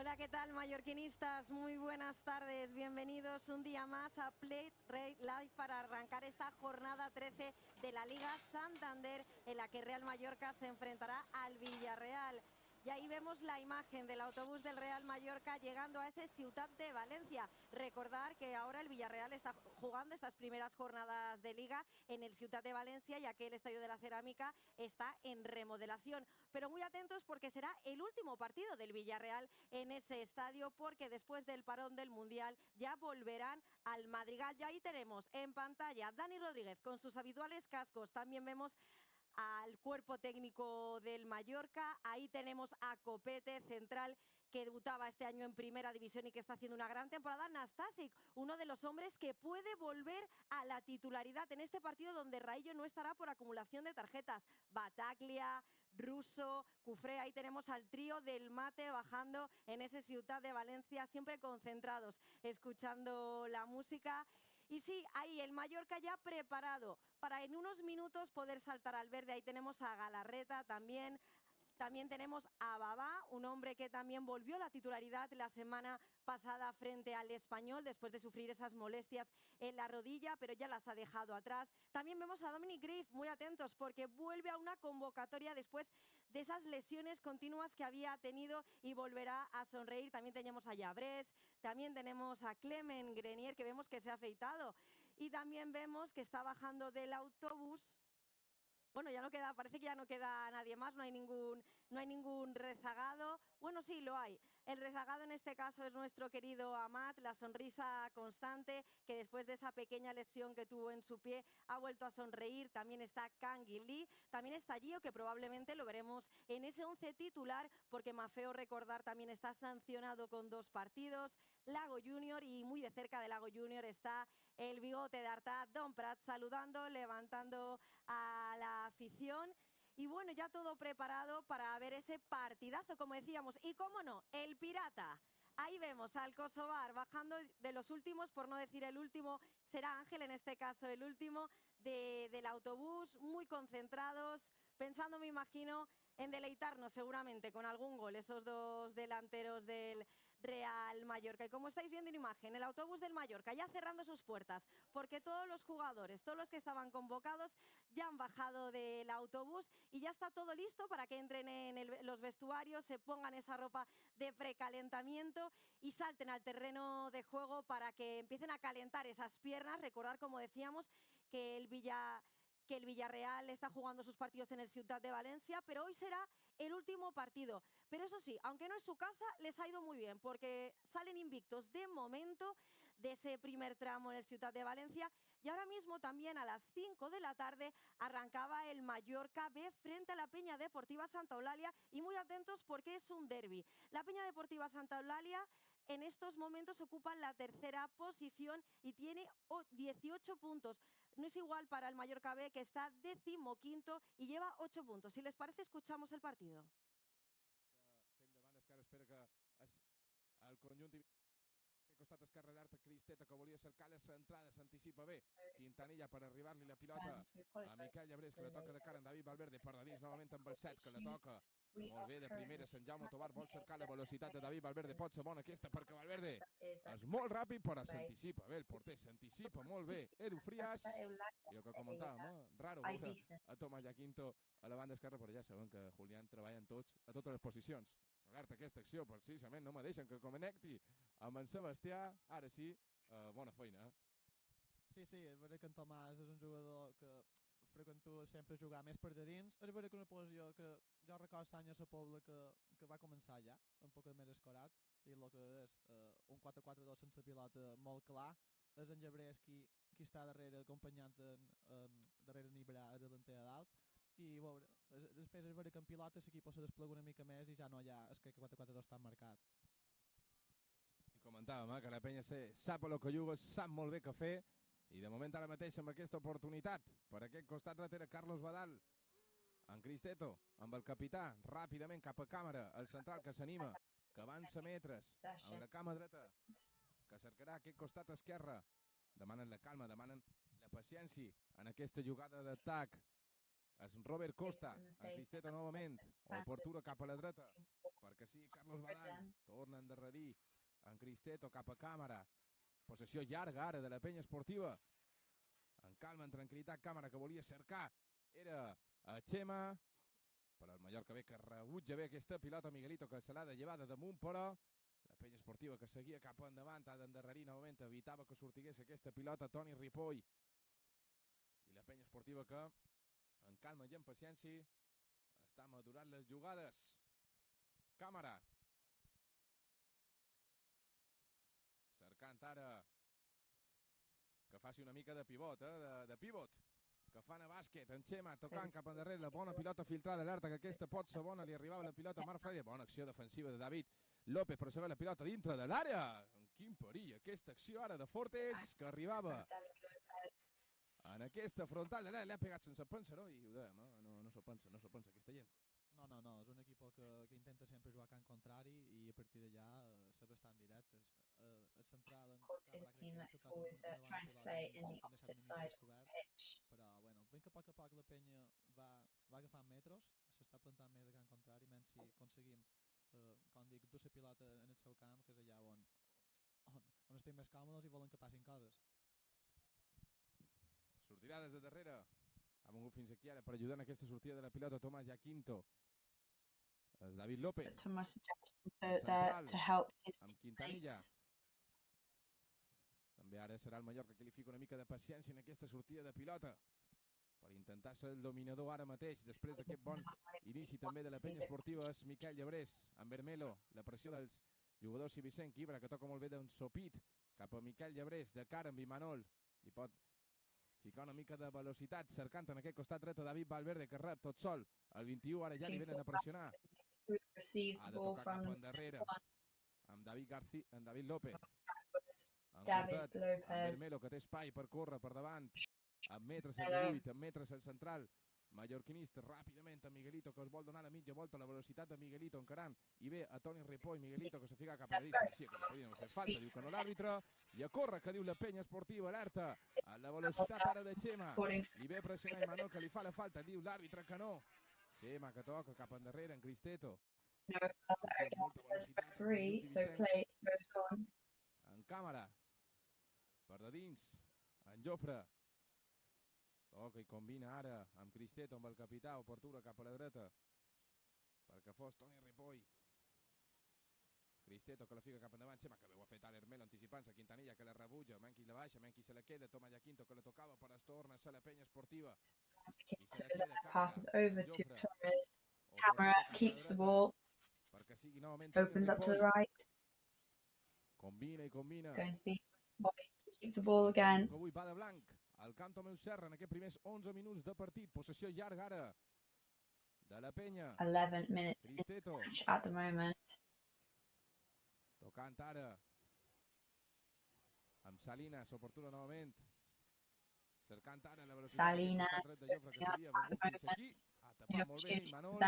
Hola, ¿qué tal, mallorquinistas? Muy buenas tardes. Bienvenidos un día más a Play Rate Live para arrancar esta jornada 13 de la Liga Santander, en la que Real Mallorca se enfrentará al Villarreal. Y ahí vemos la imagen del autobús del Real Mallorca llegando a ese Ciutat de Valencia. Recordar que ahora el Villarreal está jugando estas primeras jornadas de Liga en el Ciutat de Valencia, ya que el Estadio de la Cerámica está en remodelación. Pero muy atentos porque será el último partido del Villarreal en ese estadio, porque después del parón del Mundial ya volverán al Madrigal. Y ahí tenemos en pantalla Dani Rodríguez con sus habituales cascos. También vemos al cuerpo técnico del Mallorca. Ahí tenemos a Copete, central, que debutaba este año en Primera División y que está haciendo una gran temporada. Nastasic, uno de los hombres que puede volver a la titularidad en este partido donde Raillo no estará por acumulación de tarjetas. Bataglia, Russo, Cufré, ahí tenemos al trío del mate bajando en ese Ciutat de Valencia, siempre concentrados, escuchando la música. Y sí, ahí el Mallorca ya preparado para en unos minutos poder saltar al verde. Ahí tenemos a Galarreta también. También tenemos a Babá, un hombre que también volvió a la titularidad la semana pasada frente al Español después de sufrir esas molestias en la rodilla, pero ya las ha dejado atrás. También vemos a Dominic Griff, muy atentos, porque vuelve a una convocatoria después de esas lesiones continuas que había tenido y volverá a sonreír. También tenemos a Llabrés, también tenemos a Clement Grenier, que vemos que se ha afeitado, y también vemos que está bajando del autobús. Bueno, ya no queda, parece que ya no queda nadie más, no hay ningún rezagado. Bueno, sí, lo hay. El rezagado en este caso es nuestro querido Amat, la sonrisa constante, que después de esa pequeña lesión que tuvo en su pie ha vuelto a sonreír. También está Kangin Lee, también está Gio, que probablemente lo veremos en ese 11 titular, porque Mafeo, recordar, también está sancionado con 2 partidos. Lago Junior, y muy de cerca de Lago Junior está el bigote de Artad, Don Prat, saludando, levantando a la afición. Y bueno, ya todo preparado para ver ese partidazo, como decíamos. Y cómo no, el Pirata. Ahí vemos al Kosovar bajando de los últimos, por no decir el último, será Ángel en este caso el último, del autobús, muy concentrados, pensando, me imagino, en deleitarnos seguramente con algún gol, esos dos delanteros del Real Mallorca. Y como estáis viendo en imagen, el autobús del Mallorca ya cerrando sus puertas, porque todos los jugadores, todos los que estaban convocados, ya han bajado del autobús y ya está todo listo para que entren en los vestuarios, se pongan esa ropa de precalentamiento y salten al terreno de juego para que empiecen a calentar esas piernas. Recordar, como decíamos, que el Villarreal está jugando sus partidos en el Ciutat de Valencia, pero hoy será el último partido. Pero eso sí, aunque no es su casa, les ha ido muy bien, porque salen invictos de momento de ese primer tramo en el Ciutat de Valencia. Y ahora mismo también a las 5 de la tarde arrancaba el Mallorca B frente a la Peña Deportiva Santa Eulalia, y muy atentos porque es un derbi. La Peña Deportiva Santa Eulalia en estos momentos ocupa la tercera posición y tiene 18 puntos. No es igual para el Mallorca B, que está 15º y lleva 8 puntos. Si les parece, escuchamos el partido. Fent de banda esquerra, espera que el conjunt al costat esquerre d'Arta Cristeta, que volia cercar la centrada, s'anticipa bé Quintanilla per arribar-li la pilota a Miquel Llabrés, que la toca de cara en David Valverde, per dins novament amb el 7, que la toca molt bé de primera. Sant Jaume Tobar vol cercar la velocitat de David Valverde, pot ser bona aquesta perquè Valverde és molt ràpid, però s'anticipa bé el porter, s'anticipa molt bé Edu Frias, i el que comentàvem, raro veure a Tomàs Jaquinto a la banda esquerra, però ja sabem que Julián treballa a totes les posicions. Alerta, aquesta acció precisament no me deixen que connecti amb en Sebastià. Ara sí, bona feina. Sí, és veritat que en Tomàs és un jugador que freqüento sempre jugar més per de dins. És veritat que una posició que jo recordo l'any a la Pobla que va començar ja, un poc més escorat, i el que és un 4-4-2 sense pilota molt clar. És en Llabrés qui està darrere acompanyant darrere Nibrà a delanter dalt. I veure, després és veritat que en pilota l'equip se desplega una mica més i ja no hi ha el que 4-4-2 tan marcat. I comentàvem que la penya sap el que juga, sap molt bé què fer, i de moment ara mateix amb aquesta oportunitat per aquest costat darrere Carlos Badal, en Cristeto, amb el capità, ràpidament cap a càmera, el central que s'anima, que avança metres, amb la cama dreta, que cercarà aquest costat esquerre. Demanen la calma, demanen la paciència en aquesta jugada d'atac. és Robert Costa, en Cristeta novament, obertura cap a la dreta, perquè sí, Carlos Badal, torna a endarrerir, en Cristeto cap a càmera, possessió llarga ara de la penya esportiva, en calma, en tranquil·litat, càmera que volia cercar, era a Chema, però el Mallorca bé que rebutja bé aquesta pilota, Miguelito que se l'ha de llevar de damunt, però la penya esportiva que seguia cap endavant, ha d'endarrerir novament, evitava que sortigués aquesta pilota, Toni Ripoll, i la penya esportiva que en calma i en paciència està madurant les jugades. Càmera. Cercant ara que faci una mica de pivot, de pivot, que fan a bàsquet, en Chema tocant cap endarrere, la bona pilota filtrada, alerta que aquesta pot ser bona, li arribava la pilota a Marc Fraile, bona acció defensiva de David López per saber la pilota dintre de l'àrea. Quin perill aquesta acció ara de Fortes, que arribava en aquesta frontal de l'àrea, l'ha pegat sense pensar, no? I ho dèiem, no s'ho pensa aquesta gent. No, és un equip que intenta sempre jugar a camp contrari i a partir d'allà ser bastant directes. El central en càmera crec que ha xutat una bona pilota, però bueno, veiem que a poc la penya va agafant metros, s'està plantant més a camp contrari, menys si aconseguim, com dic, dur la pilota en el seu camp, que és allà on estem més còmodes i volen que passin coses. Sortirà des de darrere, ha vingut fins aquí ara per ajudar en aquesta sortida de la pilota Tomàs Jaquinto. És David López. Central, amb Quintanilla. També ara serà el Mallorca que li fica una mica de paciència en aquesta sortida de pilota per intentar ser el dominador ara mateix, després d'aquest bon inici també de la penya esportiva. És Miquel Llebrés, amb Vermelo, la pressió dels jugadors i Vicent Quibra, que toca molt bé d'un sopit cap a Miquel Llebrés, de cara amb Imanol, li pot ficar una mica de velocitat, cercant en aquest costat dret a David Valverde, que rep tot sol, el 21 ara ja li venen a pressionar, ha de tocar cap endarrere amb David López, en contat amb Vermelo, que té espai per córrer per davant, amb metres el 8, amb metres el central mallorquinista, ràpidament a Miguelito, que es vol donar la mitja volta, la velocitat de Miguelito encarant, i ve a Toni Ripoll, Miguelito que se fica cap a la disc, sí, que podien fer falta, diu que no l'àrbitre, i a córrer, que diu la penya esportiva, alerta, a la velocitat ara de Chema, li ve a pressionar Imanol, que li fa la falta, diu l'àrbitre que no, Chema que toca cap endarrere, en Cristeto, en càmera, per de dins, en Jofre, toca i combina ara amb Cristeto, amb el capità, obertura cap a la dreta, perquè fos Toni Ripoll. Cristeto que la fica cap endavant, Chema que ho ha fet ara Hermelo anticipant-se, Quintanilla que la rebutja, Menqui la baixa, Menqui se la queda, Tomàs Jaquinto que la tocava, però es torna a ser la penya esportiva. I se la queda Càmera, Jofre. Camera keeps the ball, opens up to the right, combina i combina. Keep the ball again. Avui va de blanc. El Canto Meu Serra en aquests primers 11 minuts de partit. Possessió llarga ara de la penya. 11 minutes Cristeto. at the moment. Tocant ara amb Salinas, oportuna novament. Cercant ara la velocitat. Salinas, aquí. Ha tapat molt bé Imanol.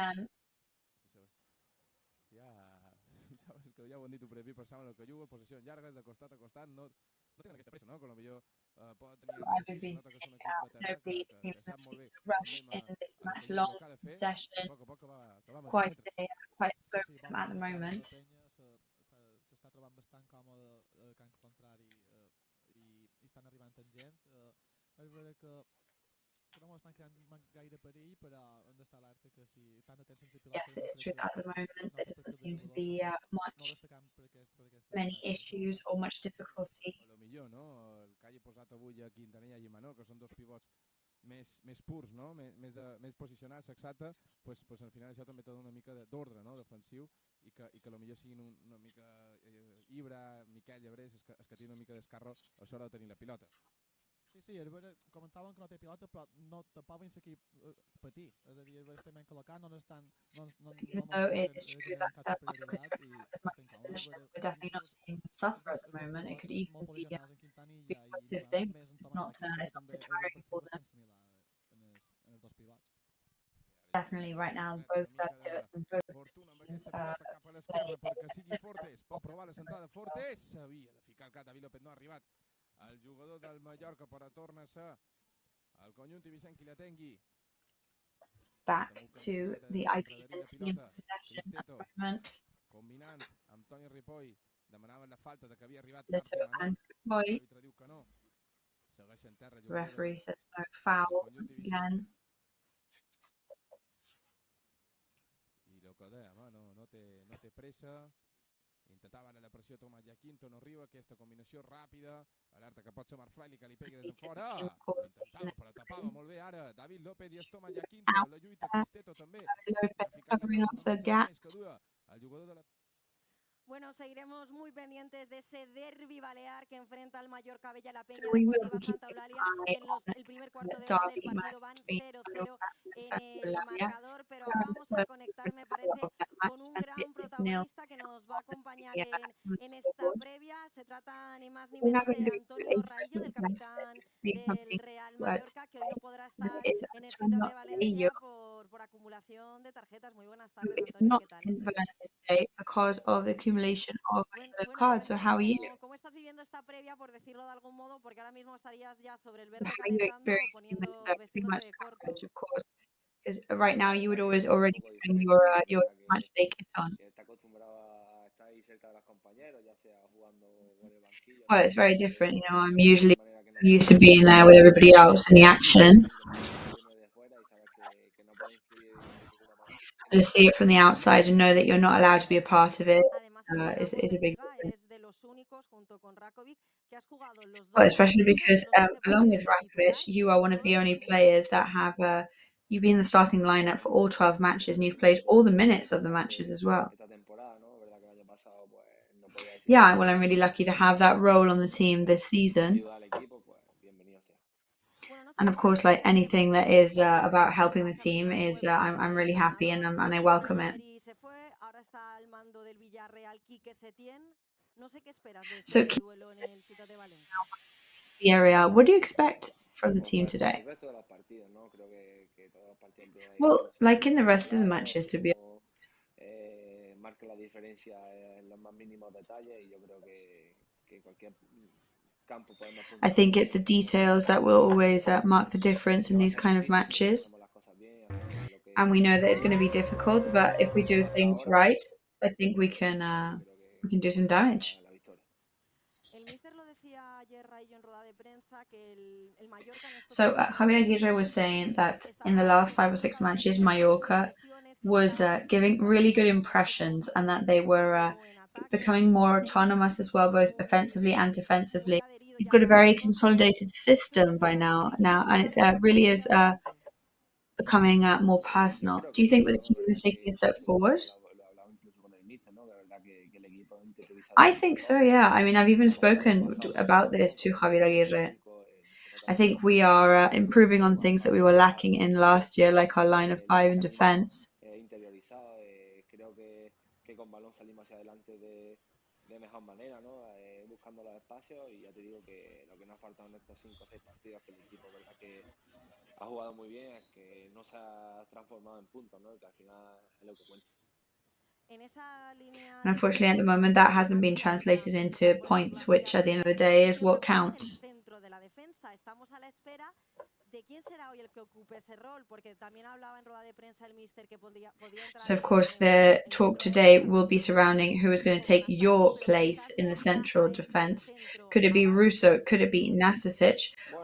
Ja ho han dit un previ, per saber el que juga, possessió llarga de costat a costat, no tenen aquesta pressa, no? Que potser pot tenir Nobody seems to rush in this much long session. Quite slow rhythm at the moment. S'està trobant bastant còmode el camp contrari i estan arribant en gent. És veritat que no estan creant gaire perill, però hem d'estar alerta que si estan atents sense pilota... Yes, it's true at the moment there doesn't seem to be many issues or much difficulty. A lo millor, no? El que hagi posat avui a Quintanilla i Imanol, que són dos pivots més purs, no? Més posicionats, exacte, doncs al final això també té una mica d'ordre, no? Defensiu, i que a lo millor siguin una mica Ibra, Miquel Llebrés, els que tenen una mica d'escarro a l'hora de tenir la pilota. Sí, comentàvem que no té pilota, però no tampoc vens aquí a patir. És a dir, estem ben col·locant, no estan... Even though it's true that Mallorca could have as much possession, we're definitely not seeing them suffer at the moment. It could even be a positive thing. It's not so tiring for them. Definitely right now, both teams are playing. Pot provar la centrada Fortes, havia de ficar el cap, David López no ha arribat. El jugador del Mallorca, però torna a ser el conjunt i Vicent qui la tengui. back to the IB team possession at the moment. Little and Boy. The referee says no foul once again. Intentava nella pressione Tomás Jaquinto, non arriba questa combinació ràpida, alerta que pot ser Marfrey que li pegui des de fora, intentava però tapava molt bé ara David López i és Tomás Jaquinto, la lluita Cristeto també, López covering up the gap. El jugador de la... Bueno, seguiremos muy pendientes de ese derbi balear que enfrenta al Mallorca Bella la Peña So we will Deportiva keep Santa an Eulalia. eye En on el primer cuarto de hora derby del partido van match between 0-0 Santa en el Eulalia. marcador, pero ahora vamos a conectar, me parece, con un gran protagonista que nos va a acompañar en esta previa. Se trata ni más ni menos de Antonio Raillo, del capitán del Real Mallorca, que hoy no podrá estar en el Ciutat de Valencia por acumulación de tarjetas. Muy buenas tardes, Antonio, ¿qué tal? In Valencia today because of the accumulation of yellow cards. So how are you? ¿Cómo estás viviendo esta previa, por decirlo de algún modo? Porque ahora mismo estarías ya sobre el verde How are you calentando o experiencing this vestiéndote match de corto. coverage, of course? Because right now you would always already be putting your match day kit on. Well, it's very different, you know. I'm usually used to being there with everybody else in the action. To see it from the outside and know that you're not allowed to be a part of it is a big difference. Well, especially because along with Rakovic, you are one of the only players that have you've been in the starting lineup for all 12 matches and you've played all the minutes of the matches as well. Yeah, well, I'm really lucky to have that role on the team this season. And of course, like anything that is about helping the team is I'm really happy and I welcome it. So, Villarreal, what do you expect from the team today? Well, like in the rest of the matches, to be honest. I think it's the details that will always mark the difference in these kind of matches. And we know that it's going to be difficult, but if we do things right, I think we can do some damage. So Javier Aguirre was saying that in the last 5 or 6 matches, Mallorca was giving really good impressions and that they were becoming more autonomous as well, both offensively and defensively. We've got a very consolidated system by now, and it's really is becoming more personal. Do you think that the team is taking a step forward? I think so, yeah. I mean, I've even spoken about this to Javier Aguirre. I think we are improving on things that we were lacking in last year, like our line of 5 in defense. And unfortunately, at the moment, that hasn't been translated into points, which at the end of the day is what counts. So, of course, the talk today will be surrounding who is going to take your place in the central defense. Could it be Russo? Could it be Nastasic?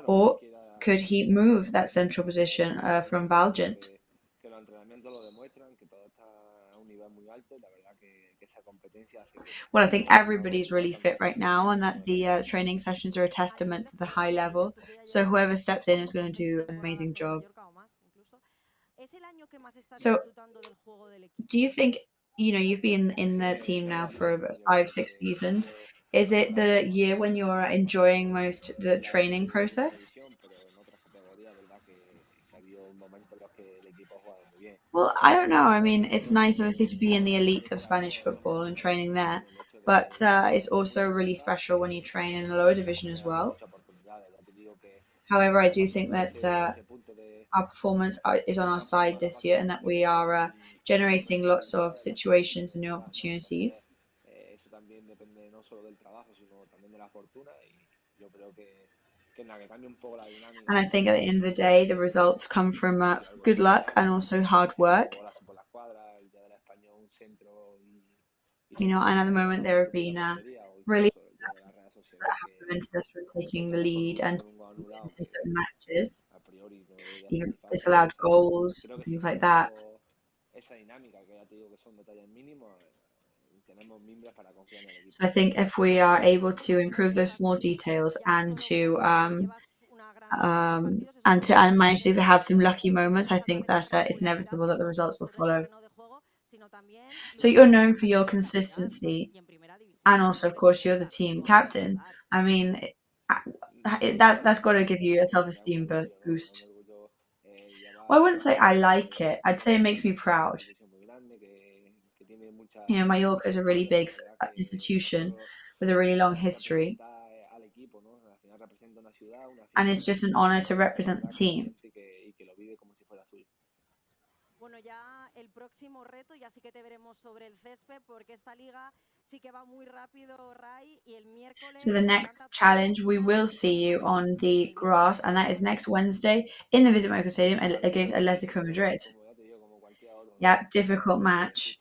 Or could he move that central position from Valgent? Well, I think everybody's really fit right now, and that the training sessions are a testament to the high level. So whoever steps in is going to do an amazing job. So, do you think, you know, you've been in the team now for 5, 6 seasons? Is it the year when you're enjoying most the training process? Well, I don't know. I mean, it's nice, obviously, to be in the elite of Spanish football and training there, but it's also really special when you train in the lower division as well. However, I do think that our performance is on our side this year and that we are generating lots of situations and new opportunities. And I think at the end of the day, the results come from good luck and also hard work. And at the moment there have been really that have prevented us from taking the lead and in certain matches, even disallowed goals, things like that. So I think if we are able to improve those small details and to manage to have some lucky moments, I think that it's inevitable that the results will follow. So you're known for your consistency, and also, of course, you're the team captain. I mean, that's got to give you a self-esteem boost. Well, I wouldn't say I like it. I'd say it makes me proud. Mallorca is a really big institution with a really long history, and it's just an honor to represent the team. Bueno, ya el próximo reto, ya sí que te veremos sobre el césped, porque esta liga sí que va muy rápido, Ray, y el miércoles. So the next challenge, we will see you on the grass, and that is next Wednesday in the Visit Mallorca Stadium against Atletico Madrid. Yeah, difficult match.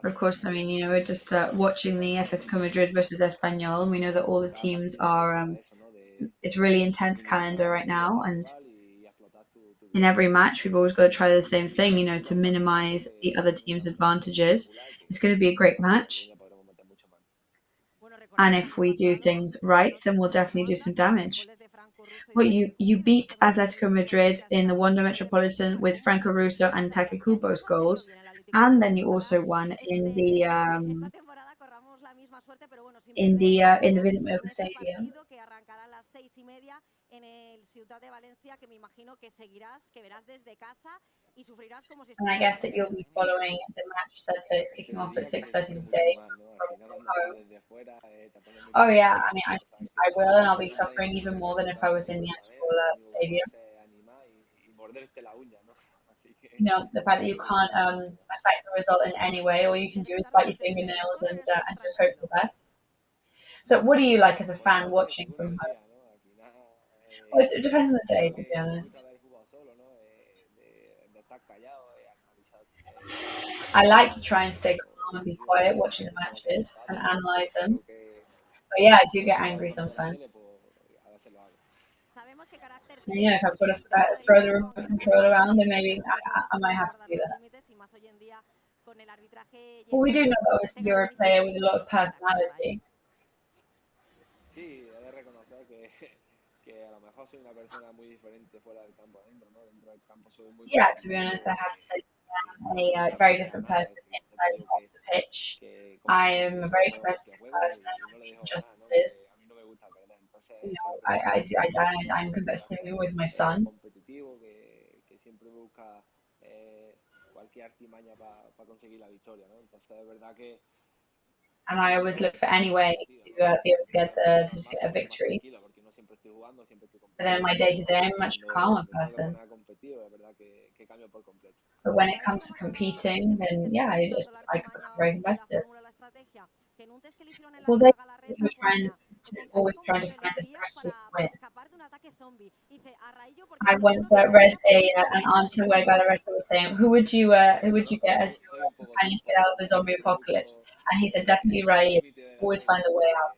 Of course, I mean, we're just watching the Atletico Madrid versus Español. We know that all the teams are. It's really intense calendar right now, and in every match, we've always got to try the same thing, to minimize the other team's advantages. It's going to be a great match, and if we do things right, then we'll definitely do some damage. Well, you beat Atletico Madrid in the Wanda Metropolitan with Franco Russo and Takekubo's goals, and then you also won in the Visit Mallorca Stadium. And I guess that you'll be following the match that is kicking off at 6:30 today from home. Oh yeah, I mean, I will, and I'll be suffering even more than if I was in the actual stadium. The fact that you can't affect the result in any way, all you can do is bite your fingernails and just hope for the best. So what do you like as a fan watching from home? Well, it depends on the day, to be honest. I like to try and stay calm and be quiet watching the matches and analyze them. But yeah, I do get angry sometimes. And, if I've got to throw the remote control around, then maybe I might have to do that. Well, we do know that obviously you're a player with a lot of personality. Yeah, to be honest, I have to say I'm a very different person inside and off the pitch. I am a very competitive person. I make injustices. I'm competitive with my son. And I always look for any way to be able to get a victory. But then my day-to-day, I'm a much calmer person. But when it comes to competing, then yeah, I become very competitive. Well, they were always trying to find this strategy to win. I once read an answer where Galaretta was saying, "Who would you get as your companion to get out of the zombie apocalypse?" And he said, "Definitely Ray. Always find a way out."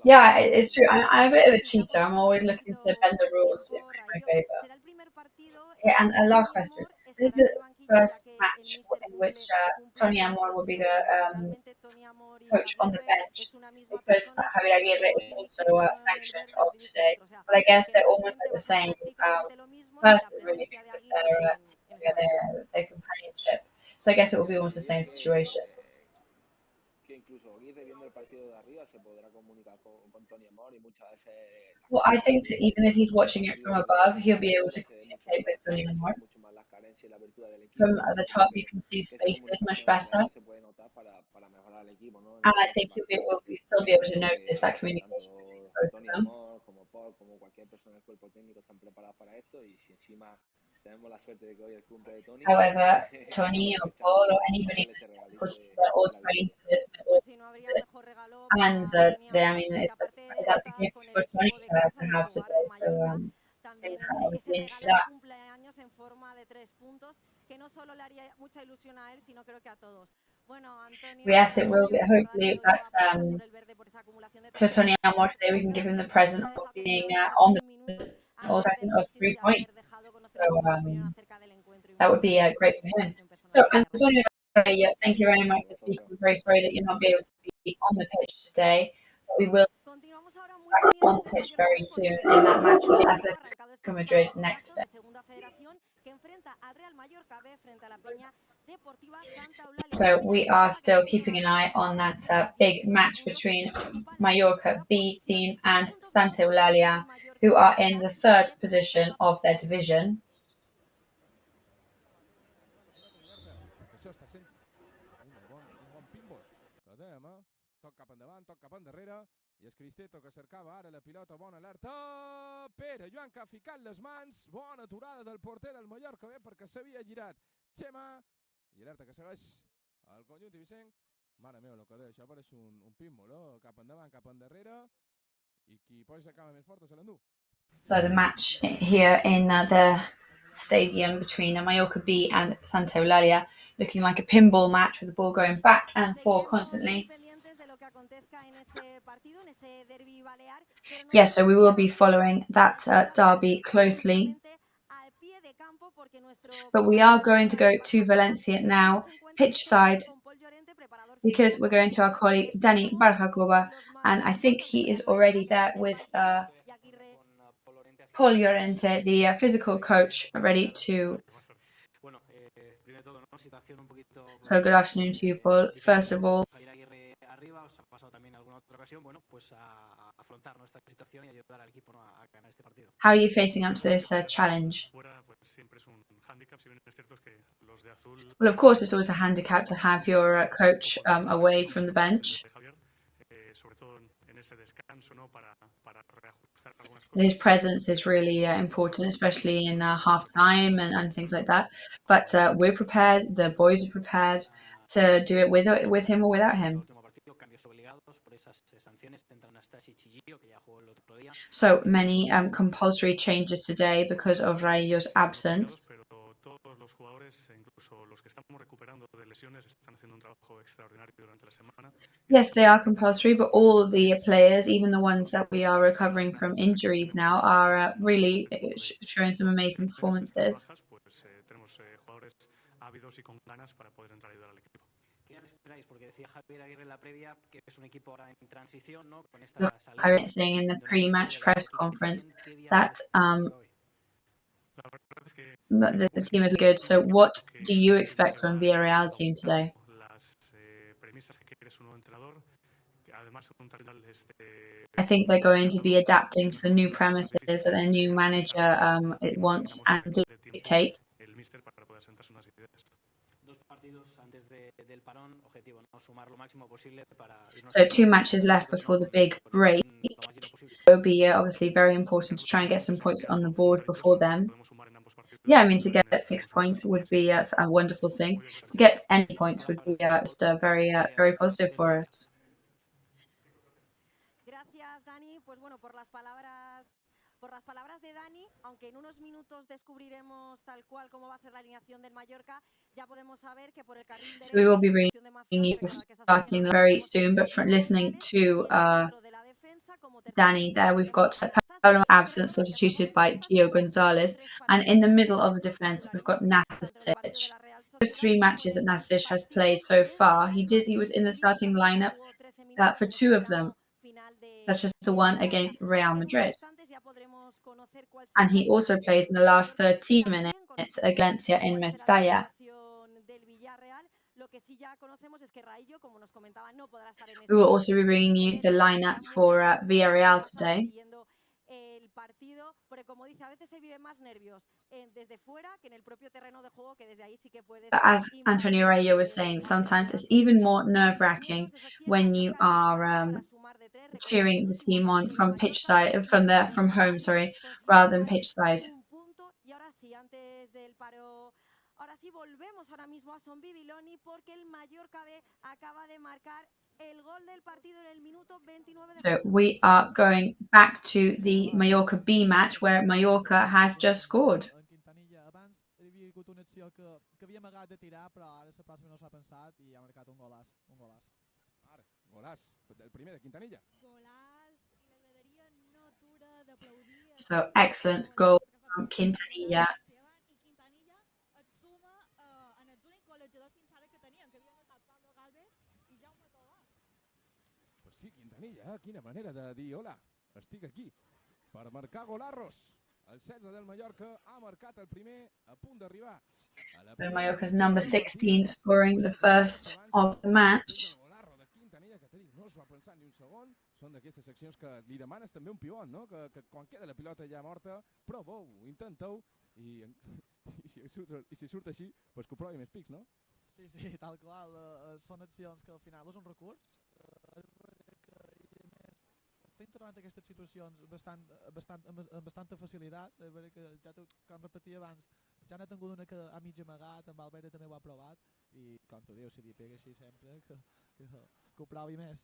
Yeah, it's true. I'm a bit of a cheater. I'm always looking to bend the rules to my favour. Yeah, and a last question. This is the first match in which Tony Amor will be the coach on the bench, because Javier Aguirre is also sanctioned of today. But I guess they're almost like the same person, really, because of their companionship. So I guess it will be almost the same situation. Well, I think that even if he's watching it from above, he'll be able to communicate with Tony Amor. From the top, you can see spaces much better. And I think we'll still be able to notice that communication between both of them. However, Tony or Paul or anybody in this technical team, they're all trained for this, they're all trained for this. And today, I mean, that's a gift for Tony to have today. So obviously enjoy that. Yes, it will be. Hopefully, that's to Tony Amor today. We can give him the present of being on the or present of 3 points. So that would be great for him. So Antonio, thank you very much for speaking. I'm very sorry that you're not able to be on the pitch today, but we will be back on the pitch very soon in that match with Atletico Madrid next day. So we are still keeping an eye on that big match between Mallorca B team and Santa Eulalia, who are in the 3rd position of their division. Toc cap endavant, toc cap endarrere, i és Cristeto que cercava ara la pilota, bona alerta, Pere Joan que ha ficat les mans, bona aturada del porter del Mallorca, bé, perquè s'havia girat Xema, i alerta que segueix el conjunt ibicenc, mare meva, el que deia, això pareix un pinball, cap endavant, cap endarrere, i qui posa la cama més forta se l'endú. So the match here in the stadium between Mallorca B and Santa Eulalia, looking like a pinball match with the ball going back and forth constantly. Yes, so we will be following that derby closely. But we are going to go to Valencia now, pitch side, because we're going to our colleague Dani Barjacoba, and I think he is already there with Paul Llorente, the physical coach, ready to. So good afternoon to you, Paul. First of all, how are you facing up to this challenge? Well, of course, it's always a handicap to have your coach away from the bench. His presence is really important, especially in half-time and things like that. But we're prepared, the boys are prepared to do it with him or without him. So many compulsory changes today because of Rayo's absence. Yes, they are compulsory, but all the players, even the ones that we are recovering from injuries now, are really showing some amazing performances. So I was saying in the pre-match press conference that the team is good. So what do you expect from Villarreal team today? I think they're going to be adapting to the new premises that their new manager wants and dictates. So 2 matches left before the big break. It will be obviously very important to try and get some points on the board before them. Yeah, I mean, to get 6 points would be a wonderful thing. To get any points would be just very, very positive for us. Gracias, Dani. Pues bueno, por las palabras de Dani, aunque en unos minutos descubriremos tal cual cómo va a ser la alineación del Mallorca, ya podemos saber que por el carril derecho. So we will be bringing you the starting very soon, but from listening to Dani there, we've got Paolo absent, substituted by Gio Gonzalez, and in the middle of the defence, we've got Nastasic. Those 3 matches that Nastasic has played so far, he was in the starting lineup for 2 of them, such as the one against Real Madrid. And he also played in the last 13 minutes against in Mestalla. We will also be bringing you the lineup for Villarreal today. But as Antonio Rayo was saying, sometimes it's even more nerve-wracking when you are cheering the team on from pitch side, from home, rather than pitch side. el paro. Ahora sí, volvemos ahora mismo a Son Bibiloni porque el Mallorca B acaba de marcar el gol del partido en el minuto 29 de So we are going back to the Mallorca B match where Mallorca has just scored. En Quintanilla, abans hi havia hagut una acció que havia amagat de tirar, però ara la pròxima no s'ha pensat i ha marcat un golaç. Un golaç. Ara, golaç, el primer de Quintanilla. Golaç i la graderia no atura d'aplaudir. So excellent goal from Quintanilla. I Quintanilla et suma en els únics golejadors fins ara que tenien, que havien estat Pablo Galvez i Jaume Tolà. Pues sí, Quintanilla, quina manera de dir hola, estic aquí per marcar golarros. El 16 del Mallorca ha marcat el primer a punt d'arribar. So Mallorca's number 16 scoring the first of the match. No s'ho ha pensat ni un segon. Són d'aquestes seccions que li demanes també un pivot, no? Que quan queda la pilota ja morta, proveu, intenteu, i si surt així, doncs que ho provi més pics, no? Sí, tal qual. Són accions que al final és un recurs. Estem trobant aquestes situacions amb bastanta facilitat. És veritat que, ja com repetia abans, ja n'ha tingut una que ha mig amagat, amb Valverde també ho ha provat, i com tu dius, si li pega així sempre, que ho provi més.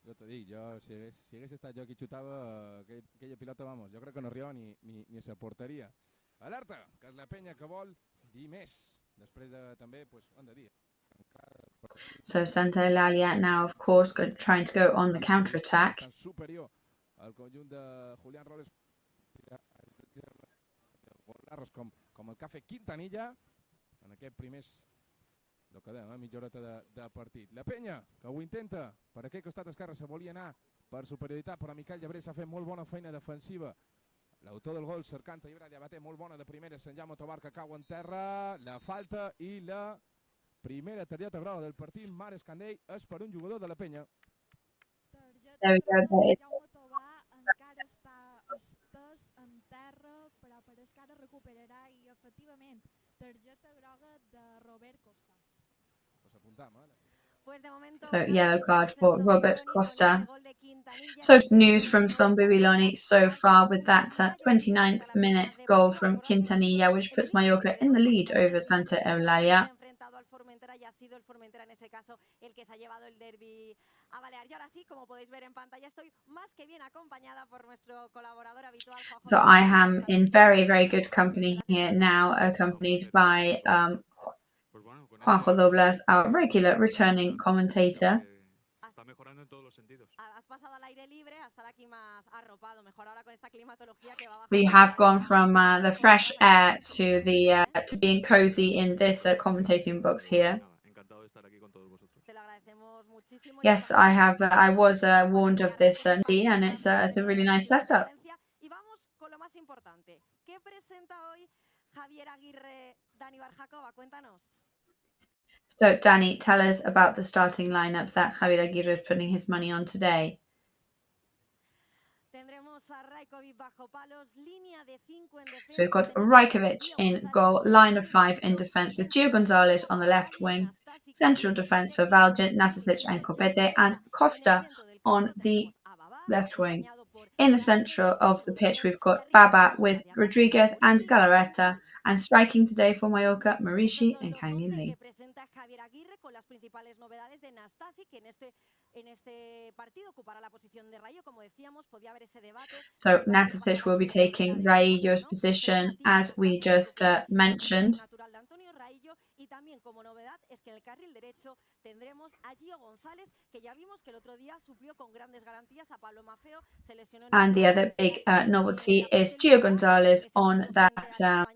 Jo t'ho dic, si hagués estat jo qui xutava aquella pilota, vamos, jo crec que no arriba ni a sa porteria. Alerta, que és la penya que vol dir més. Després de també, doncs, ho hem de dir. So Santa Eulalia now, of course, trying to go on the counter-attack. Tan superior al conjunt de Julián Robles com el que ha fet Quintanilla en aquest primers el que dèiem, mitja horeta de partit. La penya, que ho intenta, per aquest costat esquerre se volia anar per superioritat, però Miquel Llebré s'ha fet molt bona feina defensiva. L'autor del gol cercant Ibrahim Abate, molt bona de primera, Sant Jaume Tobar que cau en terra, la falta i la primera targeta groga del partit, Mar Escandell, és per un jugador de la penya. There we go. Jaume Tolà encara està estès en terra, però pareix que ara recuperarà i efectivament targeta groga de Robert Costa. Pues apuntam, ara. So yellow card for Robert Costa. So news from Son Bibiloni so far with that 29th minute goal from Quintanilla, which puts Mallorca in the lead over Santa Eulalia. Y ha sido el Formentera en ese caso el que se ha llevado el derbi a Balear. Y ahora sí, como podéis ver en pantalla, estoy más que bien acompañada por nuestro colaborador habitual, Juanjo. So I am in very, very good company here now, accompanied by Juanjo Dobles, our regular returning commentator. Está mejorando en todos los sentidos. Has pasado al aire libre a estar aquí más arropado, mejor ahora con esta climatología que va bajando. We have gone from the fresh air to the to being cozy in this commentating box here. Encantado de estar aquí con todos vosotros. Te lo agradecemos muchísimo. Yes, I have. I was warned of this, and it's a really nice setup. Y vamos con lo más importante. ¿Qué presenta hoy Javier Aguirre, Dani Barjacoba? Cuéntanos. So, Danny, tell us about the starting lineup that Javier Aguirre is putting his money on today. So we've got Rajkovic in goal, line of 5 in defence with Gio Gonzalez on the left wing, central defence for Valjent, Nasicic and Copete, and Costa on the left wing. In the centre of the pitch, we've got Baba with Rodriguez and Galarreta, and striking today for Mallorca, Marici and Kangin Lee. So Nasicic will be taking Raillo's position, as we just mentioned. Y también como novedad es que en el carril derecho tendremos a Gio González, que ya vimos que el otro día suplió con grandes garantías a Pablo Maffeo, se lesionó. And the other big novelty is Gio González on that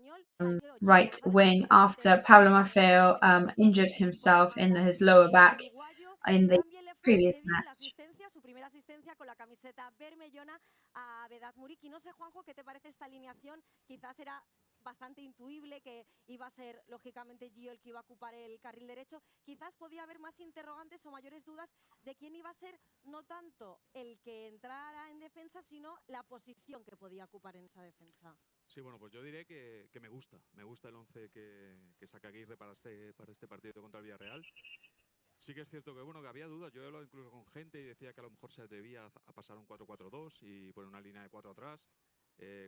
right wing after Pablo Maffeo injured himself in his lower back in the previous match. Su primera asistencia con la camiseta bermellona a Vedat Muriqui. No sé, Juanjo, ¿qué te parece esta alineación? Quizás era bastante intuible que iba a ser, lógicamente, Gio el que iba a ocupar el carril derecho. Quizás podía haber más interrogantes o mayores dudas de quién iba a ser, no tanto el que entrara en defensa, sino la posición que podía ocupar en esa defensa. Sí, bueno, pues yo diré que me gusta el 11 que saca Aguirre para este partido contra el Villarreal. Sí que es cierto que, bueno, que había dudas. Yo he hablado incluso con gente y decía que a lo mejor se atrevía a pasar un 4-4-2 y poner una línea de 4 atrás.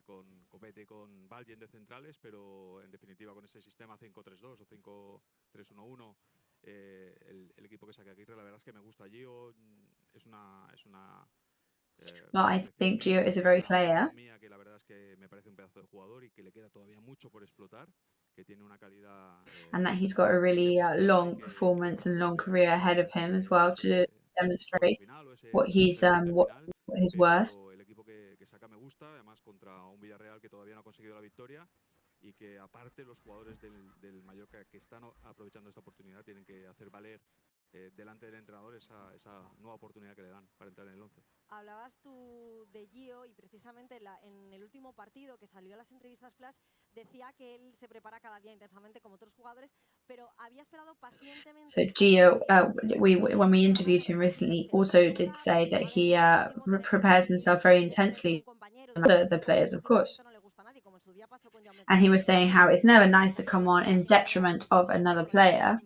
con Copete y con Valgen de centrales, pero en definitiva con ese sistema 5-3-2 o 5-3-1-1, el equipo que saque Aguirre, la verdad es que me gusta. Gio es una Well, I think Gio is a very player, mía que la verdad es que me parece un pedazo de jugador y que le queda todavía mucho por explotar, que tiene una calidad and that he's got a really long performance and long career ahead of him as well to demonstrate what his worth. pero el equipo que saca me gusta, además contra un Villarreal que todavía no ha conseguido la victoria y que aparte los jugadores del Mallorca que están aprovechando esta oportunidad tienen que hacer valer delante del entrenador esa nueva oportunidad que le dan para entrar en el 11. Hablabas tú de Gio y precisamente en el último partido que salió a las entrevistas flash decía que él se prepara cada día intensamente como otros jugadores, pero había esperado pacientemente. So Gio, when we interviewed him recently, also did say that he prepares himself very intensely for the players, of course. And he was saying how it's never nice to come on in detriment of another player.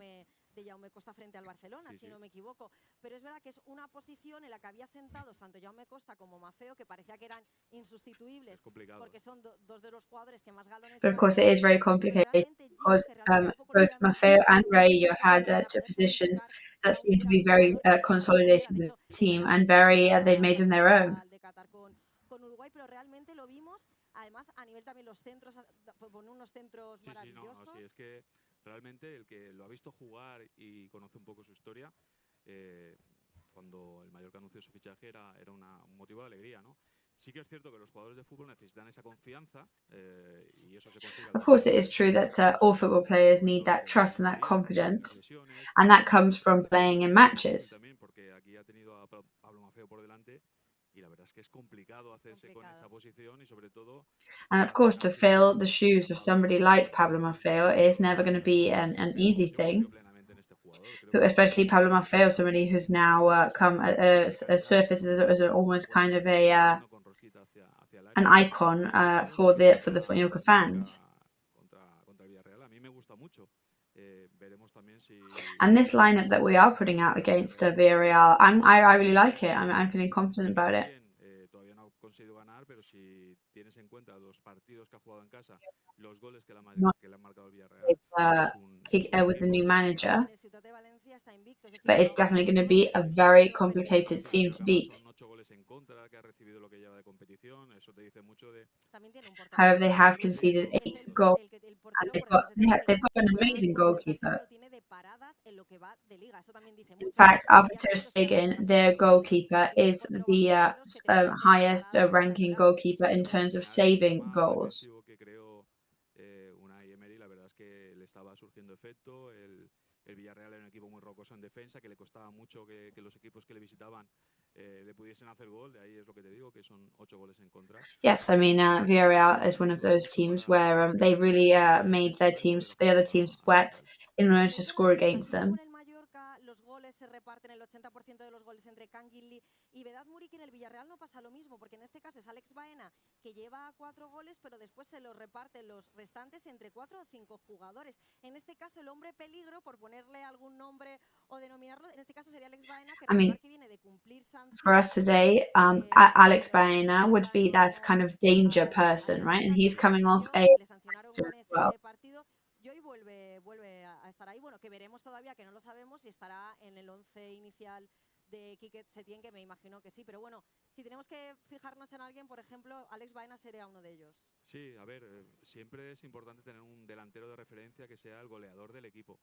De Jaume Costa frente al Barcelona, si no me equivoco, pero es verdad que es una posición en la que había sentados tanto Jaume Costa como Maffeo, que parecía que eran insustituibles porque son dos de los jugadores que más galones. But of course it is very complicated because both Maffeo and Rayo had two positions that seem to be very consolidated with the team and very they've made them their own. Con Uruguay, pero realmente lo vimos, además a nivel también los centros, pone unos centros maravillosos. Sí, es que realmente el que lo ha visto jugar y conoce un poco su historia, cuando el Mallorca anunció su fichaje era un motivo de alegría, ¿no? Sí que es cierto que los jugadores de fútbol necesitan esa confianza y eso se consigue. Of course it is true that all football players need that trust and that confidence, and that comes from playing in matches. También porque aquí ha tenido a Pablo Maffeo por delante. Y la verdad es que es complicado hacerse con esa posición y sobre todo. And of course, to fill the shoes of somebody like Pablo Maffeo is never going to be an easy thing. Especially Pablo Maffeo, somebody who's now come a surface as almost kind of an icon for the Mallorca fans. And this lineup that we are putting out against Villarreal, I really like it. I'm feeling confident about it. With the new manager, but it's definitely going to be a very complicated team to beat. However, they have conceded 8 goals, and they've got an amazing goalkeeper. In fact, after Ter Stegen, their goalkeeper is the highest ranking goalkeeper in terms of saving goals. El Villarreal era un equipo muy rocoso en defensa, que le costaba mucho que los equipos que le visitaban le pudiesen hacer gol. De ahí es lo que te digo, que son 8 goles en contra. Yes, I mean Villarreal is one of those teams where they really made the other teams sweat in order to score against them. Los goles se reparten el 80% de los goles entre Canguilí y Vedat Muri, que en el Villarreal no pasa lo mismo, porque en este caso es Alex Baena, que lleva 4 goles, pero después se los reparten los restantes entre 4 o 5 jugadores. En este caso el hombre peligro, por ponerle algún nombre o denominarlo, en este caso sería Alex Baena, que viene de cumplir sanción. For us today, Alex Baena would be that kind of danger person, right? And he's coming off a partido. Y hoy vuelve a estar ahí, bueno, que veremos todavía, que no lo sabemos, si estará en el 11 inicial de Quique Setién, que me imagino que sí, pero bueno, si tenemos que fijarnos en alguien, por ejemplo, Alex Baena sería uno de ellos. Sí, a ver, siempre es importante tener un delantero de referencia que sea el goleador del equipo.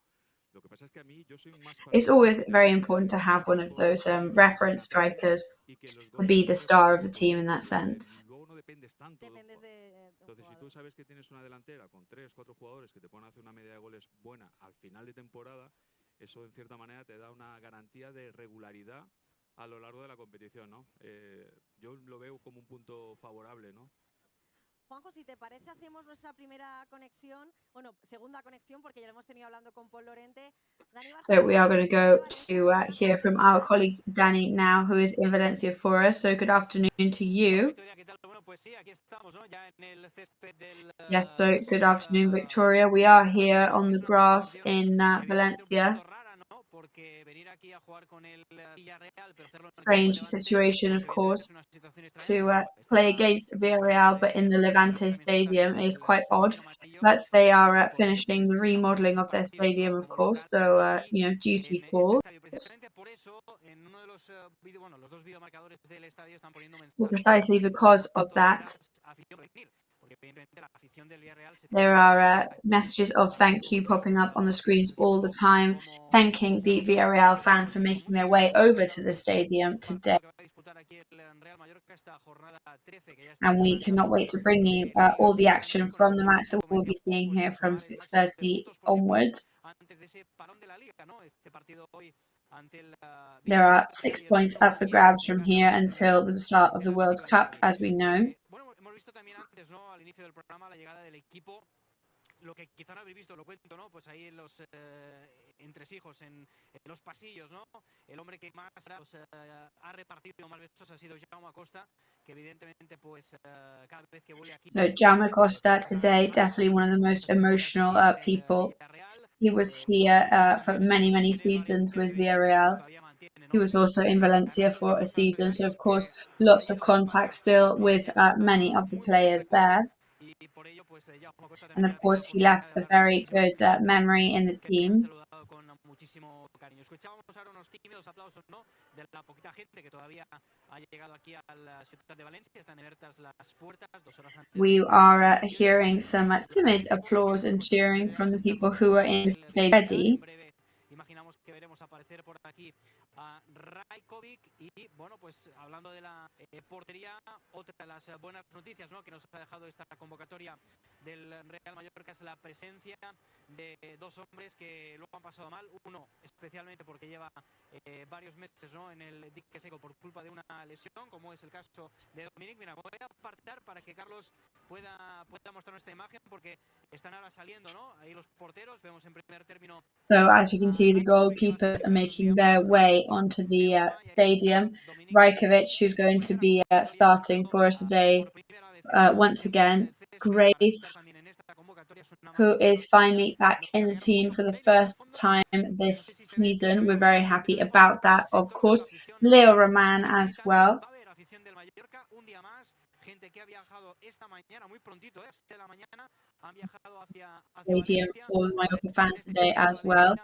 Lo que pasa es que a mí yo soy más. It's always very important to have one of those reference strikers to be the star of the team in that sense. Luego no dependes tanto. Entonces, si tú sabes que tienes una delantera con 3, 4 jugadores que te pueden hacer una media de goles buena al final de temporada, eso en cierta manera te da una garantía de regularidad a lo largo de la competición, ¿no? Yo lo veo como un punto favorable, ¿no? Juanjo, si te parece, hacemos nuestra primera conexión, bueno, segunda conexión, porque ya lo hemos tenido hablando con Paul Lorente. So we are going to go to hear from our colleague Dani now, who is in Valencia for us. So good afternoon to you. Yes, so good afternoon, Victoria. We are here on the grass in Valencia. Strange situation, of course, to play against Villarreal, but in the Levante stadium is quite odd. But they are finishing the remodeling of their stadium, of course, so duty calls. Well, precisely because of that, there are messages of thank you popping up on the screens all the time, thanking the Villarreal fans for making their way over to the stadium today. And we cannot wait to bring you all the action from the match that we'll be seeing here from 6:30 onwards. There are 6 points up for grabs from here until the start of the World Cup, as we know. Lo que quizá no habéis visto, lo cuento, ¿no? Pues ahí en los entresijos, en los pasillos, ¿no? El hombre que más ha repartido más besos ha sido Jaume Costa, que evidentemente, pues cada vez que vuelve aquí. So Jaume Costa today, definitely one of the most emotional people. He was here for many, many seasons with Villarreal. He was also in Valencia for a season, so of course, lots of contact still with many of the players there. And of course, he left a very good memory in the team. We are hearing some timid applause and cheering from the people who are in the stage ready. Imaginamos que veremos aparecer por aquí a Rajkovic y bueno, pues hablando de la portería, otra de las buenas noticias, ¿no?, que nos ha dejado esta convocatoria del Real Mallorca es la presencia de dos hombres que lo han pasado mal, uno especialmente porque lleva varios meses, ¿no?, en el dique seco por culpa de una lesión, como es el caso de Dominic. Mira, voy a apartar para que Carlos pueda mostrar esta imagen porque están ahora saliendo, ¿no?, ahí los porteros, vemos en primer término. So as you can see, the goalkeepers are making their way onto the stadium. Rajkovic, who's going to be starting for us today, once again. Grave, who is finally back in the team for the first time this season. We're very happy about that, of course. Leo Roman as well. Stadium for the Mallorca fans today as well.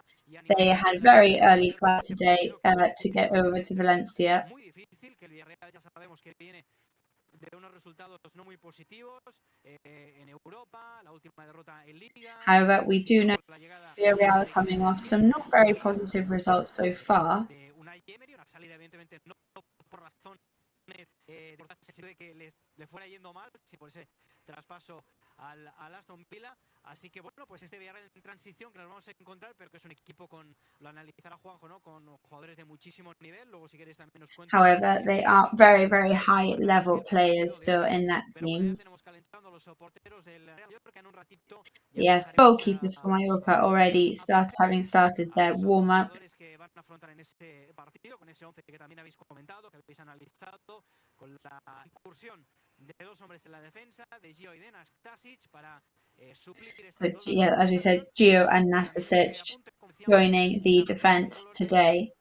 They had a very early flight today to get over to Valencia. However, we do know Villarreal are coming off some not very positive results so far. Así que bueno, pues este Villarreal en transición que nos vamos a encontrar, pero que es un equipo con, lo analizará Juanjo, ¿no?, con jugadores de muchísimo nivel. Luego si queréis también nos cuento. However, they are very, very high level players still in that team. Yes, goalkeepers for Mallorca already having started their warm up. So, yeah, as we said, Gio and Nastasic joining the defence today.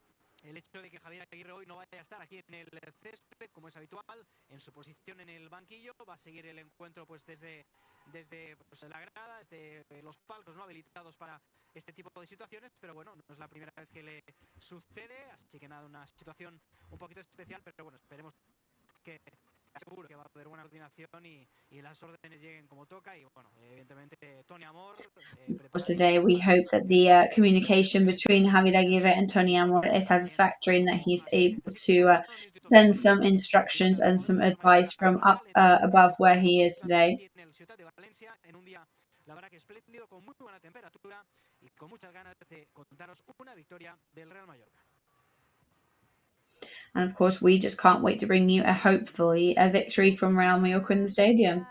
El hecho de que Javier Aguirre hoy no vaya a estar aquí en el césped, como es habitual, en su posición en el banquillo, va a seguir el encuentro pues desde pues, la grada, desde los palcos, ¿no?, habilitados para este tipo de situaciones, pero bueno, no es la primera vez que le sucede, así que nada, una situación un poquito especial, pero bueno, esperemos que seguro que va a haber buena coordinación y las órdenes lleguen como toca y bueno, evidentemente Tony Amor. Today we hope that the communication between Javier Aguirre and Tony Amor is satisfactory and that he's able to send some instructions and some advice from up above where he is today. La verdad que espléndido, con muy buena temperatura y con muchas ganas de contaros una victoria del Real Mallorca. And of course, we just can't wait to bring you hopefully a victory from Real Mallorca in the stadium.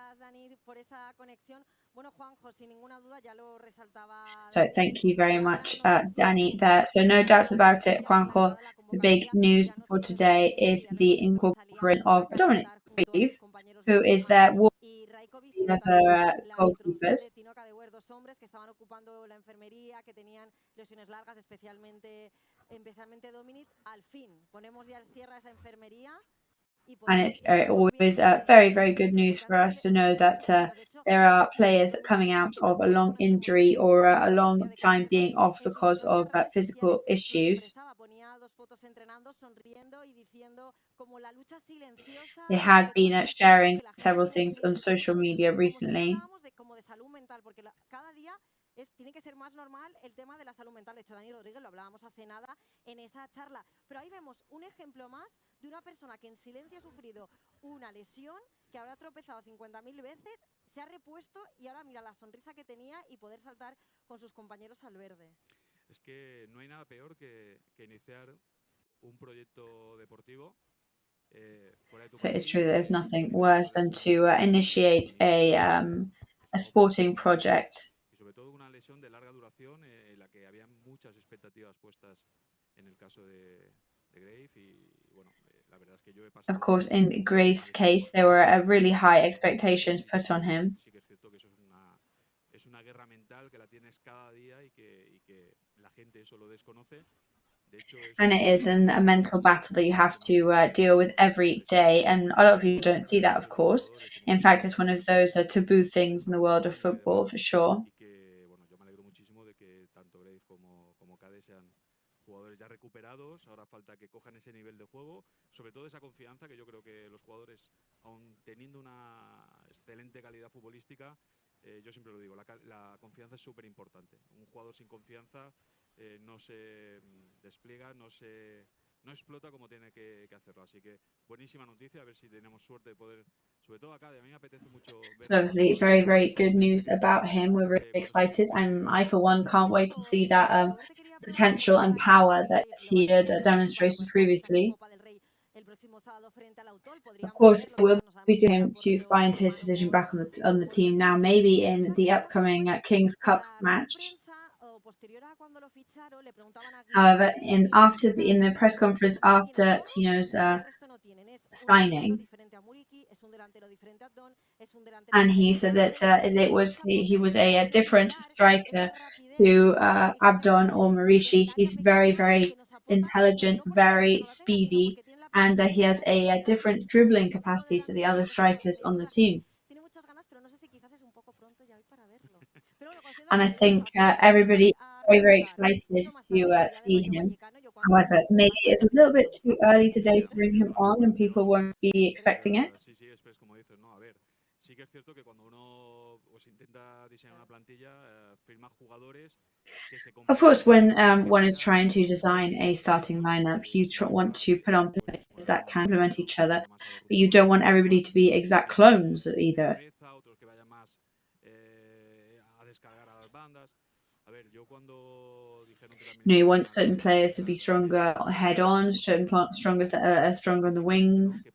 So thank you very much, Danny, there. So no doubts about it, Juanjo. The big news for today is the incorporation of Dominic Reeve, who is their the other goalkeepers. especialmente Dominic, al fin ponemos ya el cierre a esa enfermería. And it's always very, very good news for us to know that there are players that coming out of a long injury or a long time being off because of physical issues. They had been sharing several things on social media recently. Tiene que ser más normal el tema de la salud mental. De hecho, Dani Rodríguez lo hablábamos hace nada en esa charla. Pero ahí vemos un ejemplo más de una persona que en silencio ha sufrido una lesión, que habrá tropezado 50.000 veces, se ha repuesto y ahora mira la sonrisa que tenía y poder saltar con sus compañeros al verde. Es que no hay nada peor que iniciar un proyecto deportivo. So it's true that there's nothing worse than to initiate a sporting project. Sobre todo una lesión de larga duración en la que había muchas expectativas puestas en el caso de Grave y bueno, la verdad es que yo he pasado. Of course, in Graves' case, there were really high expectations put on him. Sí que es cierto que eso es una guerra mental que la tienes cada día y que la gente eso lo desconoce. And it is a mental battle that you have to deal with every day, and a lot of people don't see that, of course. In fact, it's one of those taboo things in the world of football, for sure. Yo me alegro muchísimo de que tanto Grave como Cade sean jugadores ya recuperados. Ahora falta que cojan ese nivel de juego, sobre todo esa confianza que yo creo que los jugadores, aun teniendo una excelente calidad futbolística, yo siempre lo digo, la confianza es súper importante. Un jugador sin confianza no se despliega, no explota como tiene que hacerlo. Así que buenísima noticia, a ver si tenemos suerte de poder, sobre todo acá, a mí me apetece mucho ver. So obviously, very, very good news about him. We're really excited, and I, for one, can't wait to see that potential and power that he had demonstrated previously. Of course, it will be to him to find his position back on the team now, maybe in the upcoming King's Cup match. However, in the press conference after Tino's signing, and he said that he was a different striker to Abdon or Marishi. He's very, very intelligent, very speedy, and he has a different dribbling capacity to the other strikers on the team. And I think everybody is very, very excited to see him. However, maybe it's a little bit too early today to bring him on, and people won't be expecting it. Sí que es cierto que cuando uno intenta diseñar una plantilla, firma jugadores que se Of course, when one is trying to design a starting lineup, you want to put on players that can complement each other, but you don't want everybody to be exact clones either. No, you want certain players to be stronger head-on, certain strongers that are stronger on the wings.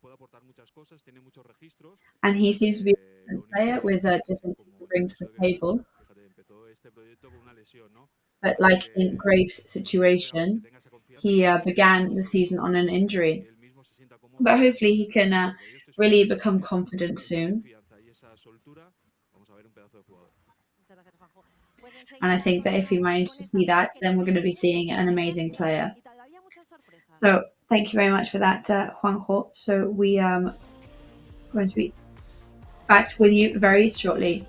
And he seems to be a different player with different things to bring to the table. But like in Graves' situation, he began the season on an injury. But hopefully he can really become confident soon. And I think that if we manage to see that, then we're going to be seeing an amazing player. So thank you very much for that, Juanjo. So we are going to be back with you very shortly.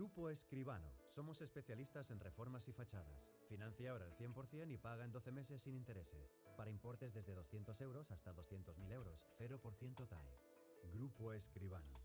Grupo Escribano. Somos especialistas en reformas y fachadas. Financia ahora el 100% y paga en 12 meses sin intereses. Para importes desde 200 euros hasta 200.000 euros. 0% TAE. Grupo Escribano.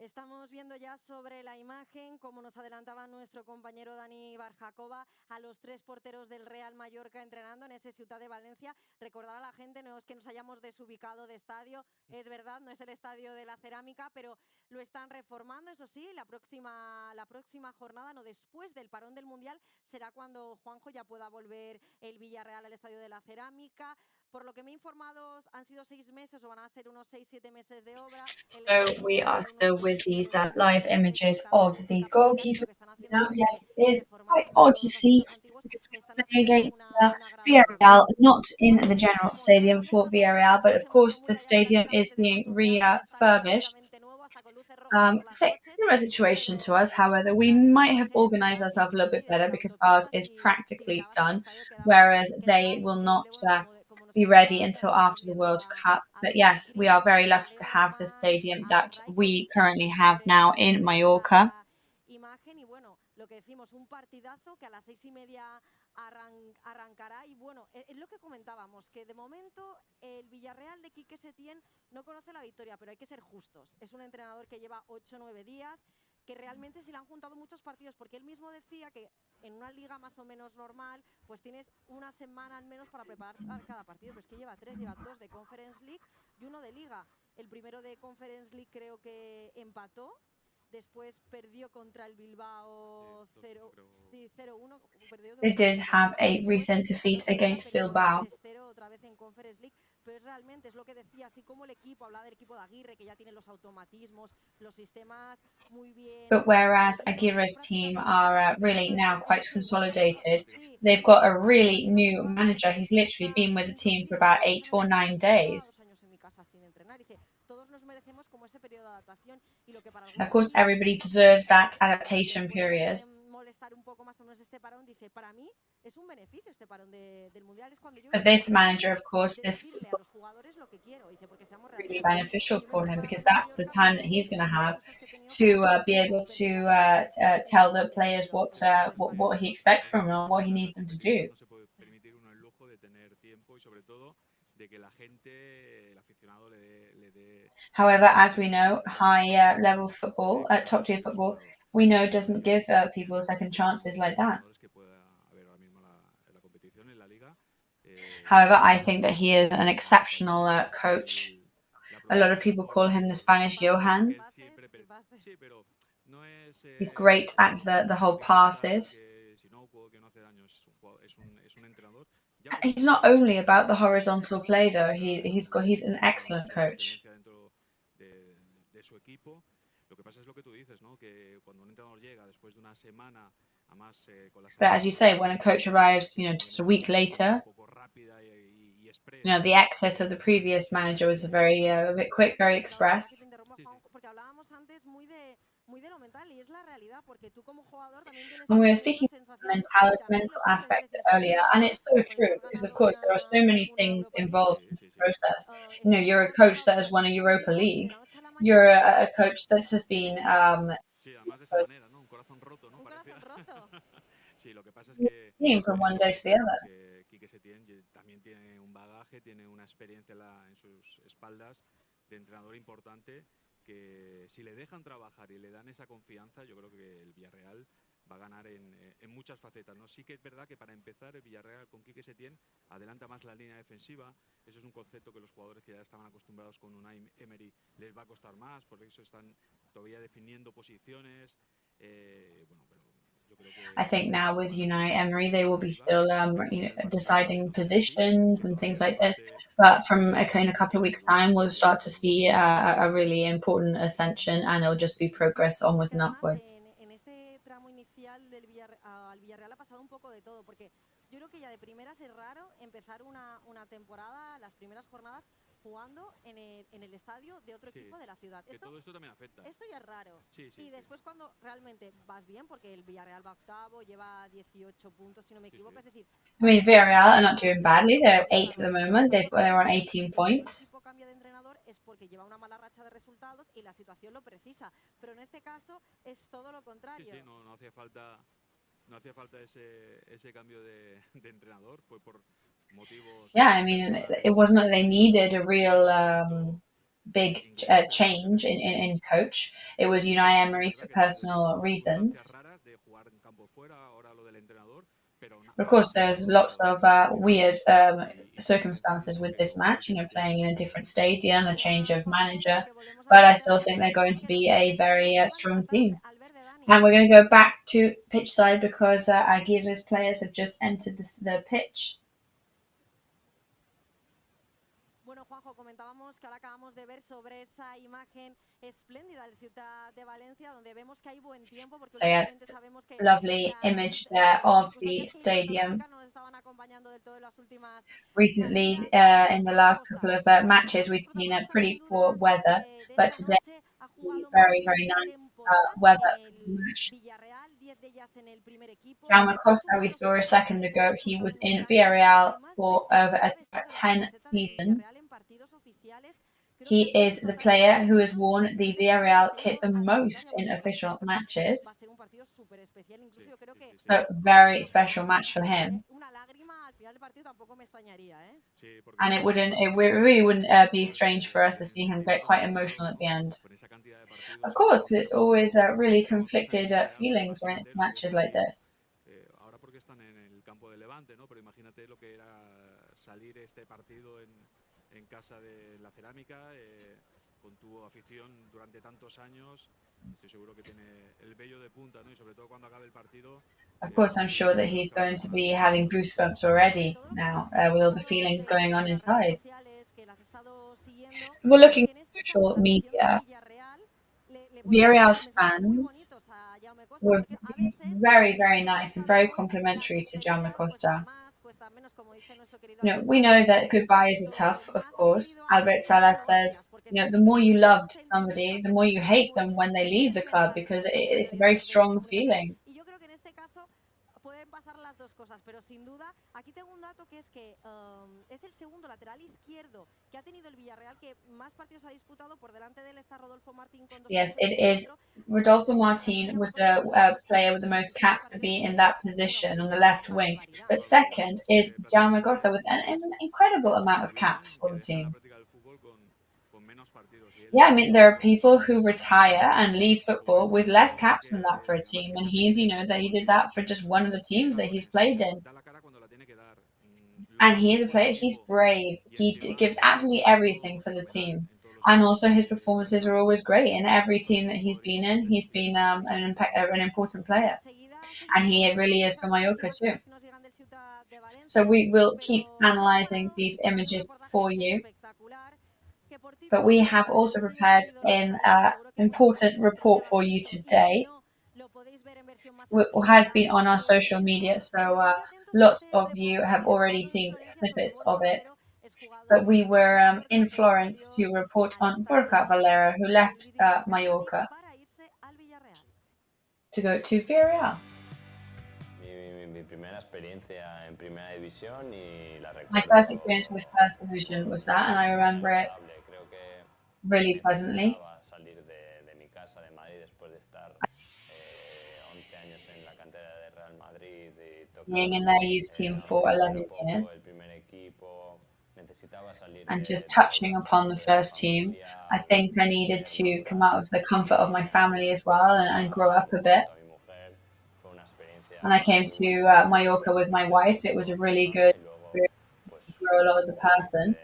Estamos viendo ya sobre la imagen, como nos adelantaba nuestro compañero Dani Barjacoba, a los 3 porteros del Real Mallorca entrenando en ese Ciutat de Valencia. Recordar a la gente, no es que nos hayamos desubicado de estadio, es verdad, no es el estadio de la Cerámica, pero lo están reformando, eso sí, la próxima jornada, no después del parón del Mundial, será cuando Juanjo ya pueda volver el Villarreal al estadio de la Cerámica. Por lo que me he informado, han sido 6 meses o van a ser unos 6-7 meses de obra. So we are still with these live images of the goalkeeper. Now, yes, it is quite odd to see because we're playing against Villarreal, not in the general stadium for Villarreal, but of course the stadium is being refurbished. Similar situation to us, however, we might have organized ourselves a little bit better because ours is practically done, whereas they will not be ready until after the World Cup. But yes, we are very lucky to have the stadium that we currently have now in Mallorca. Imagen y bueno, lo que decimos, un partidazo que a las 6:30 arrancará y bueno, es lo que comentábamos, que de momento el Villarreal de Quique Setién no conoce la victoria, pero hay que ser justos. Es un entrenador que lleva 8 o 9 días, que realmente se le han juntado muchos partidos, porque él mismo decía que en una liga más o menos normal, pues tienes una semana al menos para preparar cada partido, pero es que lleva 3, lleva 2 de Conference League y 1 de Liga. El primero de Conference League creo que empató, después perdió contra el Bilbao 0-1. They did have a recent defeat against Bilbao. 3-0 otra vez en Conference League, pero realmente es lo que decía, así como el equipo, hablaba del equipo de Aguirre, que ya tiene los automatismos, los sistemas muy bien. But whereas Aguirre's team are really now quite consolidated, they've got a really new manager. He's literally been with the team for about 8 or 9 days. Of course, everybody deserves that adaptation period. But this manager, of course, is really beneficial for him because that's the time that he's going to have to be able to tell the players what he expects from them and what he needs them to do. However, as we know, high-level football, top-tier football, we know doesn't give people second chances like that. However, I think that he is an exceptional coach. A lot of people call him the Spanish Johan. He's great at the whole passes. He's not only about the horizontal play, though. He's an excellent coach. But as you say, when a coach arrives, just a week later, the exit of the previous manager was a bit quick, very express. And we were speaking about the mental aspect earlier, and it's so true because, of course, there are so many things involved in this process. You're a coach that has won a Europa League. You're a coach that has been team from one day to the other. También tiene un bagaje, tiene una experiencia en sus espaldas de entrenador importante que si le dejan trabajar y le dan esa confianza, yo creo que el Villarreal va a ganar en muchas facetas, ¿no? Sí que es verdad que para empezar el Villarreal con Quique Setién adelanta más la línea defensiva. Eso es un concepto que los jugadores que ya estaban acostumbrados con Unai Emery les va a costar más, porque eso están todavía definiendo posiciones. I think now with Unai Emery, they will be still deciding positions and things like this. But in a couple of weeks' time, we'll start to see a really important ascension, and it'll just be progress onwards and upwards. yo creo que ya de primeras es raro empezar una temporada, las primeras jornadas, jugando en el estadio de otro equipo de la ciudad. Todo esto también afecta. Esto ya es raro. Y después cuando realmente vas bien, porque el Villarreal va octavo, lleva 18 puntos, si no me equivoco, es decir... I mean, Villarreal are not doing badly. They're 8th at the moment. They're on 18 points. Cambia de entrenador es porque lleva una mala racha de resultados y la situación lo precisa. Pero en este caso es todo lo contrario. Sí, no hacía falta ese cambio de entrenador, fue por motivos... Yeah, I mean, it wasn't that they needed a real big change in coach. It was Unai Emery for personal reasons. Of course, there's lots of weird circumstances with this match, playing in a different stadium, the change of manager, but I still think they're going to be a very strong team. And we're going to go back to pitch side because Aguirre's players have just entered the pitch. Bueno, Juanjo, comentábamos que ahora acabamos de ver sobre esa imagen espléndida del Ciudad de Valencia, donde vemos que hay buen tiempo. Porque so yes, lovely image there of the stadium. Recently, in the last couple of matches, we've seen a pretty poor weather, but today, very, very nice weather for the match. Jaume Costa, we saw a second ago, he was in Villarreal for over 10 seasons. He is the player who has worn the Villarreal kit the most in official matches. So, very special match for him. And it really wouldn't be strange for us to see him get quite emotional at the end. Of course, because it's always really conflicted feelings when it's matches like this. Ahora porque están en el campo de Levante, ¿no? Pero imagínate lo que era salir este partido en casa de la Cerámica, con tu afición durante tantos años. Estoy seguro que tiene el vello de punta, ¿no? Y sobre todo cuando acabe el partido. Of course, I'm sure that he's going to be having goosebumps already now with all the feelings going on inside. We're looking at social media. Villarreal's fans were very, very nice and very complimentary to Jaume Costa. We know that goodbyes are tough, of course. Albert Salas says, the more you loved somebody, the more you hate them when they leave the club, because it's a very strong feeling. Dos cosas, pero sin duda aquí tengo un dato que es que es el segundo lateral izquierdo que ha tenido el Villarreal que más partidos ha disputado. Por delante de él está Rodolfo Martín con 2. Yes, it is. Rodolfo Martín was the player with the most caps to be in that position on the left wing, but second is Jaume Costa with an incredible amount of caps for the team. Yeah, I mean, there are people who retire and leave football with less caps than that for a team, and he's, that he did that for just one of the teams that he's played in. And he is a player, he's brave, he gives absolutely everything for the team. And also his performances are always great. In every team that he's been in, he's been an important player. And he really is for Mallorca too. So we will keep analysing these images for you. But we have also prepared an important report for you today. It has been on our social media, so lots of you have already seen snippets of it. But we were in Florence to report on Borja Valera, who left Mallorca to go to Villarreal. My first experience with First Division was that, and I remember it really pleasantly. Being in their youth team for 11 years and just touching upon the first team, I think I needed to come out of the comfort of my family as well and grow up a bit. And I came to Mallorca with my wife. It was a really good experience to grow a lot as a person.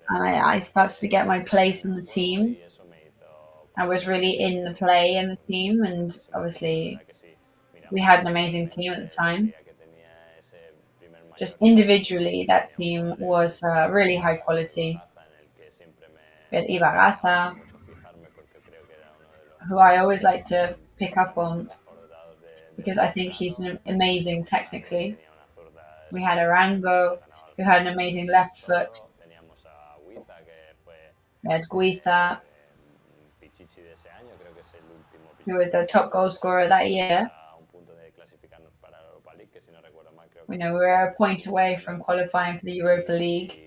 And I started to get my place in the team. I was really in the play in the team, and obviously we had an amazing team at the time. Just individually, that team was really high quality. We had Ibarraza, who I always like to pick up on because I think he's amazing technically. We had Arango, who had an amazing left foot. We had Guiza, who was the top goal scorer that year. We were a point away from qualifying for the Europa League.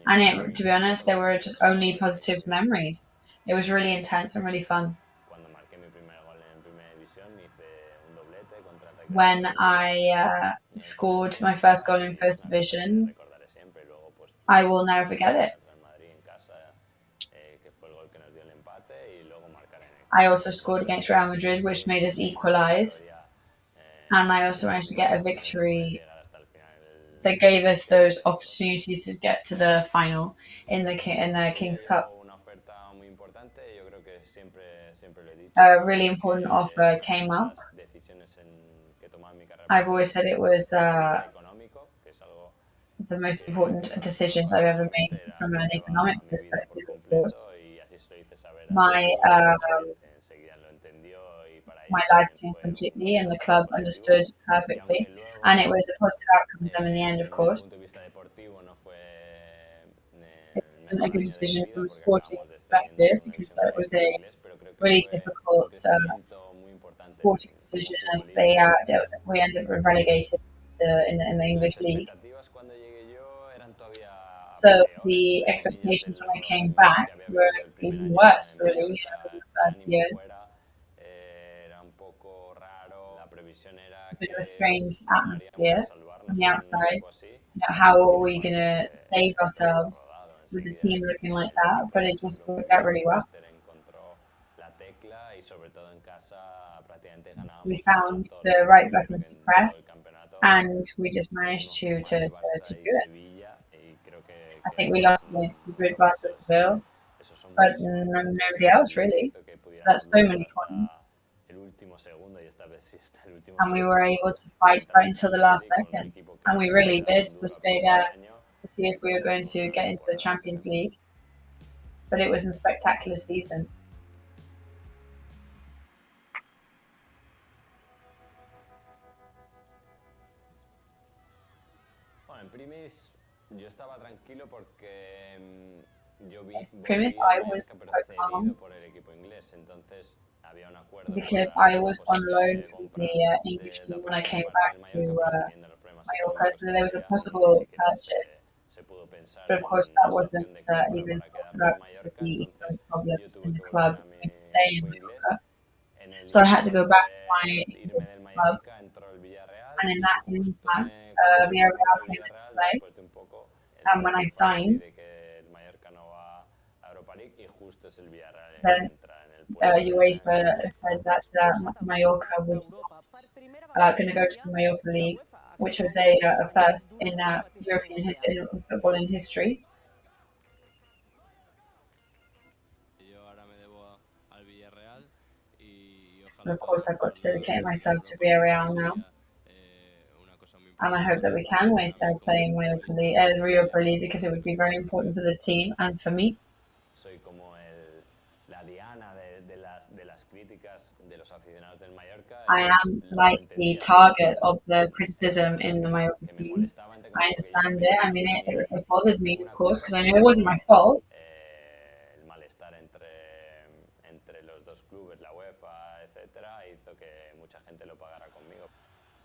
And to be honest, there were just only positive memories. It was really intense and really fun. When I scored my first goal in First Division, I will never forget it. I also scored against Real Madrid, which made us equalise. And I also managed to get a victory that gave us those opportunities to get to the final in the King's Cup. A really important offer came up. I've always said it was the most important decisions I've ever made from an economic perspective, of course. My life changed completely and the club understood perfectly, and it was a positive outcome for them in the end, of course. It wasn't a good decision from a sporting perspective because it was a really difficult sporting decision as we ended up relegated in the English league. So the expectations when I came back were even worse, really, in the first year. A bit of a strange atmosphere on the outside. How are we going to save ourselves with the team looking like that? But it just worked out really well. We found the right buttons to press, and we just managed to do it. I think we lost against Madrid, Barca, Seville, but nobody else really. So that's so many points. And we were able to fight right until the last second. And we really did to stay there to see if we were going to get into the Champions League. But it was a spectacular season. Premise, I was quite calm because I was on loan from the English team when I came back to Mallorca, so there was a possible purchase. But of course, that wasn't even thought about because of the economic problems in the club to stay in Mallorca. So I had to go back to my club, and in that impasse, Villarreal came into play. And when I signed, then UEFA said that Mallorca was going to go to the Mallorca League, which was a first in European history, in football in history. And of course, I've got to dedicate myself to Villarreal now. And I hope that we can win instead of playing the Europa League because it would be very important for the team and for me. I am like the target of the criticism in the Mallorca team. I understand it. I mean, it bothered me, of course, because I know it wasn't my fault.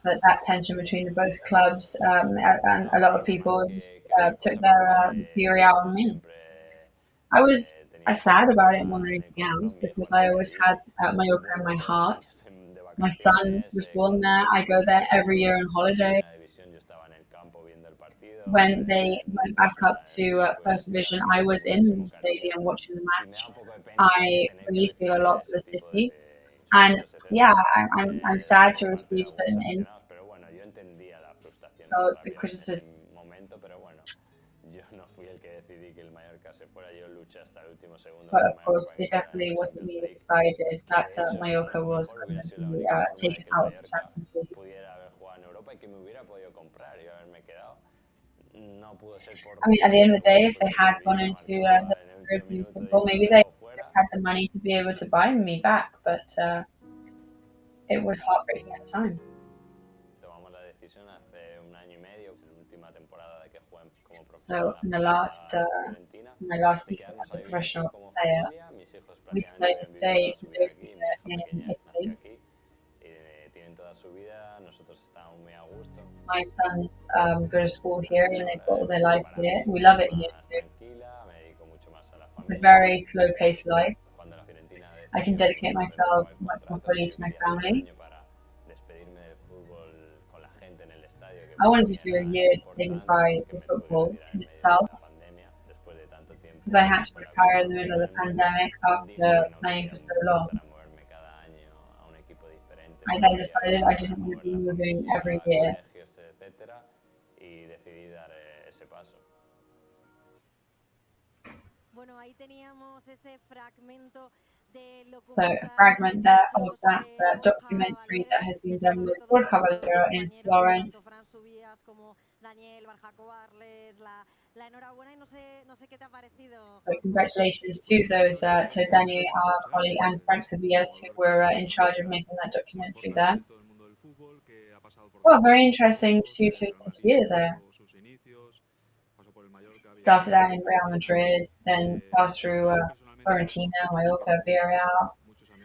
But that tension between the both clubs and a lot of people took their fury out on me. I was sad about it more than anything else because I always had Mallorca in my heart. My son was born there. I go there every year on holiday. When they went back up to First Division, I was in the stadium watching the match. I really feel a lot for the city. And yeah, I'm sad to receive certain insults and criticism. But of course, it definitely wasn't me that decided that Mallorca was going to be taken out of the Champions League. I mean, at the end of the day, if they had gone into the European football, maybe they would had the money to be able to buy me back, but it was heartbreaking at the time. So in the last my last season as a professional player, we decided to stay to live here in Italy. My sons go to school here and they've got all their life here. We love it here too. It's a very slow-paced life. I can dedicate myself much more fully to my family. I wanted to do a year to say goodbye to football in itself, because I had to retire in the middle of the pandemic after playing for so long. I then decided I didn't want to be moving every year. So a fragment there of that documentary that has been done with Borja Valero in Florence. So congratulations to those, to Danny, our colleague, and Frank Sabias, who were in charge of making that documentary there. Well, very interesting to hear there. Started out in Real Madrid, then passed through Fiorentina, Mallorca, Villarreal.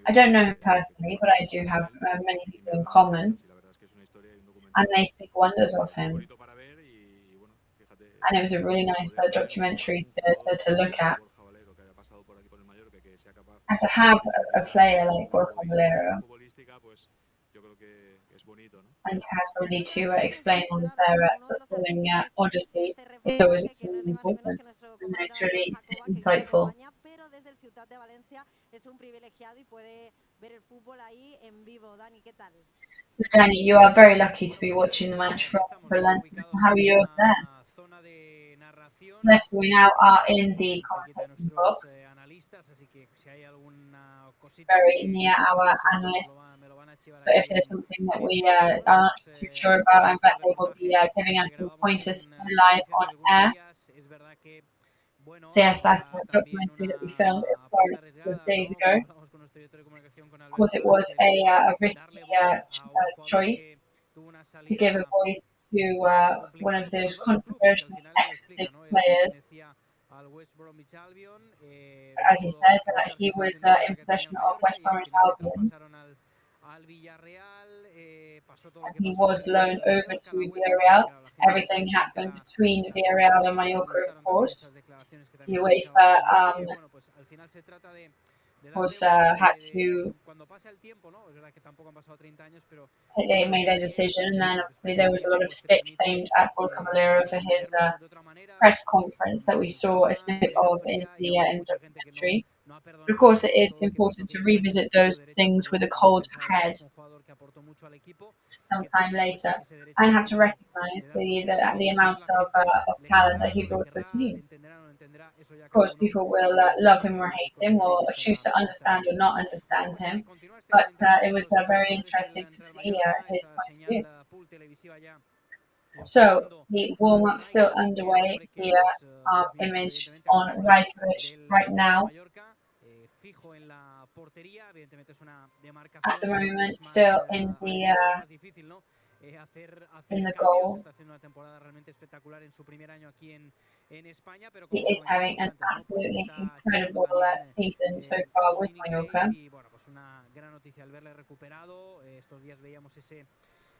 I don't know him personally, but I do have many people in common, and they speak wonders of him. And it was a really nice documentary to look at. And to have a player like Borja Valero, and to have somebody to explain on their footballing odyssey, it was extremely important and it's really insightful. So Danny, you are very lucky to be watching the match from Valencia. So how are you over there? Yes, we now are in the commentation box, very near our analysts. So if there's something that we are not too sure about, I bet they will be giving us some pointers live on air. So yes, that's a documentary that we filmed in Florence days ago. Of course, it was a risky choice to give a voice to one of those controversial ex-Six players. As he said, he was in possession of West Bromwich Albion. And he was loaned over to Villarreal. Everything happened between Villarreal and Mallorca, of course. The UEFA had to they made their decision, and then obviously there was a lot of stick aimed at Borja Valero for his press conference that we saw a snippet of in the documentary. But of course, it is important to revisit those things with a cold head sometime later, and have to recognise the amount of talent that he brought to the team. Of course, people will love him or hate him, or choose to understand or not understand him, but it was very interesting to see his point of view. So the warm-up still underway here, image on Rajkovic right now. At the moment, still in the goal. He is having an absolutely incredible season so far with Mallorca.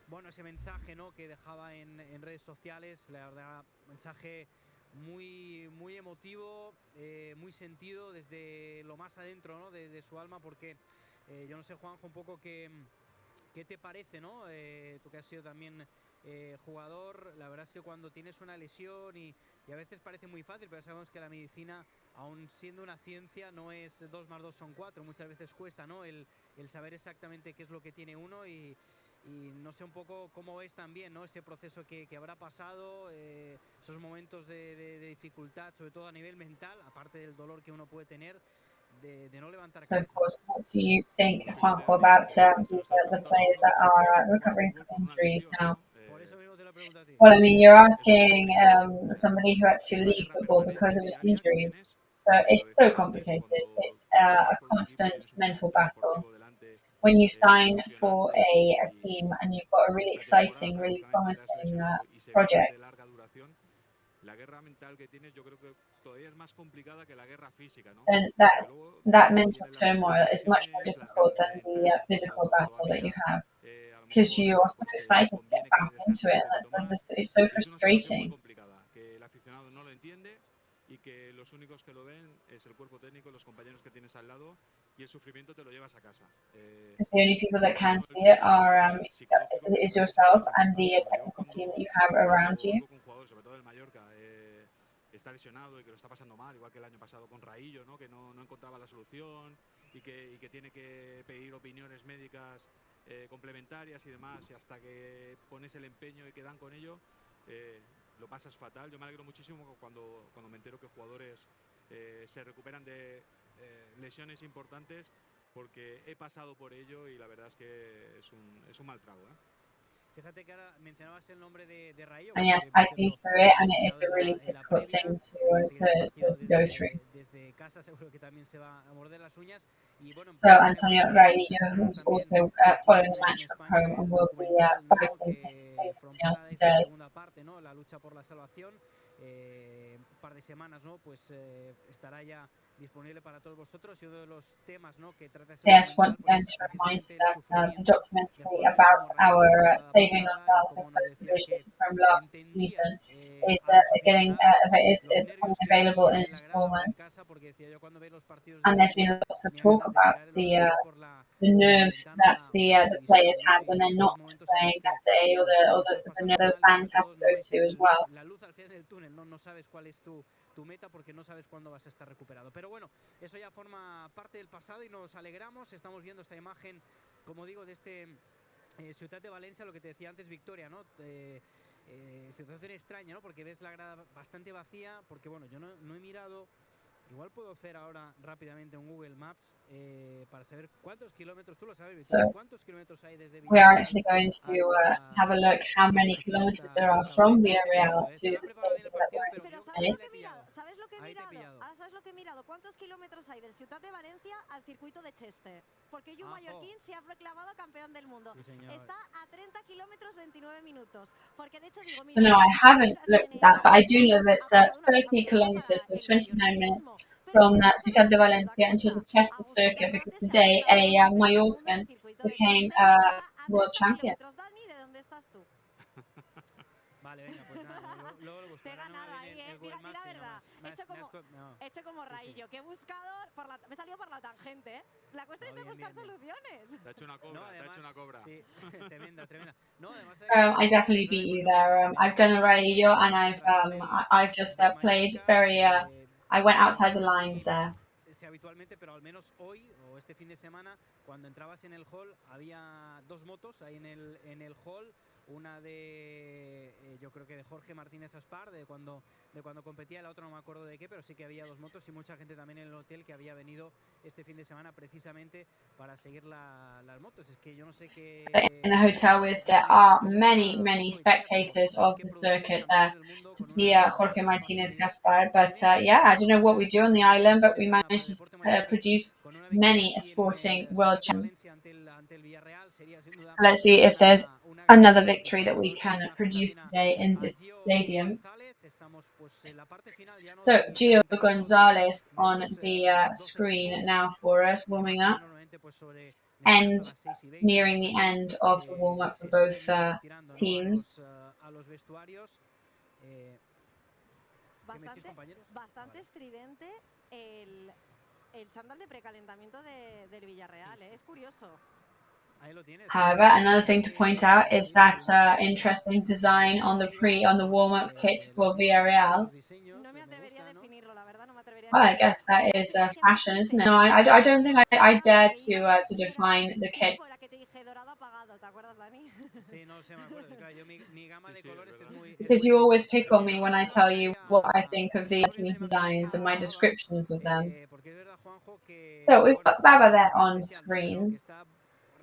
Bueno, ese mensaje, ¿no?, que dejaba en redes sociales, la verdad, mensaje muy emotivo, muy sentido desde lo más adentro, ¿no?, de su alma, porque yo no sé, Juanjo, un poco qué te parece, ¿no? Tú que has sido también jugador, la verdad es que cuando tienes una lesión y a veces parece muy fácil, pero sabemos que la medicina, aun siendo una ciencia, no es 2 más 2 son 4, muchas veces cuesta, ¿no?, el saber exactamente qué es lo que tiene uno y no sé un poco cómo ves también, ¿no?, ese proceso que habrá pasado, esos momentos de dificultad, sobre todo a nivel mental, aparte del dolor que uno puede tener, de no levantar cabeza. So, of course, what do you think, Juanjo, about the players that are recovering from injuries now? Well, I mean, you're asking somebody who had to leave football because of an injury. So it's so complicated. It's a constant mental battle. When you sign for a team and you've got a really exciting, really promising project, then that mental turmoil is much more difficult than the physical battle that you have, because you are so excited to get back into it, and it's so frustrating. Y que los únicos que lo ven es el cuerpo técnico, los compañeros que tienes al lado y el sufrimiento te lo llevas a casa. Because the only people that can see it is yourself and the technical team that you have around you. Sobre todo el Mallorca está lesionado y que lo está pasando mal, igual que el año pasado con Raillo, ¿no? Que no encontraba la solución y que tiene que pedir opiniones médicas complementarias y demás, y hasta que pones el empeño y que dan con ello, lo pasas fatal. Yo me alegro muchísimo cuando me entero que jugadores se recuperan de lesiones importantes, porque he pasado por ello y la verdad es que es un mal trago, ¿eh? Fíjate que ahora mencionabas el nombre de Rayo. And yes, I've been through it, and it is a really difficult thing to go through. Desde casa seguro que también se va a morder las uñas. Y bueno, so Antonio Raillo, who's also following the match from home and will be fighting his nails today. Segunda parte, ¿no? La lucha por la salvación. Un par de semanas, ¿no? Pues estará ya disponible para todos vosotros, y uno de los temas, ¿no?, que trata ese Yes, once again to remind you that the documentary about our saving ourselves and vision from last season is becoming available in installments. And there's been lots of talk about the nerves that the players have when they're not playing that day, or the fans have to go to as well. La luz al final del túnel, no sabes cuál es tu meta, porque no sabes cuándo vas a estar recuperado. Pero bueno, eso ya forma parte del pasado y nos alegramos. Estamos viendo esta imagen, como digo, de este Ciutat de Valencia, lo que te decía antes, Victoria, ¿no? Situación extraña, ¿no? Porque ves la grada bastante vacía, porque bueno, yo no he mirado. Igual puedo hacer ahora rápidamente un Google Maps para saber cuántos kilómetros, tú lo sabes, Victoria, cuántos kilómetros hay desde Villarreal. We are actually going to have a look how many kilometers there are from Villarreal to the stadium that we're in. ¿Sabes lo que he mirado? Ahora sabes lo que he mirado. ¿Cuántos kilómetros hay del Ciutat de Valencia al circuito de Cheste? Porque un mallorquín se ha proclamado campeón del mundo. Sí, está a 30 kilómetros 29 minutos. Porque de hecho digo, mira, so no, I haven't looked at that, but I do know that it's 30 kilometers or 29 minutes from Ciutat de Valencia into the Chester circuit, because today a Mallorcan became world champion. Vale, venga, pues nada, luego lo buscaré. Te he ganado ahí, di la verdad. He hecho como Raillo, que he buscado, me he salido por la tangente, ¿eh? La cuestión es de buscar soluciones. Te ha hecho una cobra, te ha hecho una cobra. Sí, tremenda. No, además, I definitely beat you there. I've done a Raillo, and I've just played very. I went outside the lines there. Habitualmente, pero al menos hoy o este fin de semana, cuando entrabas en el hall, había dos motos ahí en el hall. Una yo creo que de Jorge Martínez Aspar, de cuando competía, la otra no me acuerdo de qué, pero sí que había dos motos, y mucha gente también en el hotel que había venido este fin de semana precisamente para seguir las motos. Es que yo no sé qué. In the hotel there are many spectators of the circuit there to see Jorge Martínez Gaspar, but yeah, I don't know what we do on the island, but we managed to produce many sporting world champions. So let's see if there's another victory that we can produce today in this stadium. So Gio Gonzalez on the screen now for us, warming up, and nearing the end of the warm-up for both teams. Bastante estridente el chándal de precalentamiento del Villarreal, es curioso. However, another thing to point out is that interesting design on the warm-up kit for Villarreal. Well, I guess that is fashion, isn't it? No, I don't think I dare to define the kit. Because you always pick on me when I tell you what I think of the team's designs and my descriptions of them. So we've got Baba there on screen.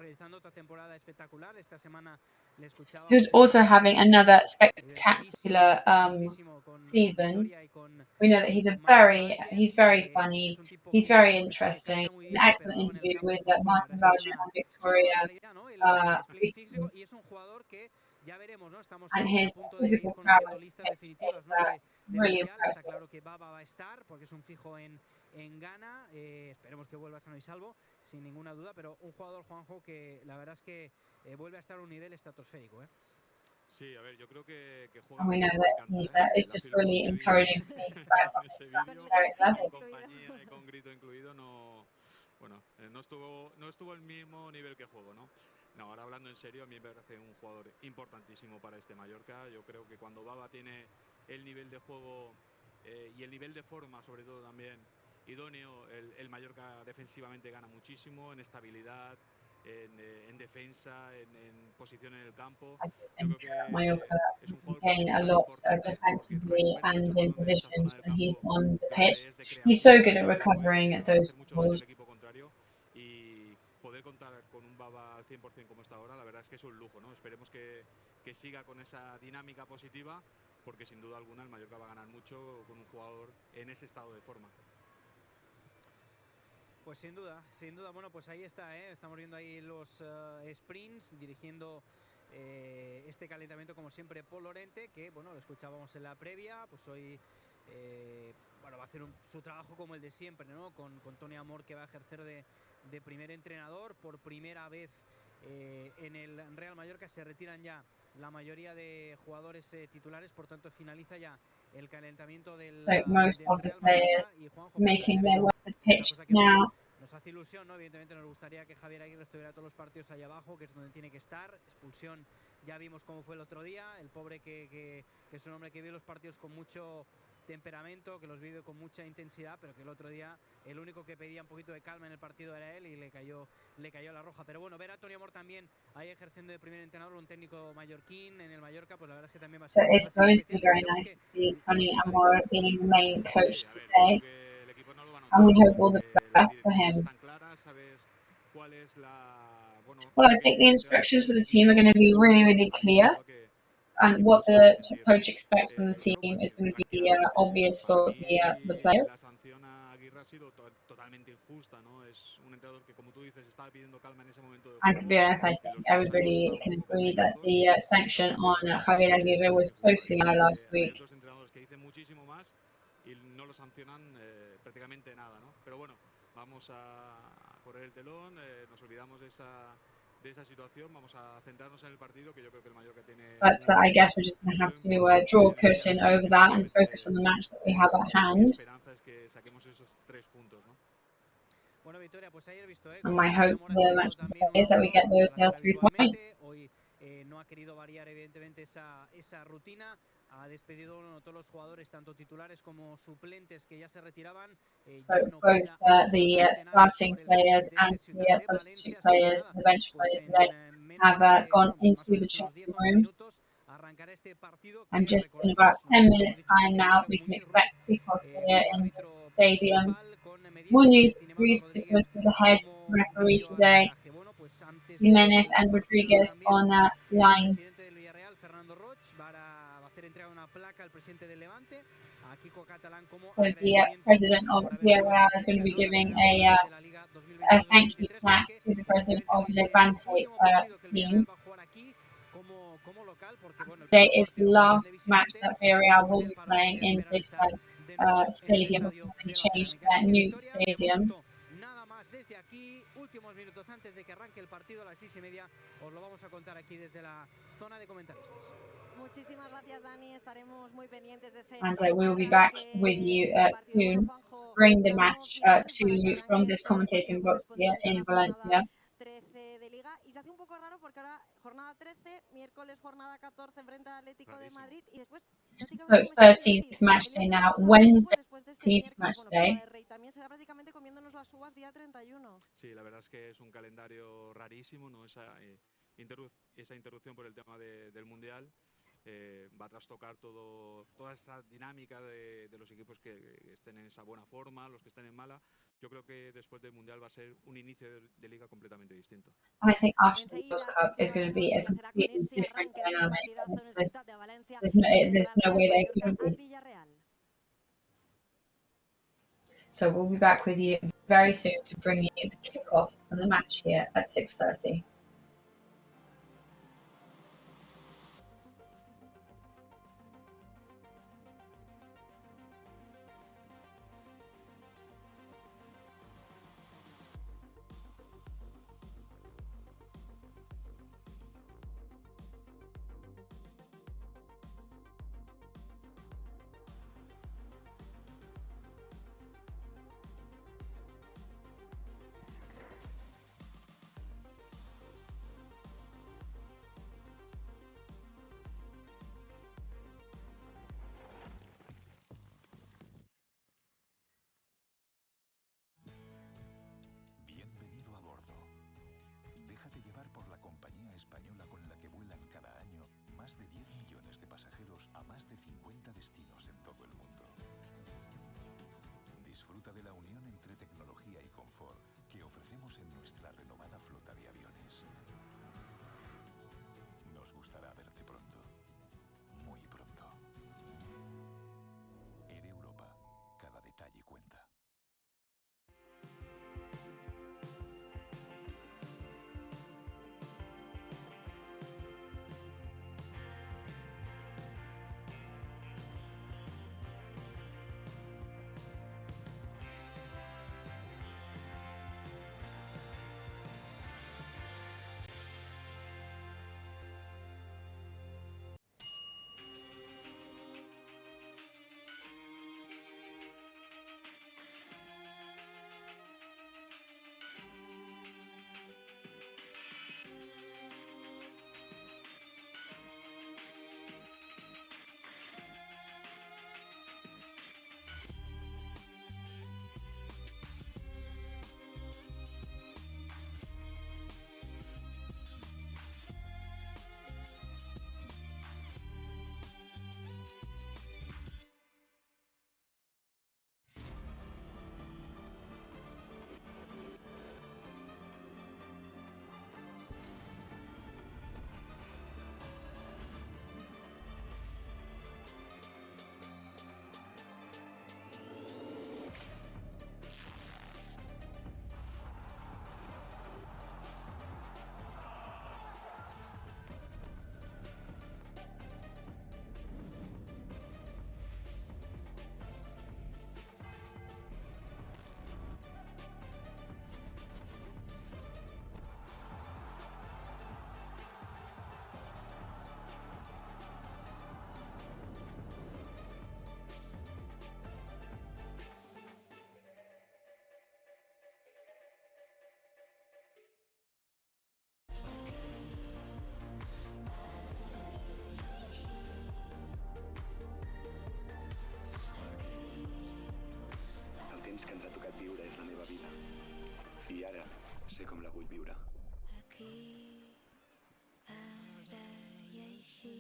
realizando otra temporada espectacular. Esta semana le escuchaba. Who's also having another spectacular season. We know that he's very funny, he's very interesting. An excellent interview with Martin Valjean and Victoria. Y es un jugador que ya veremos, ¿no? Estamos And a his punto de ir physical conociendo prowess listas definitivas, ¿no? de really mundial. Está impressive. claro que Baba va a estar porque es un fijo en Ghana. Esperemos que vuelva sano y salvo, sin ninguna duda. Pero un jugador, Juanjo, que la verdad es que vuelve a estar a un nivel estratosférico, ¿eh? Sí, a ver, yo creo que juega. And we know that it's just really encouraging to see ese vídeo, con compañía y con grito incluido, no, bueno, no estuvo al mismo nivel que juego, ¿no? No, ahora hablando en serio, a mí me parece un jugador importantísimo para este Mallorca. Yo creo que cuando Baba tiene el nivel de juego y el nivel de forma, sobre todo también idóneo, el Mallorca defensivamente gana muchísimo en estabilidad, en defensa, en posición en el campo. Yo creo que Mallorca es un jugador gain a lot defensively and in positions when he's on the pitch. de He's so good at recovering at those balls. Y poder contar con un Baba al 100% como está ahora, la verdad es que es un lujo, ¿no? Esperemos que siga con esa dinámica positiva, porque sin duda alguna el Mallorca va a ganar mucho con un jugador en ese estado de forma. Pues sin duda, bueno, pues ahí está, ¿eh? Estamos viendo ahí los sprints, dirigiendo este calentamiento como siempre Paul Lorente, que bueno, lo escuchábamos en la previa, pues hoy bueno, va a hacer su trabajo como el de siempre, ¿no? Con Tony Amor, que va a ejercer de primer entrenador por primera vez en el Real Mallorca. Se retiran ya la mayoría de jugadores titulares, por tanto finaliza ya el calentamiento del most of the players making their way to the pitch now. Nos hace ilusión, ¿no? Evidentemente nos gustaría que Javier Aguirre estuviera todos los partidos ahí abajo, que es donde tiene que estar. Expulsión, ya vimos cómo fue el otro día. El pobre que es un hombre que vive los partidos con mucho temperamento, que los vive con mucha intensidad, pero que el otro día el único que pedía un poquito de calma en el partido era él y le cayó la roja. Pero bueno, ver a Tony Amor también ahí ejerciendo de primer entrenador, un técnico mallorquín en el Mallorca, pues la verdad es que también va a ser. So it's going to be very nice to see Tony Amor being the main coach today, and we hope all the best for him. Well, I think the instructions for the team are going to be really, really clear, and what the coach expects from the team is going to be obvious for the players. And to be honest, I think everybody can agree that the sanction on Javier Aguirre was totally unfair last week. Y no lo sancionan prácticamente nada, ¿no? Pero bueno, vamos a correr el telón, nos olvidamos de esa situación, vamos a centrarnos en el partido, que yo creo que el Mallorca tiene. But I guess we're just going to have to draw a curtain over that and focus on the match that we have at hand. And my hope for the match is that we get those 3 points. No ha querido variar evidentemente esa rutina. Ha despedido a todos los jugadores, tanto titulares como suplentes, que ya se retiraban. So both the starting players and the substitute players, the bench players today, have gone into the changing rooms. And just in about 10 minutes time now, we can expect kickoff here in the stadium. Muñoz is going to be the head referee today. Jimenez and Rodriguez on lines. So the president of Villarreal is going to be giving a thank you plaque to the president of Levante team. Today is the last match that Villarreal will be playing in this stadium before they change to their new stadium. Desde aquí, últimos minutos antes de que arranque el partido a las 6:30, os lo vamos a contar aquí desde la zona de comentaristas. Muchísimas gracias, Dani. Estaremos muy pendientes de ese. And we will be back with you soon to bring the match to you from this commentating box here in Valencia. 13 de Liga, y se hace un poco raro porque ahora jornada 13, miércoles jornada 14 frente al Atlético de Madrid y después so 13th match day now, Wednesday 13th match day. También será prácticamente comiéndonos las uvas día 31. Sí, la verdad es que es un calendario rarísimo, ¿no? Esa interrupción por el tema del Mundial. va a trastocar toda esa dinámica de los equipos que estén en esa buena forma, los que estén en mala. Yo creo que después del Mundial va a ser un inicio de liga completamente distinto. I think after the World Cup is going to be a completely different dynamic. And there's no way they couldn't be. So we'll be back with you very soon to bring you the kickoff from the match here at 6:30. Bienvenido a bordo. Déjate llevar por la compañía española con la que vuelan cada año más de 10 millones de pasajeros a más de 50 destinos en todo el mundo. Disfruta de la unión entre tecnología y confort que ofrecemos en nuestra renovada flota de aviones. Nos gustará verte pronto, muy pronto. Air Europa, cada detalle cuenta. temps que ens ha tocat viure és la meva vida. I ara sé com la vull viure. Aquí, ara i així.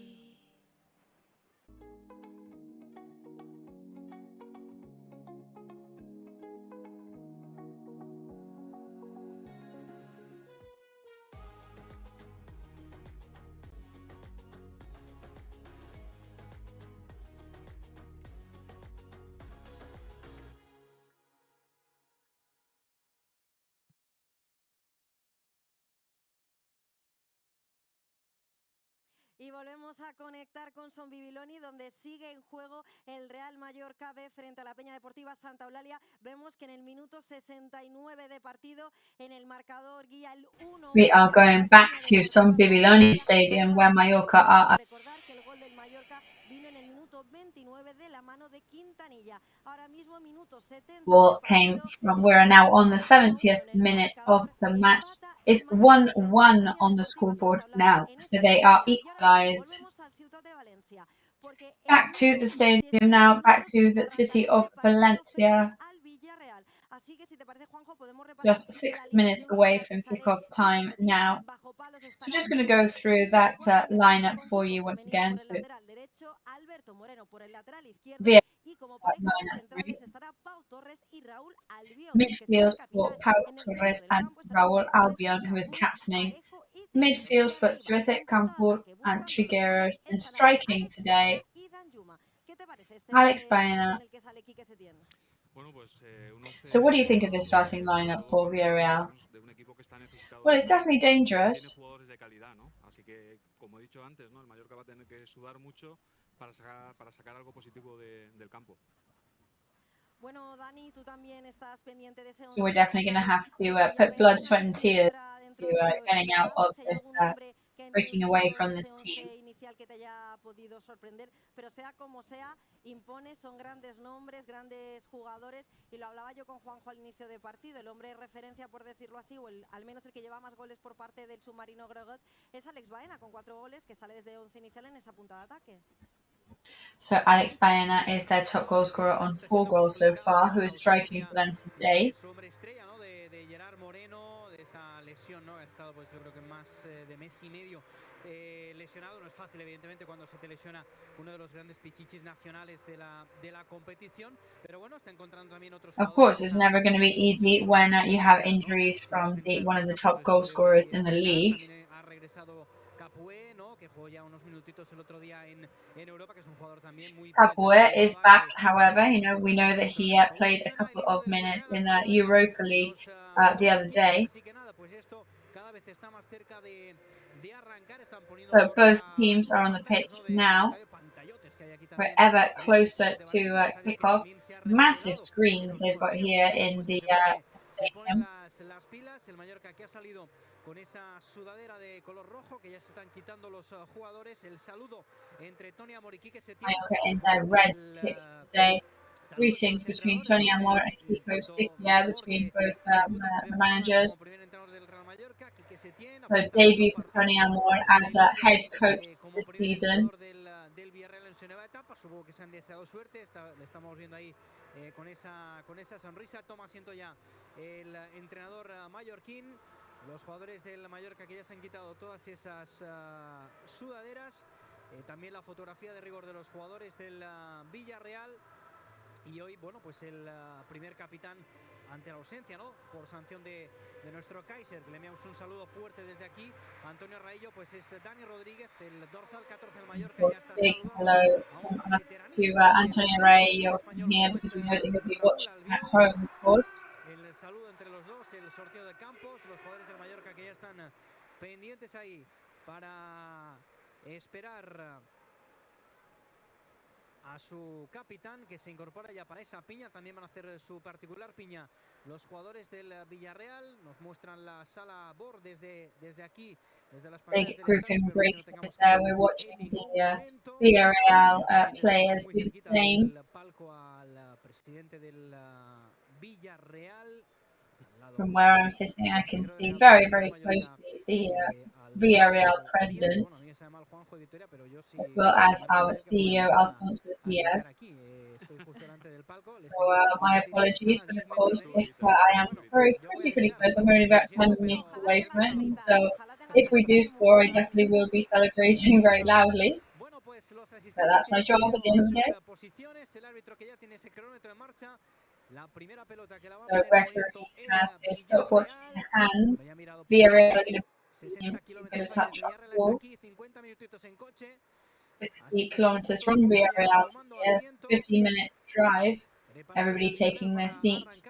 Y volvemos a conectar con Son Bibiloni, donde sigue en juego el Real Mallorca B frente a la Peña Deportiva Santa Eulalia. Vemos que en el minuto 69 de partido, en el marcador guía el 1. We are going back to Son Bibiloni Stadium, where Mallorca are. Recordar que el gol del Mallorca vino en el minuto 29 de la mano de Quintanilla. Ahora mismo minuto 70. Ball came from. We are now on the 70th minute of the match. It's 1-1 on the scoreboard now, so they are equalised. Back to the stadium now, back to the city of Valencia. Just 6 minutes away from kickoff time now. So we're just going to go through that lineup for you once again. So lineup, midfield for Pau Torres and Raúl Albion, who is captaining. Midfield for Jureth Campur and Trigueros, and striking today, Alex Baena. So what do you think of this starting lineup for Villarreal? Well, it's definitely dangerous. So we're definitely going to have to put blood, sweat and tears to getting out of this, breaking away from this team. Que te haya podido sorprender, pero sea como sea, impone, son grandes nombres, grandes jugadores, y lo hablaba yo con Juanjo al inicio de partido, el hombre de referencia, por decirlo así, o al menos el que lleva más goles por parte del submarino Gregot, es Alex Baena, con 4 goles, que sale desde 11 inicial en esa punta de ataque. So Alex Baena is their top goal scorer on 4 goals so far, who is striking for them today. Lesionado, no es fácil evidentemente cuando se te lesiona uno de los grandes pichichis nacionales de la competición, pero bueno, está encontrando también otros. Of course, it's never going to be easy when you have injuries from one of the top goal scorers in the league. Ha regresado Capué, ¿no? Que jugó ya unos minutitos el otro día en Europa, que es un jugador también muy. Capué is back, however, we know that he played a couple of minutes in Europa League the other day. So both teams are on the pitch now. We're ever closer to kick-off. Massive screens they've got here in the stadium. El Mallorca que ha salido con esa sudadera de color rojo que ya se están quitando los jugadores. El saludo entre Tony Amor y Quique Setién. Mallorca in their red kits today. Greetings between Tony Amor and Kiko Setién, between both the managers. So debut for Tony Amor as a head coach this season. Del Villarreal en su nueva etapa, supongo que se han deseado suerte, le estamos viendo ahí con esa sonrisa. Toma asiento ya el entrenador mallorquín, los jugadores del Mallorca que ya se han quitado todas esas sudaderas, también la fotografía de rigor de los jugadores del Villarreal, y hoy, bueno, pues el primer capitán ante la ausencia, ¿no? Por sanción de nuestro Kaiser. Le enviamos un saludo fuerte desde aquí. Antonio Raillo, pues es Dani Rodríguez, el dorsal 14 del Mallorca. Big hello from us to Antonio Raillo here, because we know that he'll be watching at home, of course. El saludo entre los dos, el sorteo de campos, los jugadores del Mallorca que ya están pendientes ahí para esperar a su capitán, que se incorpora ya para esa piña. También van a hacer su particular piña los jugadores del Villarreal. Nos muestran la sala BOR desde aquí, desde las pantallas Big group embrace there. We're watching the Villarreal players do the same. El palco al presidente del Villarreal. From where I'm sitting, I can see very, very closely the Villarreal president, as well as our CEO, Alfonso Diaz. So my apologies, but of course, if I am pretty close, I'm only about 10 meters away from it. So if we do score, I definitely will be celebrating very loudly. So that's my job at the end of the day. So referee has his stopwatch in hand. Villarreal are going to touch up the ball. 60 kilometers from Villarreal to here, 15-minute drive. Everybody taking their seats.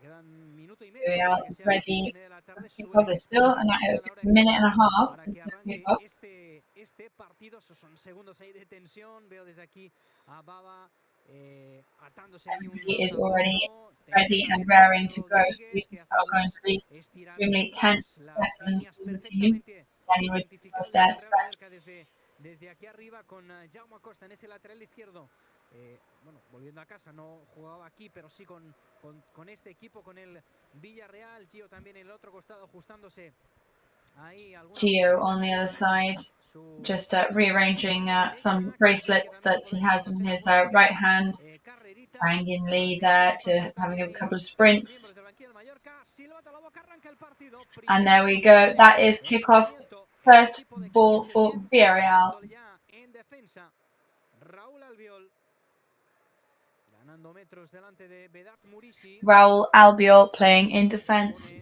Villarreal is ready. Probably still a minute and a half. Este partido son segundos ahí de tensión. Veo desde aquí a Baba atándose ahí. He is already ready and raring to go. So these are going to be extremely tense seconds for the team. Danny Wood was there stretch. Desde aquí arriba con Jaume Acosta en ese lateral izquierdo. Bueno, volviendo a casa, no jugaba aquí, pero sí con este equipo, con el Villarreal. Gio también en el otro costado ajustándose. Gio on the other side, just rearranging some bracelets that he has in his right hand, banging Lee there to having a couple of sprints. And there we go. That is kickoff. First ball for Villarreal. Raúl Albiol playing in defence.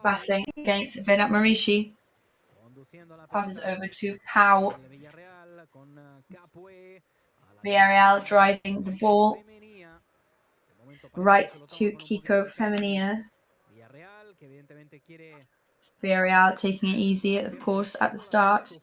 Battling against Vedat Murici. Passes over to Pau. Villarreal driving the ball. Right to Kiko Femenia. Villarreal taking it easy, of course, at the start.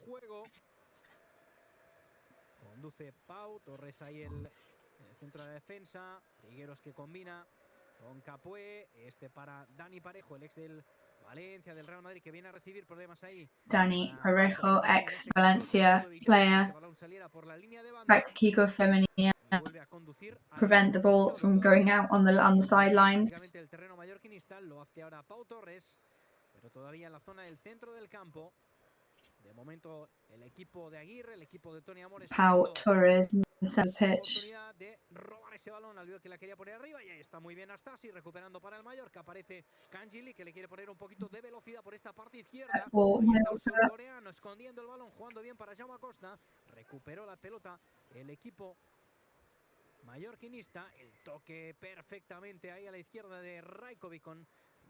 Dani Parejo, ex-Valencia player. Back to Kiko Femenia. Prevent the ball from going out on the sidelines. Pau Torres in the centre pitch. For mallorquinista, el toque perfectamente ahí a la izquierda de Rajkovic con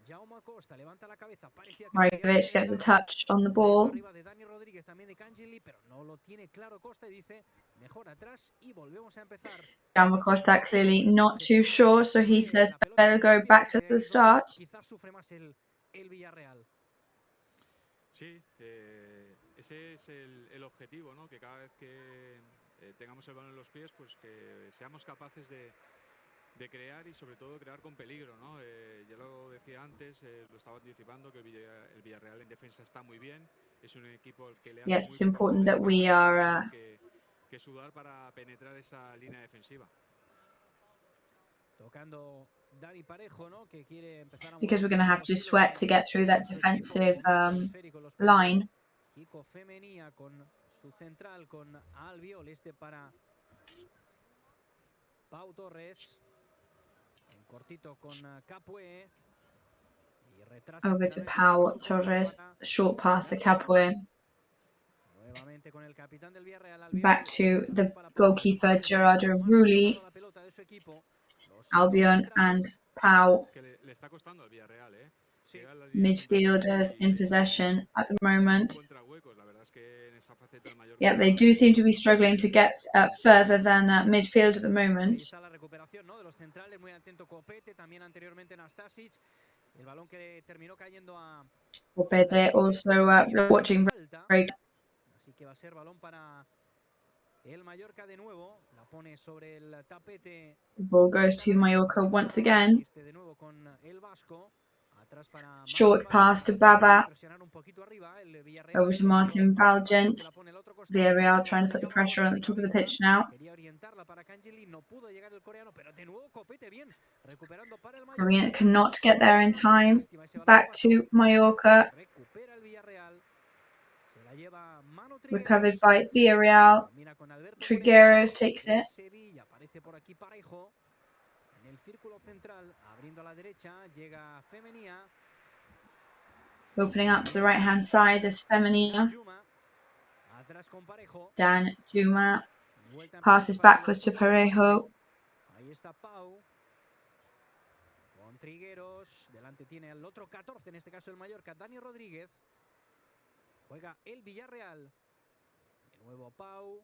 Jaume Costa, levanta la cabeza, parecía que Rajkovic gets a touch on the ball. arriba de Dani Rodríguez, también de Canjili, pero no lo tiene claro Costa y dice, mejor atrás y volvemos a empezar. Jaume Costa clearly not too sure, so he says better go back to the start. Quizás sufre más el Villarreal. Sí, ese es el objetivo, ¿no? Que cada vez que tengamos el balón en los pies, pues que seamos capaces de crear y sobre todo crear con peligro, ¿no? Ya lo decía antes, lo estaba anticipando, que el Villarreal en defensa está muy bien, es un equipo que le hace Yes, it's important that we are que sudar para penetrar esa línea defensiva. Tocando Dani Parejo, ¿no? Que quiere empezar a because we're going to have to sweat to get through that defensive line. Kiko Femenia con su central con Albiol, para Pau Torres. En cortito con Capué. Over to Pau Torres, short pass to Capué. Back to the goalkeeper Gerardo Rulli. Albion and Pau. Midfielders in possession at the moment. Yeah, they do seem to be struggling to get further than midfield at the moment. Copete also watching very. The ball goes to Mallorca once again. Short pass to Baba. Over to Martin Balgent. Villarreal trying to put the pressure on the top of the pitch now. Orient cannot get there in time. Back to Mallorca. Recovered by Villarreal. Trigueros takes it. Opening up to the right hand side, there's Femenia. Dan Juma passes backwards to Parejo. Trigueros, delante tiene al otro 14, en este caso el Mallorca, Dani Rodríguez. Juega el Villarreal. De nuevo Pau.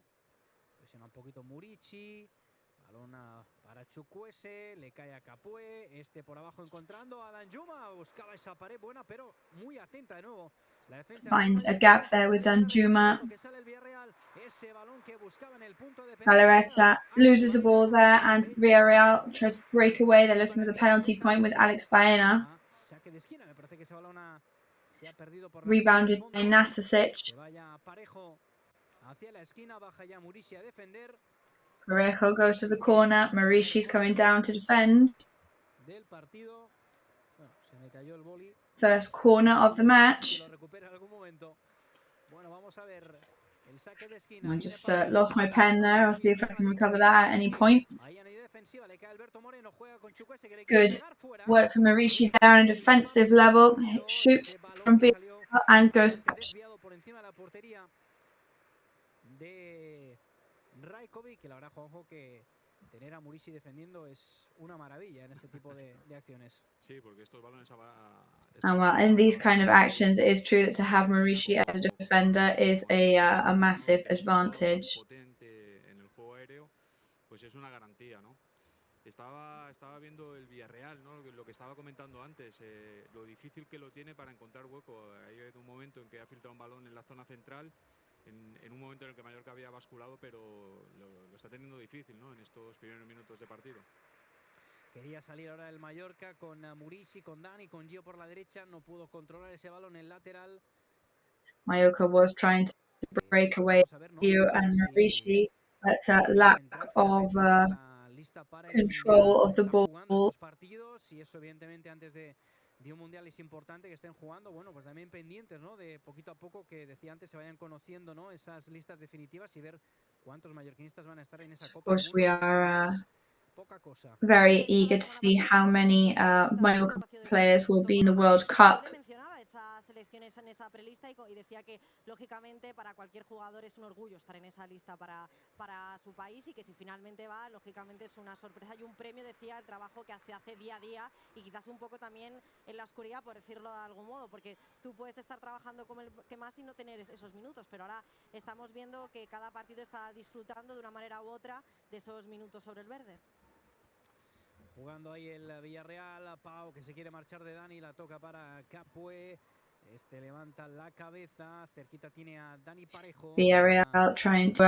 Presiona un poquito Murici. Balón para Chukwueze. Le cae a Capué. Por abajo encontrando a Danjuma. Buscaba esa pared buena, pero muy atenta de nuevo. La defensa finds a gap there with Danjuma. Galarreta loses the ball there, and Villarreal tries to break away. They're looking for the penalty point with Alex Baena. Rebounded by Nastasic. Parejo goes to the corner. Maurici's coming down to defend. First corner of the match. El saque de esquina. I just lost my pen there. I'll see if I can recover that at any point. Good work from Marishi there on a defensive level. Shoots from Villarreal and goes back. De Rajkovic, que la verdad, Juanjo, que tener a Murici defendiendo es una maravilla en este tipo de acciones. Sí, porque estos balones And well, in these kind of actions, it is true that to have Marishi as a defender is a massive advantage. En el juego aéreo, pues es una garantía, ¿no? Estaba viendo el Villarreal, ¿no? Lo que estaba comentando antes, lo difícil que lo tiene para encontrar hueco. Hay un momento en que ha filtrado un balón en la zona central, en un momento en el que Mallorca había basculado, pero lo está teniendo difícil, ¿no? En estos primeros minutos de partido. Quería salir ahora el Mallorca con Murici, con Dani, con Gio por la derecha. No pudo controlar ese balón en el lateral. Mallorca was trying to break away Gio and Marishi, but lack of control of the ball. Y eso evidentemente antes de un mundial es importante que estén jugando, bueno, pues también pendientes, ¿no? De poquito a poco, que decía antes, se vayan conociendo, ¿no? Esas listas definitivas y ver cuántos mallorquinistas van a estar en esa Copa. Of course, we are very eager to see how many Mallorca players will be in the World Cup. Esas selecciones en esa prelista y decía que lógicamente para cualquier jugador es un orgullo estar en esa lista para su país, y que si finalmente va, lógicamente es una sorpresa y un premio, decía, el trabajo que se hace día a día y quizás un poco también en la oscuridad, por decirlo de algún modo, porque tú puedes estar trabajando como el que más y no tener esos minutos, pero ahora estamos viendo que cada partido está disfrutando de una manera u otra de esos minutos sobre el verde. Jugando ahí el Villarreal, Pau, que se quiere marchar de Dani, la toca para Capué. Este levanta la cabeza, cerquita tiene a Dani Parejo. Villarreal trying to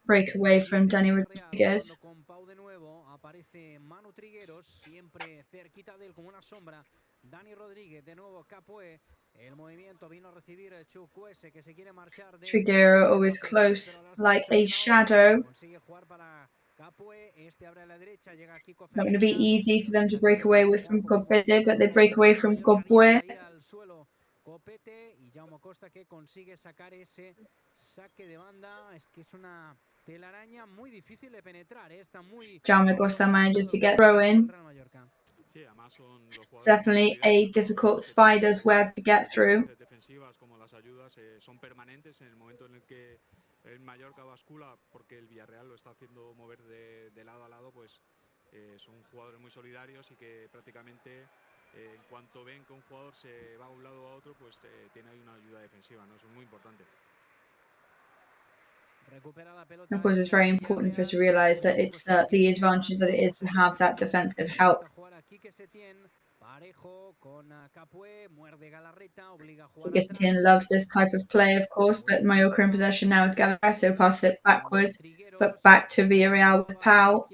break away from Dani Rodriguez. Con Pau de nuevo, aparece Manu Trigueros, siempre cerquita de él como una sombra. Dani Rodríguez, de nuevo Capué. El movimiento vino a recibir Chukwueze, que se quiere marchar de Trigueros always close like a shadow. Consigue jugar para Capué, este abre a la derecha, llega aquí Not going to be easy for them to break away with from Copete, but they break away from Copue. Copete y Jaume Costa, que consigue sacar ese saque de banda. Es que es una telaraña muy difícil de penetrar, está muy... Jaume Costa manages to get throw in. It's definitely a difficult spider's web to get through. Defensivas como las ayudas son permanentes en el momento en el que el Mallorca bascula, porque el Villarreal lo está haciendo mover de lado a lado, pues son jugadores muy solidarios y que prácticamente en cuanto ven que un jugador se va de un lado a otro, pues tiene ahí una ayuda defensiva, ¿no? Eso es muy importante. Of course, it's very important for us to realise that it's the advantage that it is to have that defensive help. Setien loves this type of play, of course, but Mallorca in possession now with Galarreta, pass it backwards, but back to Villarreal with Pau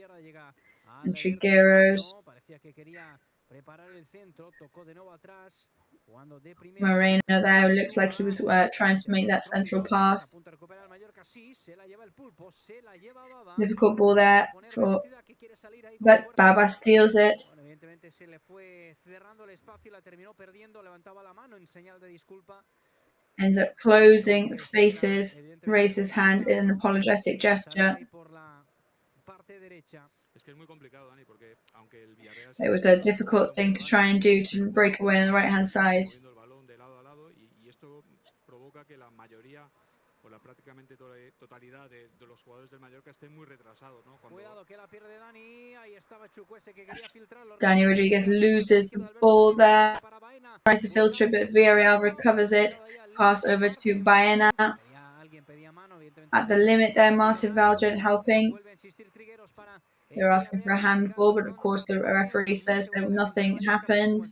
and Trigueros. Moreno there looked like he was trying to make that central pass. Difficult ball there, but Baba steals it. Ends up closing spaces, raises his hand in an apologetic gesture. It was a difficult thing to try and do, to break away on the right hand side. Prácticamente totalidad de los jugadores del Mallorca estén muy retrasados, ¿no? Cuidado que la pierde Dani, ahí estaba Chukwueze que quería filtrarlo. Dani Rodriguez loses the ball there, tries to filter it, but Villarreal recovers it. Pass over to Baena. At the limit there, Martin Valgent helping. They're asking for a handball, but of course the referee says that nothing happened.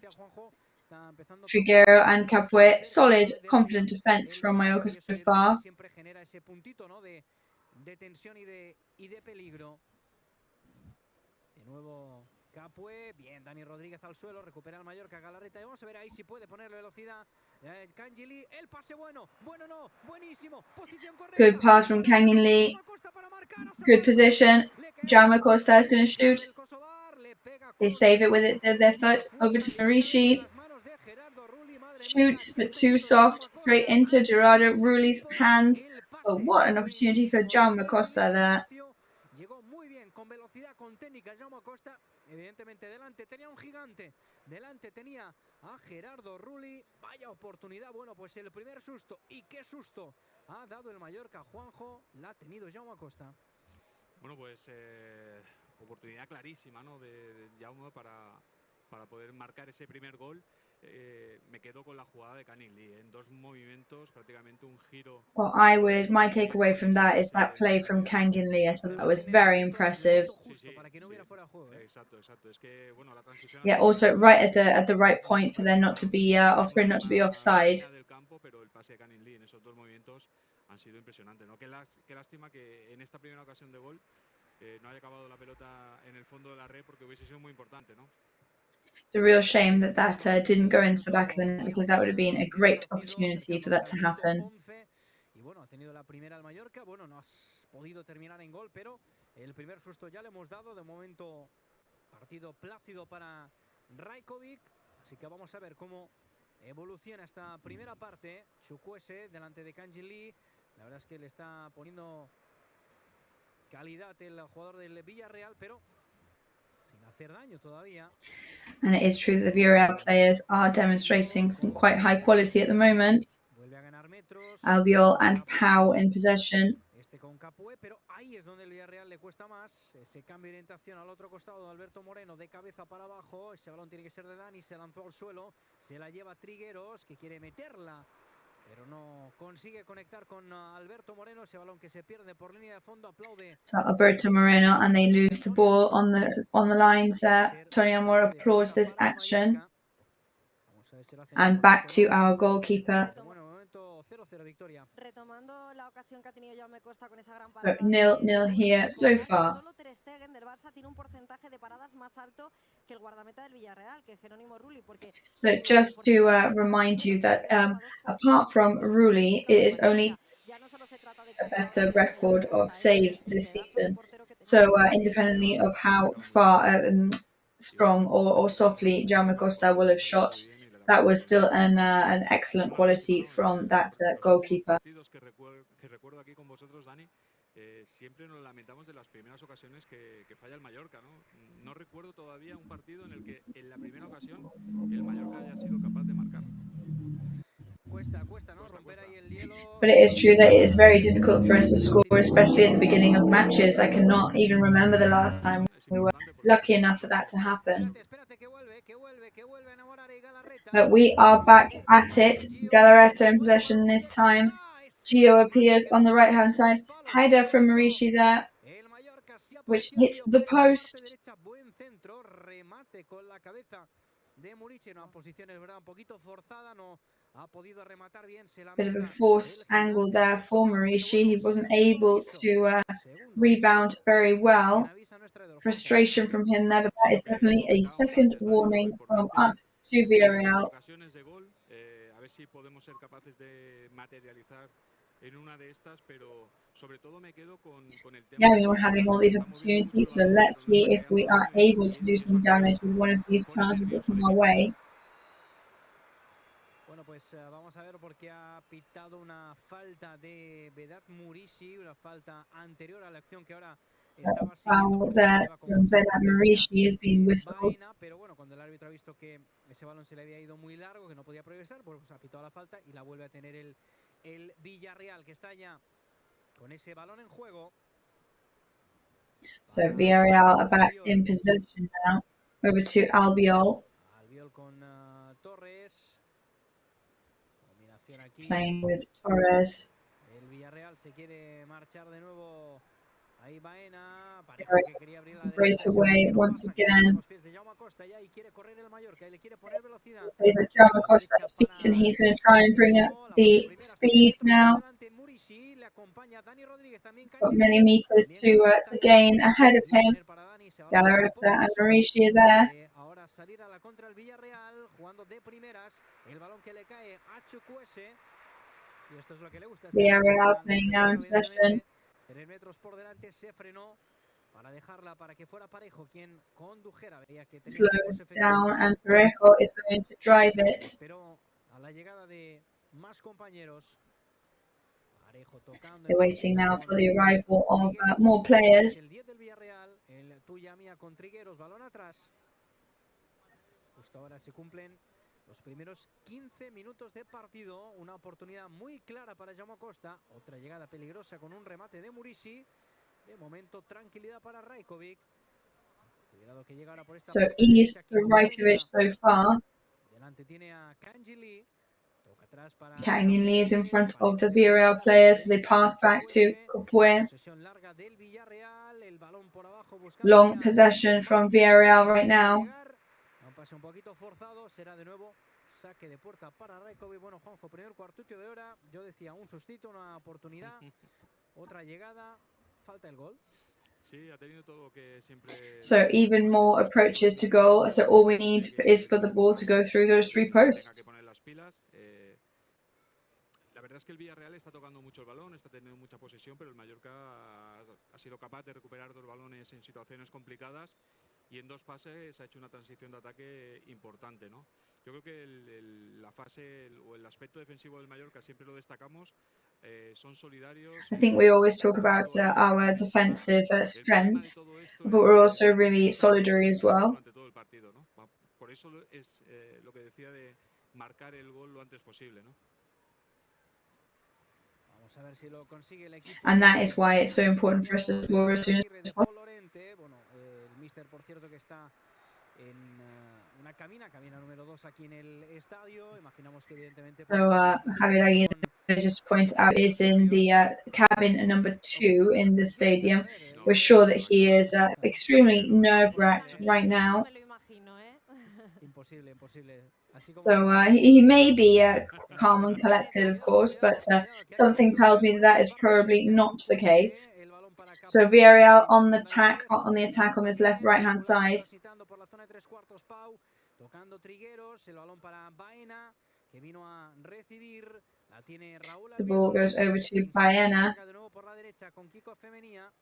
Trigueros and Capué, solid, confident defense from Mallorca so far. De nuevo Capué, bien, Dani Rodríguez al suelo, recupera el Mallorca, Galarreta, y vamos a ver ahí si puede ponerle velocidad. Kangeli, el pase bueno no, buenísimo, posición correcta. Good pass from Kangin Lee. Good position. Jaume Costa is going to shoot. They save it with their foot. Over to Marishi. Shoots, but too soft. Straight into Gerardo Rulli's hands. But what an opportunity for Jaume Costa there. Llegó muy bien, con velocidad, con técnica. Jaume Costa, evidentemente, delante tenía un gigante. Delante tenía a Gerardo Rulli. Vaya oportunidad. Bueno, pues el primer susto. Y qué susto ha dado el Mallorca. Juanjo, la ha tenido Jaume Costa. Bueno, pues oportunidad clarísima, ¿no? de Jaume para poder marcar ese primer gol. Me quedo con la jugada de Canil Lee en dos movimientos, prácticamente un giro. Well, my takeaway from that is that play from Kangin Lee. I thought that was very impressive. Exacto. Es que, bueno, la transición. Yeah, also right at the right point for there not to be not to be offside. Del campo, pero el pase de Canil Lee en esos dos movimientos han sido impresionantes, ¿no? Qué lástima que en esta primera ocasión de gol no haya acabado la pelota en el fondo de la red, porque hubiese sido muy importante, ¿no? It's a real shame that didn't go into the back of the net, because that would have been a great opportunity for that to happen. Y bueno, ha tenido la primera al Mallorca. Bueno, no has podido terminar en gol, pero el primer susto ya le hemos dado. De momento, partido plácido para Rajkovic. Así que vamos a ver cómo evoluciona esta primera parte. Chukwueze delante de Kangin Lee. La verdad es que le está poniendo calidad el jugador del Villarreal, pero sin hacer daño todavía. And it is true that the Villarreal players are demonstrating some quite high quality at the moment. Albiol and Pau in possession. Con Capué, pero ahí es donde el Villarreal le cuesta más. Ese cambio de orientación al otro costado de Alberto Moreno, de cabeza para abajo. Ese balón tiene que ser de Dani, se lanzó al suelo. Se la lleva Trigueros, que quiere meterla, pero no consigue conectar con Alberto Moreno. Ese balón que se pierde por línea de fondo. Aplaude So Alberto Moreno, and they lose the ball on the lines there. Tony Amor applauds this action. And back to our goalkeeper. Retomando la ocasión que ha tenido Jaume Costa con esa gran So parada. 0-0 here so far. Solo Ter Stegen del Barça tiene un porcentaje de paradas más alto que el guardameta del Villarreal, que Jerónimo Rulli, porque So just to remind you that apart from Rulli, it is only a better record of saves this season. So independently of how far strong or softly Jaume Costa will have shot, that was still an excellent quality from that goalkeeper. Que recuerdo aquí con vosotros, Dani, siempre nos lamentamos de las primeras ocasiones que falla el Mallorca, ¿no? No recuerdo todavía un partido en el que en la primera ocasión el Mallorca haya sido capaz de marcar. Cuesta, ¿no? Romper ahí el hielo. But it is true that it is very difficult for us to score, especially at the beginning of matches. I cannot even remember the last time we were lucky enough for that to happen. But we are back at it. Galarreta in possession this time. Gio appears on the right-hand side. Header from Marici there, which hits the post. Bit of a forced angle there for Marici. He wasn't able to rebound very well. Frustration from him there, but that is definitely a second warning from us to Villarreal. A ver si podemos ser capaces de materializar en una de estas, pero sobre todo me quedo con el tema. Yeah, I mean, we're having all these opportunities, so let's see if we are able to do some damage with one of these chances that come our way. Bueno, pues vamos a ver, porque ha pitado una falta de Vedat Murici, una falta anterior a la acción que ahora estaba foul there from Vedat Murici is being whistled. Pero bueno, cuando el árbitro ha visto que ese balón se le había ido muy largo, que no podía progresar, pues ha pitado la falta y la vuelve a tener el Villarreal, que está ya con ese balón en juego. So Villarreal are back in possession now. Over to Albiol. Albiol con Torres. Combinación aquí. Playing with Torres. El Villarreal se quiere marchar de nuevo. Ahí Baena, parece que quería abrir la breakaway once again. Y quiere correr el Mallorca y le quiere poner velocidad. There's a Jaume Costa's feet, and he's going to try and bring up the speed now. Got many meters to gain ahead of him. Galarreta and Marici are there. Ahora salir a la contra el Villarreal, jugando de primeras, el balón que le cae a Chukwueze. Y esto es lo que le gusta. Villarreal playing now in possession. 3 metros por delante, se frenó para dejarla, para que fuera Parejo quien condujera. Veía que slows down and Parejo is going to drive it. Pero a la llegada de más compañeros, They're waiting now for the arrival of more players. El 10 del Villarreal, el tuya mía con Trigueros, balón atrás. Justo ahora se cumplen los primeros 15 minutos de partido. Una oportunidad muy clara para Jaume Costa. Otra llegada peligrosa con un remate de Murici. De momento, tranquilidad para Rajkovic. Cuidado que llega ahora por esta So ease for Rajkovic so far. Delante tiene a Kanjili. Toca atrás para Kangin Lee is in front of the Villarreal players, so they pass back to Copue. posesión larga del Villarreal. El balón por abajo buscando Long possession from Villarreal right now. Un pase un poquito forzado, será de nuevo saque de puerta para Rajkovic. Bueno, Juanjo, primer cuartito de hora, yo decía un sustito, una oportunidad, otra llegada, falta el gol. Sí, ha tenido todo lo que siempre. So even more approaches to goal. So all we need is for the ball to go through those three posts. La verdad es que el Villarreal está tocando mucho el balón, está teniendo mucha posesión, pero el Mallorca ha sido capaz de recuperar dos balones en situaciones complicadas y en dos pases ha hecho una transición de ataque importante, ¿no? Yo creo que la fase o el aspecto defensivo del Mallorca siempre lo destacamos, son solidarios. I think we always talk about our defensive strength, but we're also really solidary as well. Por eso es lo que decía de marcar el gol lo antes posible, ¿no? Vamos a ver si lo consigue el equipo. And that is why it's so important for us to score as soon as possible. Bueno, el míster, por cierto, que está en una cabina número 2 aquí en el estadio. Imaginamos que evidentemente So Javier Aguirre just pointed out is in the cabin number 2 in the stadium. We're sure that he is extremely nerve-wracked right now. Imposible. So he may be calm and collected, of course, but something tells me that is probably not the case. So Villarreal on the attack on this left right-hand side. Tocando Trigueros, el balón para Baena, que vino a recibir, la tiene Raúl. The ball goes over to Baena. De nuevo por la derecha con Kiko Femenía.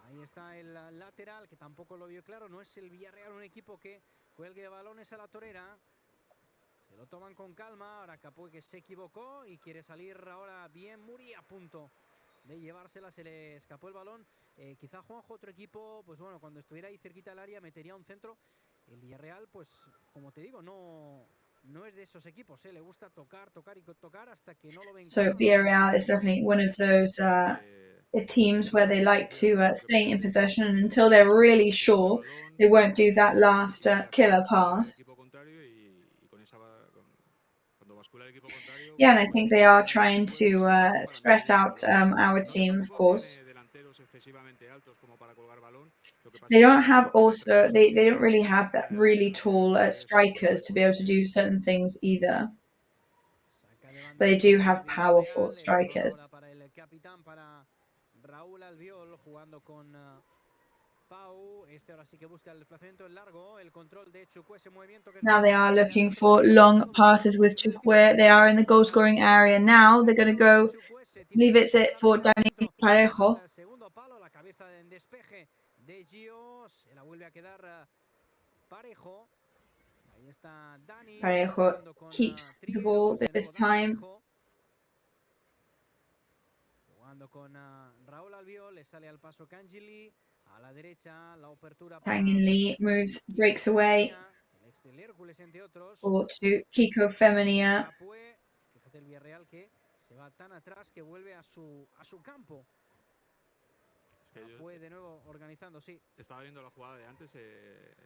Ahí está el lateral, que tampoco lo vio claro. No es el Villarreal un equipo que cuelgue balones a la torera. Se lo toman con calma. Ahora Capoe, que se equivocó y quiere salir ahora bien. Muri a punto de llevársela, se le escapó el balón. Quizá Juanjo, otro equipo, pues bueno, cuando estuviera ahí cerquita del área metería un centro. El Villarreal, pues como te digo, no es de esos equipos, le gusta tocar hasta que no lo ven. So Villarreal is definitely one of those teams where they like to stay in possession, and until they're really sure, they won't do that last killer pass. Yeah, and I think they are trying to stress out our team, of course. They don't have also, they don't really have that really tall strikers to be able to do certain things either. But they do have powerful strikers. Now they are looking for long passes with Chukwe. They are in the goal scoring area now. They're going to go, leave it for Dani Parejo. Parejo keeps the ball this time. Kangin Lee breaks away. Ball to Kiko Femenía. Fíjate el Villarreal que se va tan atrás que vuelve a su campo. De nuevo organizando, sí. Estaba viendo la jugada de antes,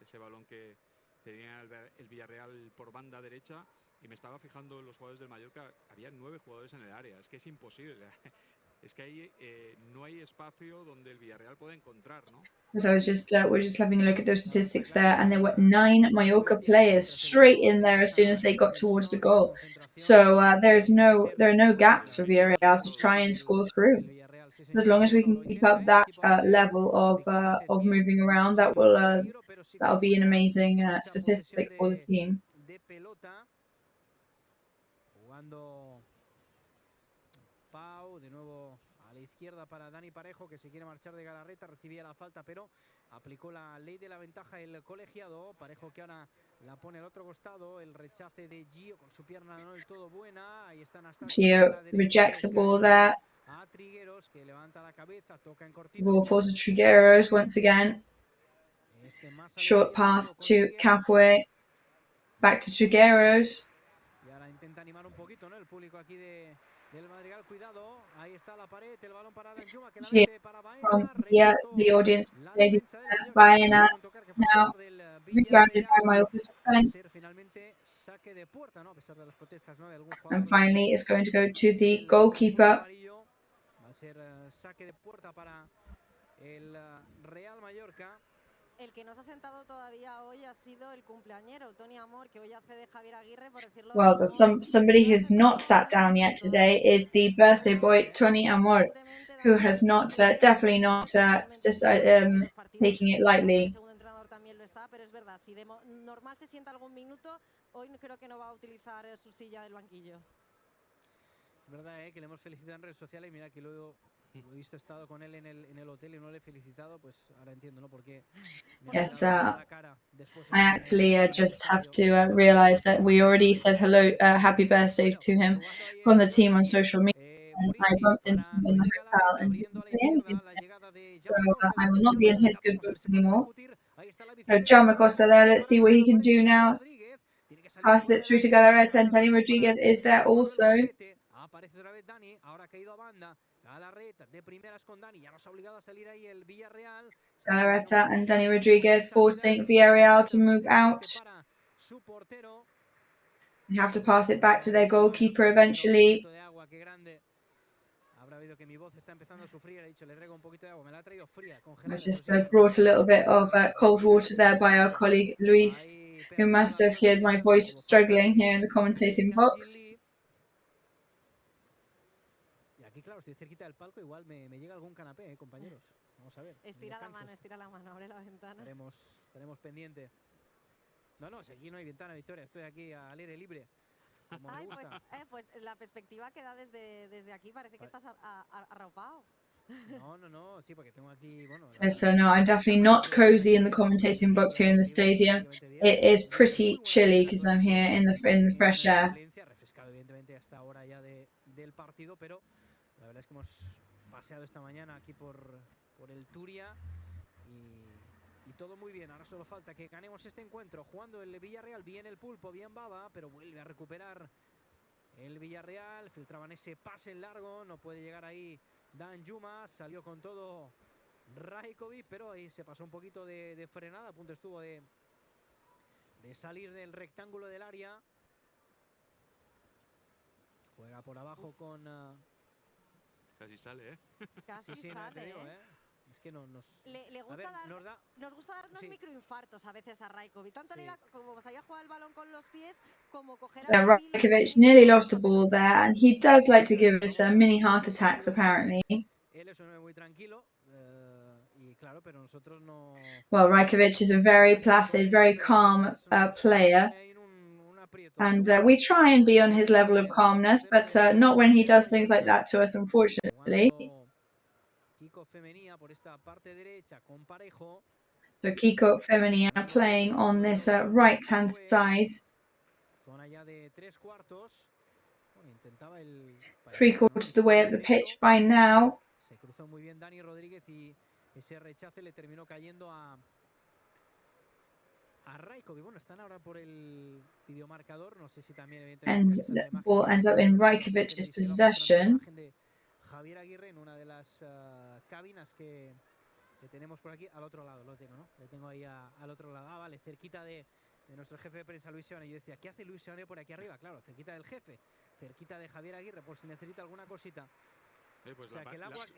ese balón que tenía el Villarreal por banda derecha, y me estaba fijando en los jugadores del Mallorca. Había 9 jugadores en el área, es que es imposible. Es que ahí no hay espacio donde el Villarreal pueda encontrar, ¿no? So we're just having a look at those statistics there, and there were 9 Mallorca players straight in there as soon as they got towards the goal. So there are no gaps for Villarreal to try and score through. As long as we can keep up that level of moving around, that'll be an amazing statistic for the team. De nuevo al la izquierda para Dani Parejo, que se quiere marchar de Galarreta, recibía la falta, pero aplicó la ley de la ventaja el colegiado. Parejo que ahora la pone al otro costado, el rechace de Gio con su pierna no del todo buena. Ahí está Gio rejects the ball there. A Trigueros, que levanta la cabeza, toca en cortito. Ball falls to Trigueros once again. Short pass to Capoue. Back to Trigueros. Y ahora intenta animar un poquito, ¿no? El público aquí del Madrigal. Cuidado, ahí está la pared, el balón para Danjuma, que la mete para Baena. The audience stated Baena now rebounded by Mallorca's defense. Finalmente saque de puerta, ¿no? A pesar de las protestas, ¿no? De algún jugador. And finally, it's going to go to the goalkeeper. Va a ser saque de puerta para el Real Mallorca. El que no se ha sentado todavía hoy ha sido el cumpleañero, Tony Amor, que hoy hace de Javier Aguirre, por decirlo de Well, somebody who's not sat down yet today is the birthday boy, Tony Amor, who has not, definitely not just taking it lightly. El segundo entrenador también lo está, pero es verdad, si de normal se sienta algún minuto, hoy creo que no va a utilizar su silla del banquillo. Verdad, que le hemos felicitado en redes sociales y mira que luego he visto, he estado con él en el hotel y no le he felicitado, pues ahora entiendo, ¿no? Porque yes, I actually just have to realize that we already said hello, happy birthday to him from the team on social media, and I bumped into him in the hotel and didn't say anything to him. So I will not be in his good books anymore. So John Acosta there, let's see what he can do now. Pass it through to Galarreta, and Dani Rodriguez is there also. Aparece otra vez Dani, ahora ha caído a banda. Galarreta de primeras con Dani, ya nos ha obligado a salir ahí el Villarreal. Galarreta and Dani Rodriguez forcing Villarreal to move out. They have to pass it back to their goalkeeper eventually. I just brought a little bit of cold water there by our colleague Luis, who must have heard my voice struggling here in the commentating box. Aquí, claro, estoy cerquita del palco, igual me llega algún canapé, compañeros. Vamos a ver. Estira la mano, abre la ventana. Estaremos pendientes. No, si aquí no hay ventana, Victoria, estoy aquí al aire libre. Como me gusta. Pues la perspectiva que da desde aquí parece que estás arropado. No, sí, porque tengo aquí, bueno... So no, I'm definitely not cozy in the commentating box here in the stadium. It is pretty chilly because I'm here in the fresh air. Refrescado, evidentemente, hasta ahora ya del partido, pero la verdad es que hemos paseado esta mañana aquí por el Turia y todo muy bien. Ahora solo falta que ganemos este encuentro jugando el Villarreal, bien el Pulpo, bien Baba, pero vuelve a recuperar el Villarreal. Filtraban ese pase en largo, no puede llegar ahí Danjuma, salió con todo Rajkovic, pero ahí se pasó un poquito de frenada, a punto estuvo de salir del rectángulo del área. Juega por abajo con... Casi sale, Casi sí, sale, no te digo, Es que nos gusta darnos microinfartos a veces a Rajkovic. Tanto como sabía jugar el balón con los pies, como coger So Rajkovic nearly lost the ball there, and he does like to give us mini heart attacks, apparently. Él es un hombre muy tranquilo, y claro, pero nosotros no... Well, Rajkovic is a very placid, very calm player. And we try and be on his level of calmness, but not when he does things like that to us, unfortunately. So Kiko Femenia playing on this right-hand side. 3/4 of the way up the pitch by now. Se cruzó muy bien Dani Rodríguez y ese rechace le terminó cayendo a Rajkovic. Bueno, están ahora por el videomarcador. No sé si también and the ball ends up in Rajkovic's possession. Javier Aguirre en una de las cabinas que tenemos por aquí al otro lado. Lo tengo, ¿no? Le tengo ahí al otro lado. Ah, vale, cerquita de nuestro jefe de prensa Luis Seoane. Yo decía, ¿qué hace Luis Seoane por aquí arriba? Claro, cerquita del jefe, cerquita de Javier Aguirre, por si necesita alguna cosita. Pues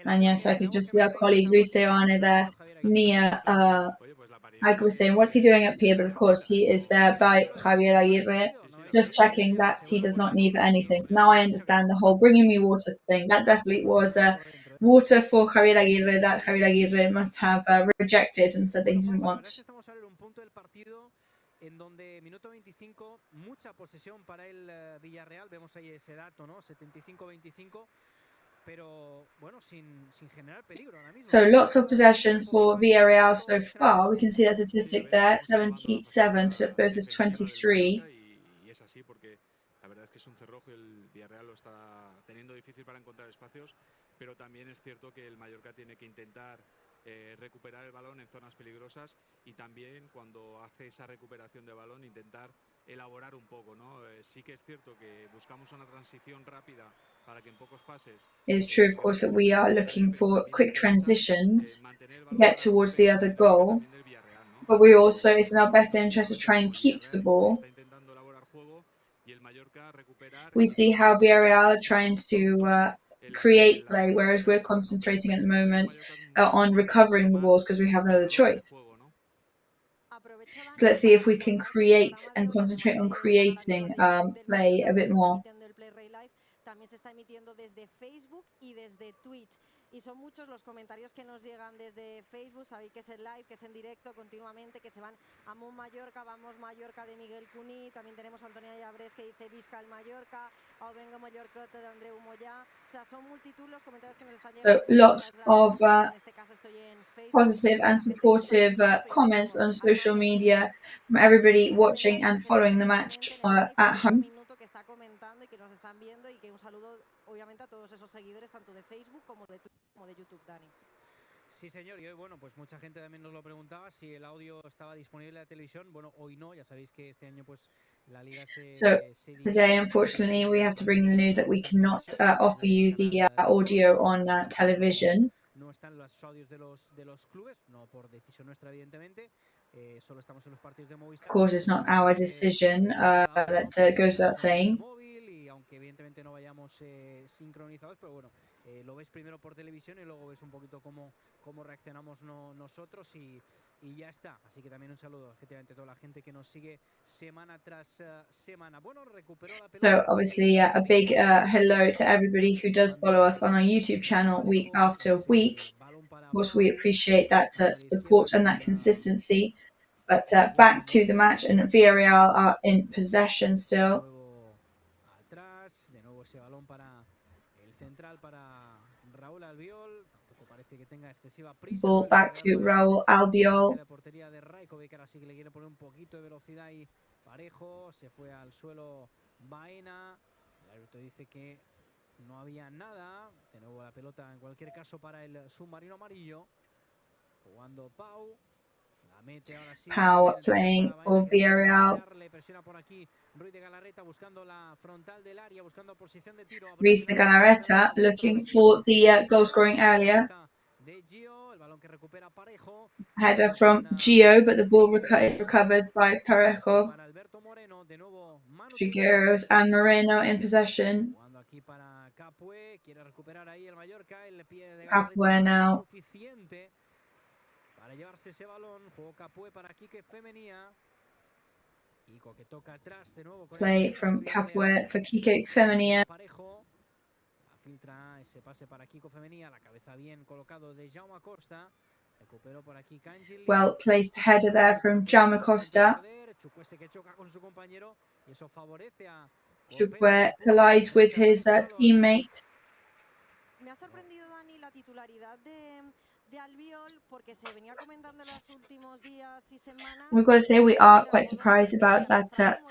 and yes, I could just see our colleague Luis Seoane there near Aguirre saying, what's he doing up here? But of course he is there by Javier Aguirre, just checking that he does not need anything. So now I understand the whole bringing me water thing. That definitely was water for Javier Aguirre that Javier Aguirre must have rejected and said that he didn't want. En donde minuto 25, mucha posesión para el Villarreal, vemos ahí ese dato, ¿no? 75-25. pero bueno, sin generar peligro ahora mismo. So lots of possession for Villarreal so far. We can see that statistic there, 77 versus 23. Y es así porque la verdad es que es un cerrojo y el Villarreal lo está teniendo difícil para encontrar espacios, pero también es cierto que el Mallorca tiene que intentar recuperar el balón en zonas peligrosas y también cuando hace esa recuperación de balón intentar elaborar un poco, ¿no? Sí que es cierto que buscamos una transición rápida para que en pocos pases. It is true, of course, that we are looking for quick transitions to get towards the other goal, but we also, it's in our best interest to try and keep the ball. We see how Villarreal are trying to create play, whereas we're concentrating at the moment on recovering the balls because we have no other choice. So let's see if we can create and concentrate on creating play a bit more. También se está emitiendo desde Facebook y desde Twitch. Y son muchos los comentarios que nos llegan desde Facebook. Sabéis que es en live, que es en directo continuamente, que se van a Mon Mallorca, vamos Mallorca de Miguel Cuní. También tenemos a Antonio Llabres que dice Visca el Mallorca, o venga Mallorca de Andreu Moyá. O sea, son multitud los comentarios que nos están llegando. So lots of positive and supportive comments on social media from everybody watching and following the match at home. Que está comentando y que nos están viendo y que un saludo obviamente a todos esos seguidores tanto de Facebook como de Twitter como de YouTube, Dani. Sí, señor, y hoy, bueno, pues mucha gente también nos lo preguntaba si el audio estaba disponible en la televisión. Bueno, hoy no, ya sabéis que este año pues la liga So today, unfortunately, we have to bring the news that we cannot offer you the audio on television. No están los audios de los clubes, no por decisión nuestra, evidentemente. Solo estamos en los partidos de Movistar. Of course, it's not our decision, that goes without saying. Y aunque evidentemente no vayamos sincronizados, pero bueno, lo ves primero por televisión y luego ves un poquito cómo reaccionamos nosotros y ya está. Así que también un saludo, efectivamente, a toda la gente que nos sigue semana tras semana. Bueno, recuperó la pelota. So obviously, a big hello to everybody who does follow us on our YouTube channel week after week. Of course, we appreciate that support and that consistency. But back to the match, and Villarreal are in possession still. Atrás, de nuevo ese balón para el central, para Raúl Albiol. Tampoco parece que tenga excesiva prisa. Ball back to Raúl Albiol. La portería de Rajkovic, ahora sí que le quiere poner un poquito de velocidad y parejo. Se fue al suelo Baena. El árbitro dice que no había nada. De nuevo la pelota, en cualquier caso, para el submarino amarillo. Jugando Pau. Pau playing for Villarreal. Ruiz de Galarreta looking for the goal scoring earlier. Header from Gio, but the ball is recovered by Parejo. Trigueros and Moreno in possession. Capue now. Para llevarse ese balón, jugó Capué para Quique Femenía. Kiko que toca atrás de nuevo. Play from Capué for Quique Femenía. Parejo. La filtra ese pase para Kiko Femenía. La cabeza bien colocado de Jaume Acosta. Recuperó por aquí Cangeli. Well placed header there from Jaume Acosta. Chukwueze que choca con su compañero. Y eso favorece a Chukwueze collides with his teammate. Me ha sorprendido, Dani, la titularidad de Albiol porque se venía comentando en los últimos días y semanas. We've got to say we are quite surprised about that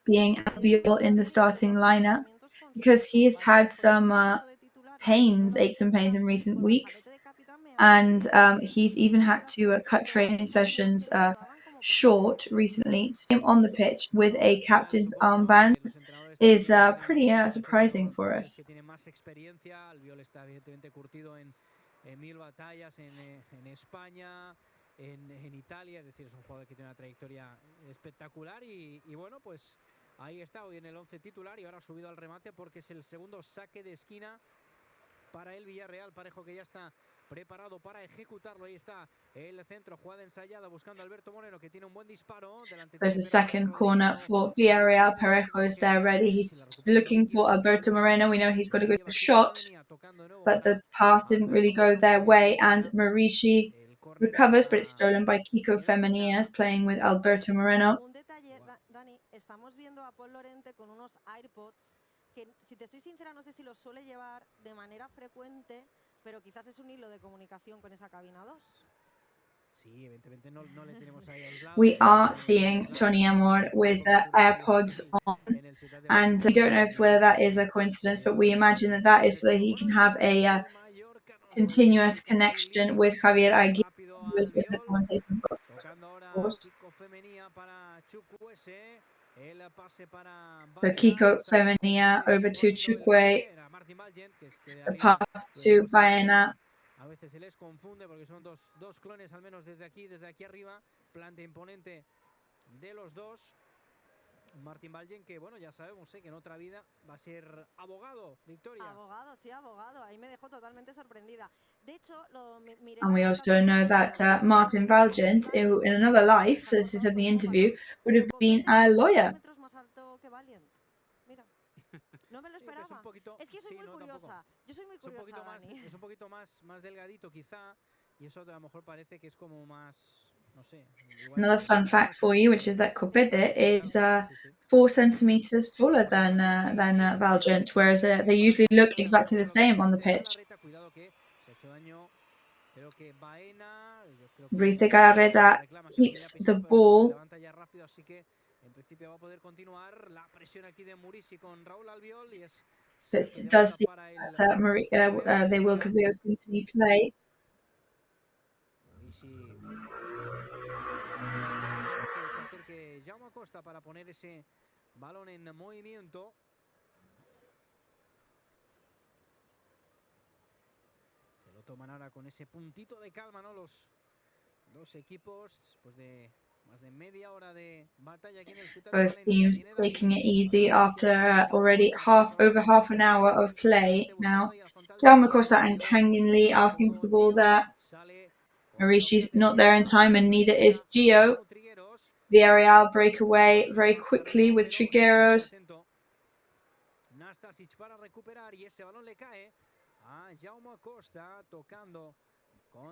being Albiol in the starting lineup because he's had some aches and pains in recent weeks, and he's even had to cut training sessions short recently. To see him on the pitch with a captain's armband is pretty surprising for us. En 1000 batallas en España, en Italia, es decir, es un jugador que tiene una trayectoria espectacular y bueno, pues ahí está hoy en el 11 titular y ahora ha subido al remate porque es el segundo saque de esquina para el Villarreal. Parejo que ya está preparado para ejecutarlo. Ahí está el centro, jugada ensayada buscando a Alberto Moreno que tiene un buen disparo. There's a second corner for Villarreal. Parejo is there ready. He's looking for Alberto Moreno. We know he's got a good shot, but the pass didn't really go their way, and Marici recovers, but it's stolen by Kiko Femenía, playing with Alberto Moreno. Un detalle, Dani, estamos viendo a Paul Lorente con unos AirPods que si te soy sincera no sé si lo suele llevar de manera frecuente, pero quizás es un hilo de comunicación con esa cabina 2. Sí, evidentemente no le tenemos ahí aislado. We are seeing Tony Amor with AirPods on, and we don't know whether that is a coincidence, but we imagine that that is so that he can have a continuous connection with Javier Aguirre, who is in the commentating box. So Kiko Femenia over to Chukwe, the pass to Baena. A veces se les confunde porque son dos clones, al menos desde aquí arriba, planta imponente de los dos. Martín Vallen, que bueno, ya sabemos que en otra vida va a ser abogado, Victoria. Abogado, sí, abogado. Ahí me dejó totalmente sorprendida. De hecho, miré. And we also know that Martin Valgent, who in another life, as he said in the interview, would have been a lawyer. Más alto que Valiant. Mira. No me lo esperaba. Es que soy muy curiosa. Yo soy muy curiosa, Dani. Es un poquito más delgadito quizá, y eso a lo mejor parece que es como más, no sé. Another fun fact for you, which is that Copete is 4 centimeters taller than Valgent, whereas they usually look exactly the same on the pitch. Brite Galarreta keeps the ball. En principio va a poder continuar la presión aquí de Murici con Raúl Albiol y es. But it does seem that they will continue play. Murici que se acerque Jaume Costa para poner ese balón en movimiento. Se lo toman ahora con ese puntito de calma, ¿no? Los dos equipos después de más de media hora de batalla aquí en el Ciutat de Both Valencia. teams taking it easy after already over half an hour of play now. Jaume Costa and Kangin Lee asking for the ball there. Maurici's not there in time, and neither is Gio. Villarreal break away very quickly with Trigueros. Nastasic para recuperar y ese balón le cae a Jaume Costa tocando.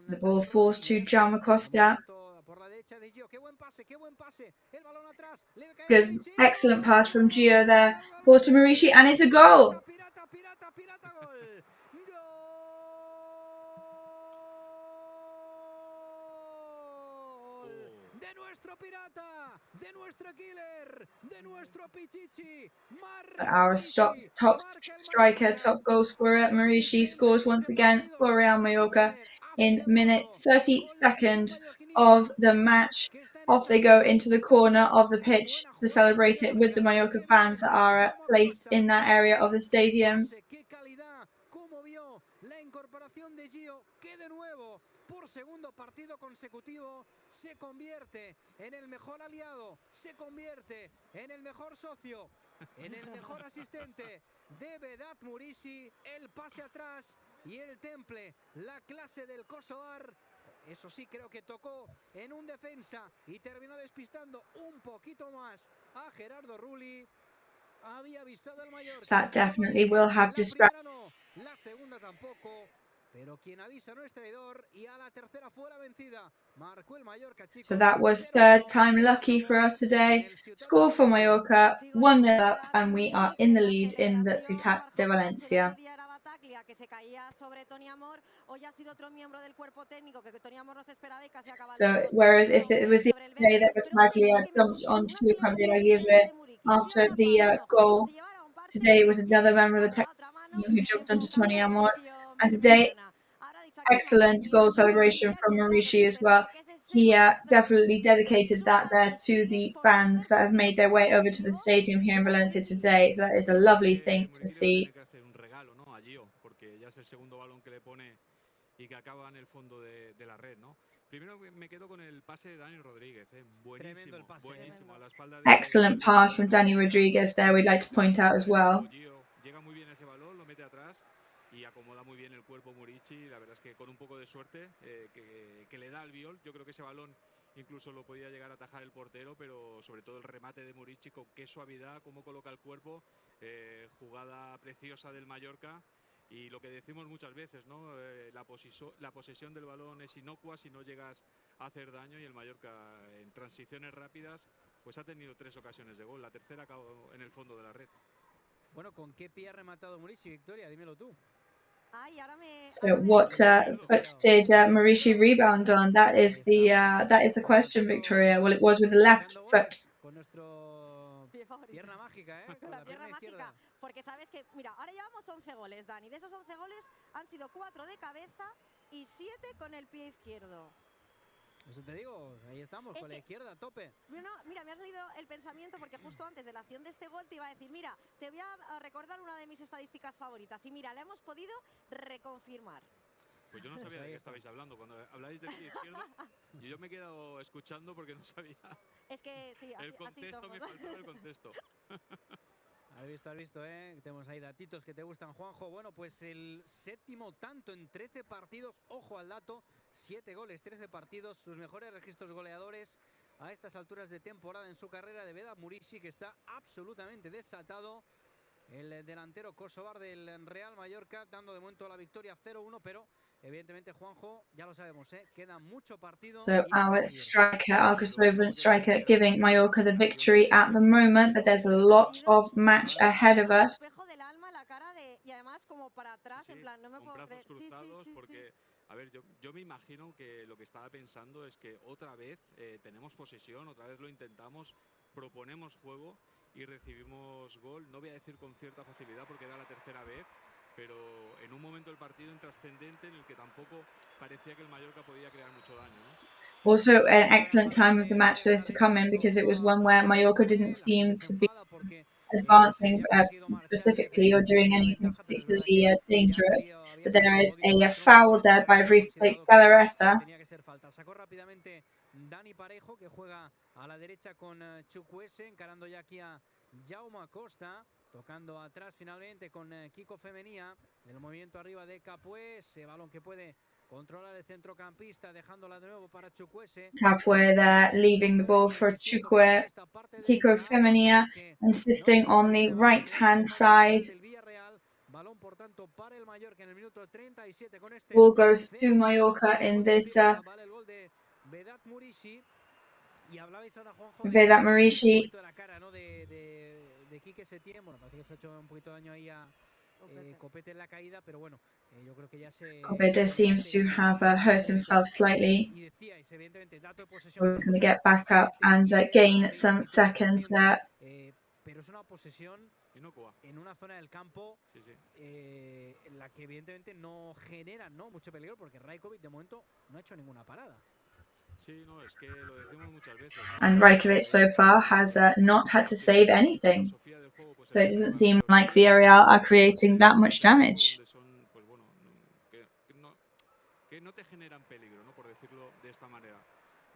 The ball falls to Jaume Costa. Good, excellent pass from Gio there. Ball to Maurici, and it's a goal. De nuestro pirata, de nuestro killer, de nuestro pichichi. Our top striker, top goal scorer, Maurici scores once again for Real Mallorca in minute 32nd of the match. Off they go into the corner of the pitch to celebrate it with the Mallorca fans that are placed in that area of the stadium. Por segundo partido consecutivo se convierte en el mejor aliado, se convierte en el mejor socio, en el mejor asistente de Vedat Murici, el pase atrás y el temple, la clase del Kosovare. Eso sí, creo que tocó en un defensa y terminó despistando un poquito más a Gerardo Rulli. Había avisado el Mallorca. That definitely will have distracted. La segunda tampoco. Pero quien avisa no es traidor y a la tercera fue la vencida. Marcó el Mallorca, chicos. So that was third time lucky for us today. Score for Mallorca, 1-0 up, and we are in the lead in the Ciutat de Valencia. So whereas if it was the day that Bataglia jumped onto Javier Aguirre after the goal, today it was another member of the technical team who jumped onto Tony Amor. And today, excellent goal celebration from Maurici as well. He definitely dedicated that there to the fans that have made their way over to the stadium here in Valencia today. So that is a lovely thing to see. Excellent pass from Dani Rodriguez there, we'd like to point out as well. Y acomoda muy bien el cuerpo Murici, la verdad es que con un poco de suerte que le da Albiol, yo creo que ese balón incluso lo podía llegar a atajar el portero, pero sobre todo el remate de Murici, con qué suavidad, cómo coloca el cuerpo, jugada preciosa del Mallorca. Y lo que decimos muchas veces, ¿no? La posesión del balón es inocua si no llegas a hacer daño, y el Mallorca en transiciones rápidas pues ha tenido 3 ocasiones de gol, la tercera acabó en el fondo de la red. Bueno, ¿con qué pie ha rematado Murici, Victoria? Dímelo tú. So what foot did Murici rebound on? That is the question, Victoria. Well, it was with the left foot. Con nuestro pierna mágica, ¿eh? Con la pierna mágica, porque sabes que, mira, ahora llevamos 11 goles, Dani. De esos 11 goles han sido 4 de cabeza y 7 con el pie izquierdo. Eso te digo, ahí estamos, con la izquierda a tope. Bueno, mira, me ha salido el pensamiento porque justo antes de la acción de este gol te iba a decir, mira, te voy a recordar una de mis estadísticas favoritas. Y mira, la hemos podido reconfirmar. Pues yo no sabía de qué estabais hablando. Cuando habláis del pie izquierdo, y yo me he quedado escuchando porque no sabía. Es que sí, el contexto, me faltaba el contexto. Has visto, ¿eh? Tenemos ahí datitos que te gustan, Juanjo. Bueno, pues el séptimo tanto en 13 partidos. Ojo al dato, 7 goles, 13 partidos. Sus mejores registros goleadores a estas alturas de temporada en su carrera de Vedat Murici, que está absolutamente desatado. El delantero kosovar del Real Mallorca, dando de momento la victoria 0-1, pero evidentemente, Juanjo, ya lo sabemos, queda mucho partido. So our striker, our Kosovan striker, giving Mallorca the victory at the moment, but there's a lot of match ahead of us. Porque, a ver, yo me imagino que lo que estaba pensando es que otra vez tenemos posesión, otra vez lo intentamos, proponemos juego y recibimos gol, no voy a decir con cierta facilidad porque era la tercera vez, pero en un momento del partido intrascendente en el que tampoco parecía que el Mallorca podía crear mucho daño, ¿no? Also, an excellent time of the match for this to come in because it was one where Mallorca didn't seem to be advancing specifically or doing anything particularly dangerous. But there is a foul there by Villarreal. Tenía que ser falta. Sacó rápidamente Dani Parejo, que juega a la derecha con Chukwueze, encarando ya aquí a Jaume Acosta, tocando atrás finalmente con Kiko Femenía. El movimiento arriba de Capué, ese balón que puede controlar el centrocampista, dejándola de nuevo para Chukwueze. Capué there, leaving the ball for Chukwueze. Kiko Femenía insisting on the right-hand side. Balón, por tanto, para el Mallorca en el minuto 37 con este. Ball goes to Mallorca in this Vedat Murici. Y hablabais ahora, Juanjo, Vedat Murici. de la cara, ¿no? de Quique Setién. Bueno, parece que se ha hecho un poquito de daño ahí a Copete en la caída, pero bueno, yo creo que ya se... Copete seems to have hurt himself slightly. We're going to get back up and gain some seconds there. Pero es una posesión en una zona del campo en la que evidentemente no genera mucho peligro, porque Rajkovic de momento no ha hecho ninguna parada. Sí, no, es que lo decimos muchas veces, ¿no? And Rajkovic so far has not had to save anything. So it doesn't seem like Villarreal are creating that much damage. Que no te generan peligro, ¿no? Por decirlo de esta manera.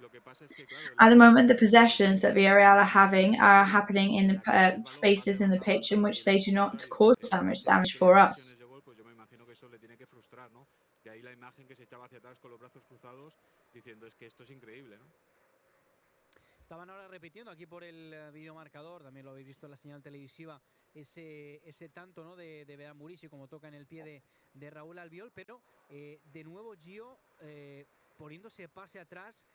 Lo que pasa es que, claro, at the moment, the possessions that Villarreal are having are happening in spaces in the pitch in which they do not cause damage for us. Pues yo me imagino que eso le tiene que frustrar, ¿no? De ahí la imagen que se echaba hacia atrás con los brazos cruzados, diciendo es que esto es increíble, ¿no? Estaban ahora repitiendo aquí por el videomarcador, también lo habéis visto en la señal televisiva, ese tanto, ¿no? de Vedat Murici, como toca en el pie de Raúl Albiol, pero de nuevo Gio poniéndose pase atrás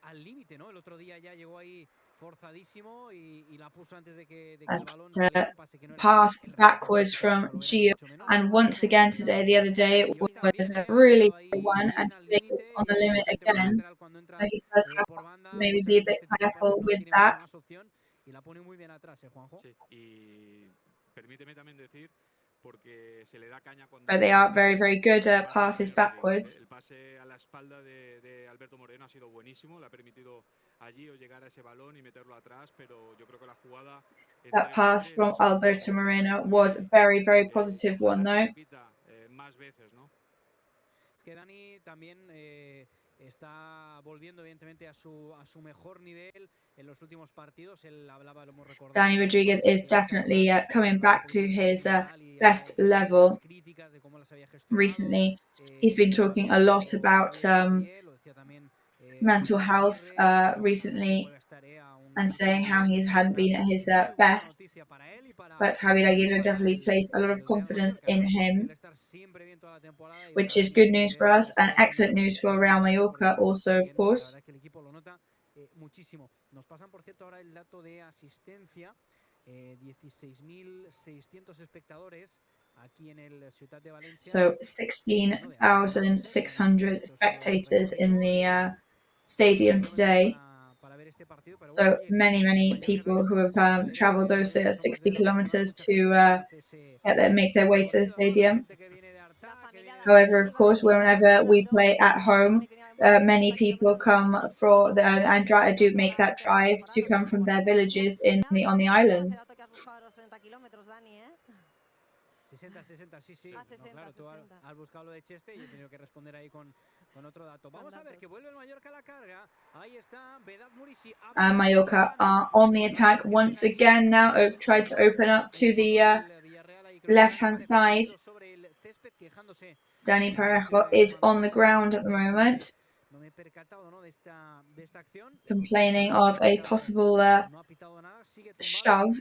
al límite, ¿no? El otro día ya llegó ahí forzadísimo y la puso antes de que el balón saliera, un pase que no era pass backwards from Gio, and once again today, the other day it was a really good one, and today it's on the limit again, so he does have to maybe be a bit careful with that. Y la pone muy bien atrás, Juanjo. Sí, y permíteme también decir, porque se le da caña cuando... But they are very, very good at passes backwards. El pase a la espalda de Alberto Moreno ha sido buenísimo, le ha permitido allí llegar a ese balón y meterlo atrás, pero yo creo que la jugada... That pass from Alberto Moreno was a very, very positive one, though. Más veces, ¿no? Es que Dani también está volviendo evidentemente a su mejor nivel en los últimos partidos. Él hablaba, lo hemos recordado. Dani Rodriguez is definitely coming back to his best level recently. He's been talking a lot about mental health recently and saying how he hadn't been at his best. But Javier Aguirre definitely placed a lot of confidence in him, which is good news for us and excellent news for Real Mallorca also, of course. Muchísimo. Nos pasan, por cierto, ahora el dato de asistencia 16.600 espectadores aquí en el Ciutat de Valencia. So 16,600 spectators in the stadium today. So many people who have traveled those 60 kilometers to make their way to the stadium. However, of course, whenever we play at home, many people come and do make that drive to come from their villages on the island. 60, sí, sí. No, claro, tú has buscado lo de Cheste y he tenido que responder ahí con otro dato. Vamos a ver que vuelve el Mallorca a la carga. Ahí está Vedat Murici. Mallorca are on the attack once again now. Tried to open up to the left-hand side. Dani Parejo is on the ground at the moment, complaining of a possible shove,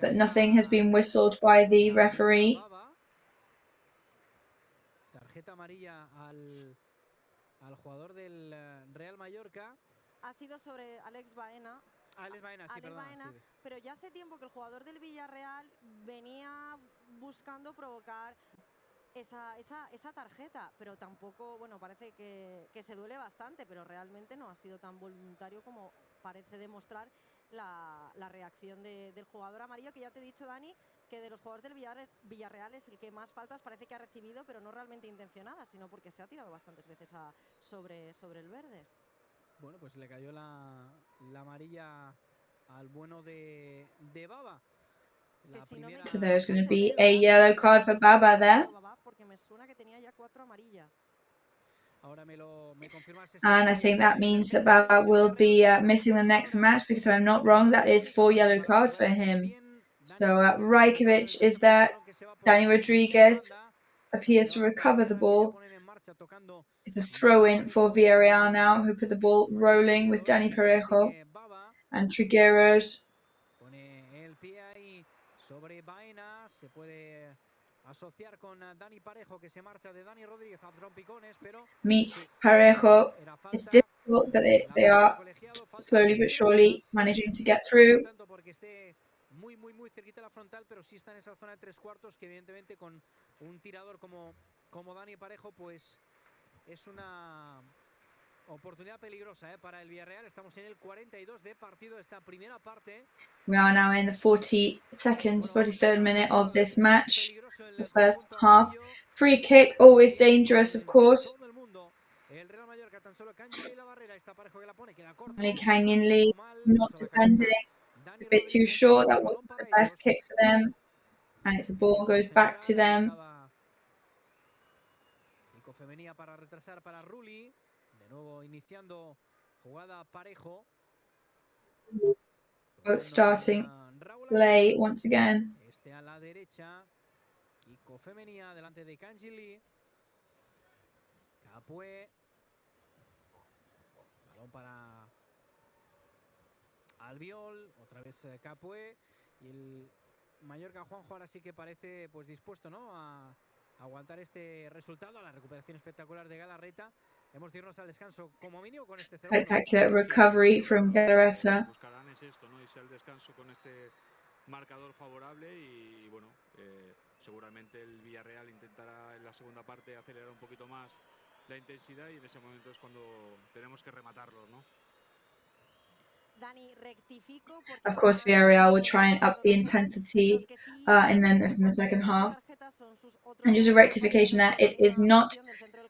but nothing has been whistled by the referee. Tarjeta amarilla al jugador del Real Mallorca. Ha sido sobre Alex Baena. Alex Baena, sí, perdón. Sí. Pero ya hace tiempo que el jugador del Villarreal venía buscando provocar esa tarjeta, pero tampoco, bueno, parece que se duele bastante, pero realmente no ha sido tan voluntario como parece demostrar la reacción del jugador amarillo, que ya te he dicho, Dani, que de los jugadores del Villarreal es el que más faltas parece que ha recibido, pero no realmente intencionadas, sino porque se ha tirado bastantes veces sobre el verde. Bueno, pues le cayó la amarilla al bueno de Baba. So there's going to be a yellow card for Baba there. And I think that means that Baba will be missing the next match, because if I'm not wrong, that is 4 yellow cards for him. So Rajkovic is there. Dani Rodriguez appears to recover the ball. It's a throw-in for Villarreal now, who put the ball rolling with Dani Parejo and Trigueros. Sobre Baena se puede asociar con Dani Parejo, que se marcha de Dani Rodríguez a trompicones, pero meets Parejo. It's difficult, but they are slowly but surely managing to get through. Porque esté muy cerquita de la frontal, pero sí está en esa zona de 3/4, que evidentemente con un tirador como Dani Parejo, pues es una oportunidad peligrosa para el Villarreal. Estamos en el 42 de partido de esta primera parte. We are now in the 43rd minute of this match, the first half. Free kick, always dangerous, of course. Only Canyon Lee not defending. It's a bit too short. That wasn't the best kick for them. And it's the ball goes back to them. Para retrasar para Rulli. De nuevo iniciando jugada Parejo. Starting play once again. A la derecha. Kiko Femenía delante de Canjili. Capué. Balón para Albiol. Otra vez Capué. Y el Mallorca Juanjo ahora sí que parece pues dispuesto, ¿no?, a aguantar este resultado, a la recuperación espectacular de Galarreta. Hemos de irnos al descanso como mínimo con este 0-1. Spectacular recovery from Galarreta. Buscarán es esto, ¿no?, irse al descanso con este marcador favorable y bueno, seguramente el Villarreal intentará en la segunda parte acelerar un poquito más la intensidad y en ese momento es cuando tenemos que rematarlos, ¿no? Of course, Villarreal will try and up the intensity in the second half. And just a rectification there, it is not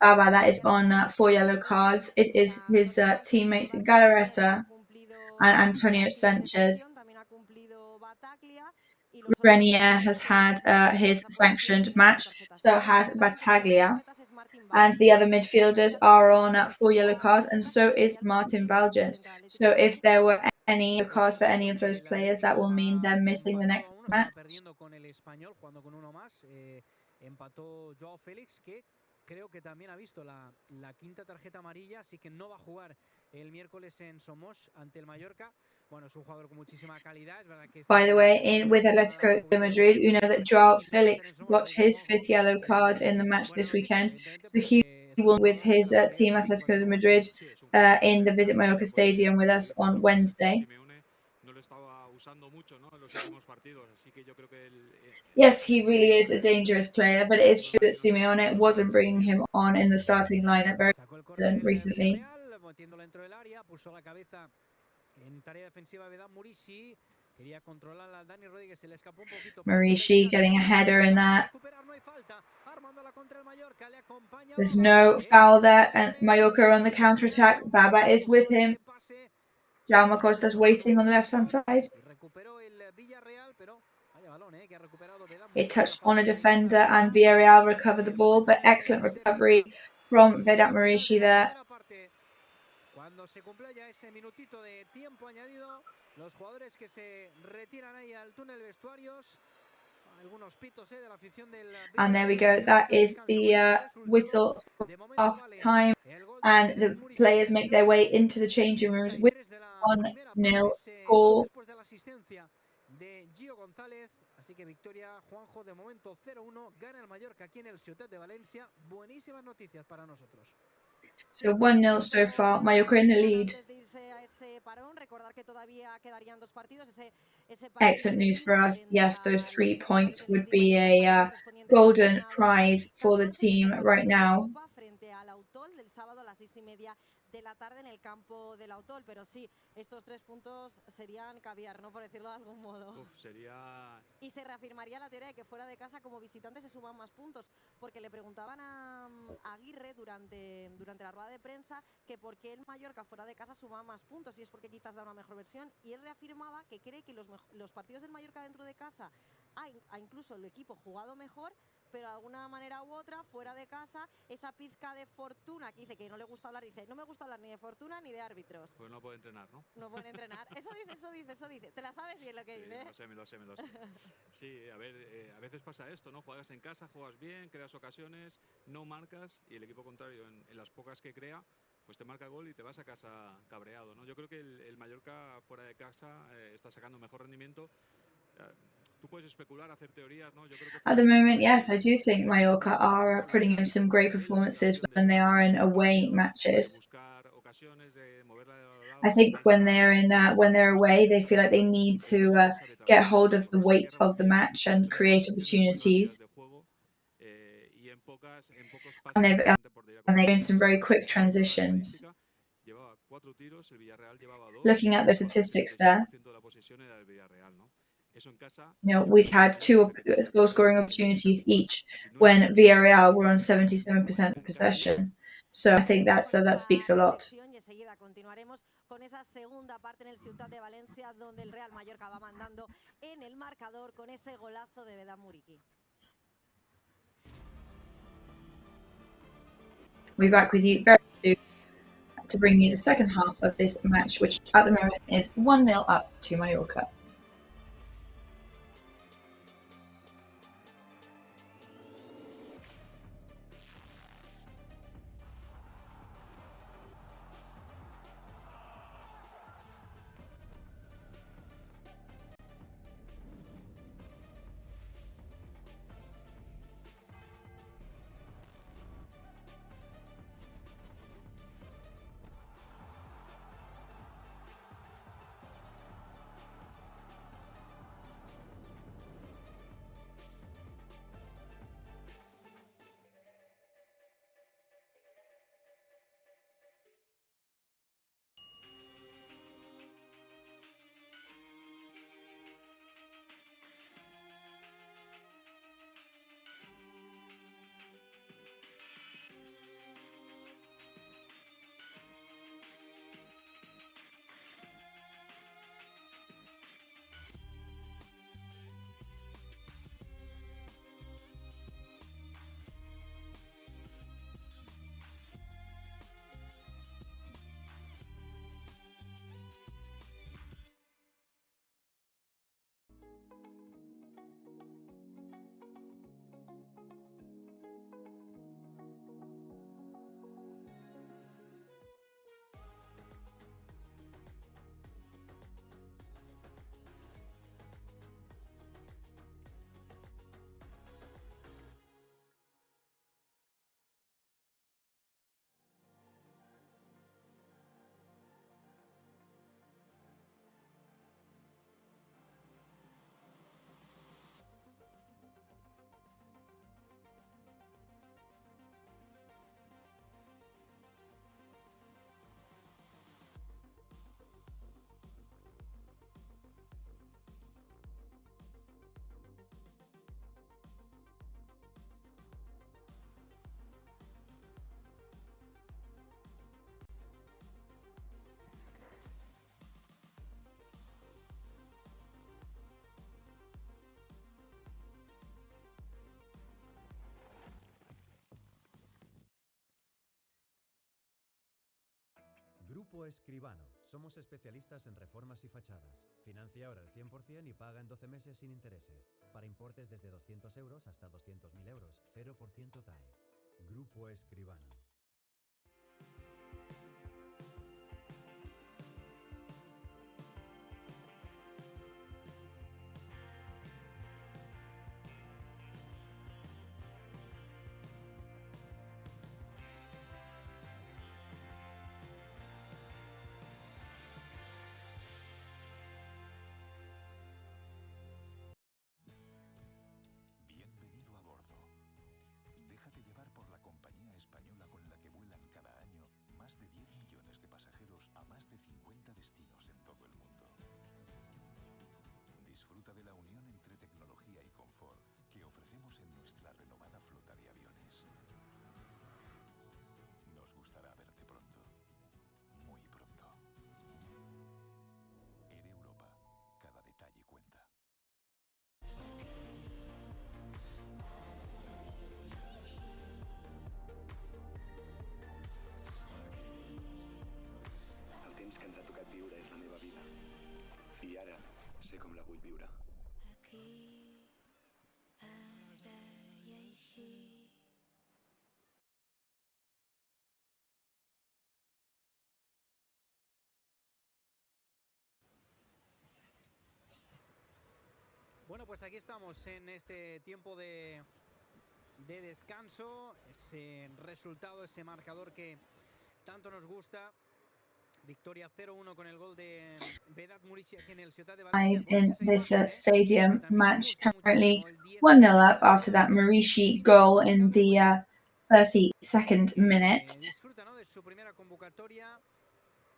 Baba that is on 4 yellow cards. It is his teammates Galarreta and Antonio Sanchez. Renier has had his sanctioned match, so has Battaglia. And the other midfielders are on 4 yellow cards, and so is Martin Valgent. So if there were any cards for any of those players, that will mean they're missing the next match. Empató Joao Félix, que creo que también ha visto la quinta tarjeta amarilla, así que no va a jugar el miércoles en Somos ante el Mallorca. Bueno, es un jugador con muchísima calidad, es verdad que By the way, with Atletico de Madrid, you know that Joao Félix got his 5th yellow card in the match this weekend, so he will with his team Atletico de Madrid in the Visit Mallorca Stadium with us on Wednesday. usando mucho, ¿no? En los últimos partidos, así que yo creo que Yes, he really is a dangerous player, but it is true that Simeone wasn't bringing him on in the starting lineup very often recently. Metiéndolo dentro del área, puso la cabeza en tarea defensiva de Murici. Quería controlar a Dani Rodríguez, se le escapó un poquito. Murici getting a header in that. There's no foul there, and Mallorca are on the counter attack. Baba is with him. Jaume Costa's waiting on the left hand side. It touched on a defender, and Villarreal recovered the ball, but excellent recovery from Vedat Murici there. Cuando se cumple ya ese minutito de tiempo añadido, los jugadores que se retiran ahí al túnel de vestuarios, algunos pitos de la afición del And there we go. That is the whistle of time, and the players make their way into the changing rooms with 1-0 score. De Gio González, así que victoria Juanjo de momento 0-1, gana el Mallorca aquí en el Ciutat de Valencia. Buenísimas noticias para nosotros. So 1-0 so far, Mallorca in the lead. Excellent news for us. Yes, those 3 points would be a golden prize for the team right now. De la tarde en el campo del Autol, pero sí, estos 3 puntos serían caviar, ¿no? Por decirlo de algún modo. Y se reafirmaría la teoría de que fuera de casa como visitante se suman más puntos, porque le preguntaban a Aguirre durante la rueda de prensa que por qué el Mallorca fuera de casa sumaba más puntos, y es porque quizás da una mejor versión, y él reafirmaba que cree que los partidos del Mallorca dentro de casa ha incluso el equipo jugado mejor, pero de alguna manera u otra, fuera de casa, esa pizca de fortuna que dice que no le gusta hablar, dice, no me gusta hablar ni de fortuna ni de árbitros. Pues no puede entrenar, ¿no? No puede entrenar. Eso dice. ¿Te la sabes bien lo que dice? Me lo sé. Sí, a ver, a veces pasa esto, ¿no? Juegas en casa, juegas bien, creas ocasiones, no marcas, y el equipo contrario, en las pocas que crea, pues te marca gol y te vas a casa cabreado, ¿no? Yo creo que el Mallorca fuera de casa está sacando mejor rendimiento. Tú puedes especular, hacer teorías, ¿no? Yo creo que At the moment, yes, I do think Mallorca are putting in some great performances when they are in away matches. I think when they're away, they feel like they need to get hold of the weight of the match and create opportunities. And they're doing some very quick transitions. Looking at the statistics there, we've had 2 goal-scoring opportunities each when Villarreal were on 77% possession. So I think that speaks a lot. Con esa segunda parte en el Ciutat de Valencia, donde el Real Mallorca va mandando en el marcador con ese golazo de Vedat Murici. We'll be back with you very soon to bring you the second half of this match, which at the moment is 1-0 up to Mallorca. Grupo Escribano. Somos especialistas en reformas y fachadas. Financia ahora el 100% y paga en 12 meses sin intereses. Para importes desde 200 euros hasta 200.000 euros. 0% TAE. Grupo Escribano. Bienvenido a bordo. Déjate llevar por la compañía española con la que vuelan cada año más de 10 millones de pasajeros a más de 50 destinos en todo el mundo. Disfruta de la unión entre tecnología y confort que ofrecemos en nuestra renovada flota de aviones. Nos gustará verte pronto, muy pronto. Air Europa, cada detalle cuenta. El temps que ens ha tocat viure és la meva vida. I ara sé com la vull viure. Aquí, ara i així. Bueno, pues aquí estamos en este tiempo de descanso, ese resultado, ese marcador que tanto nos gusta. Victoria 0-1 con el gol de Vedat Murici aquí en el Ciutat de Valencia. In this stadium match, currently 1-0 up after that Murici goal in the 32nd minute. Disfruta, ¿no?, de su primera convocatoria.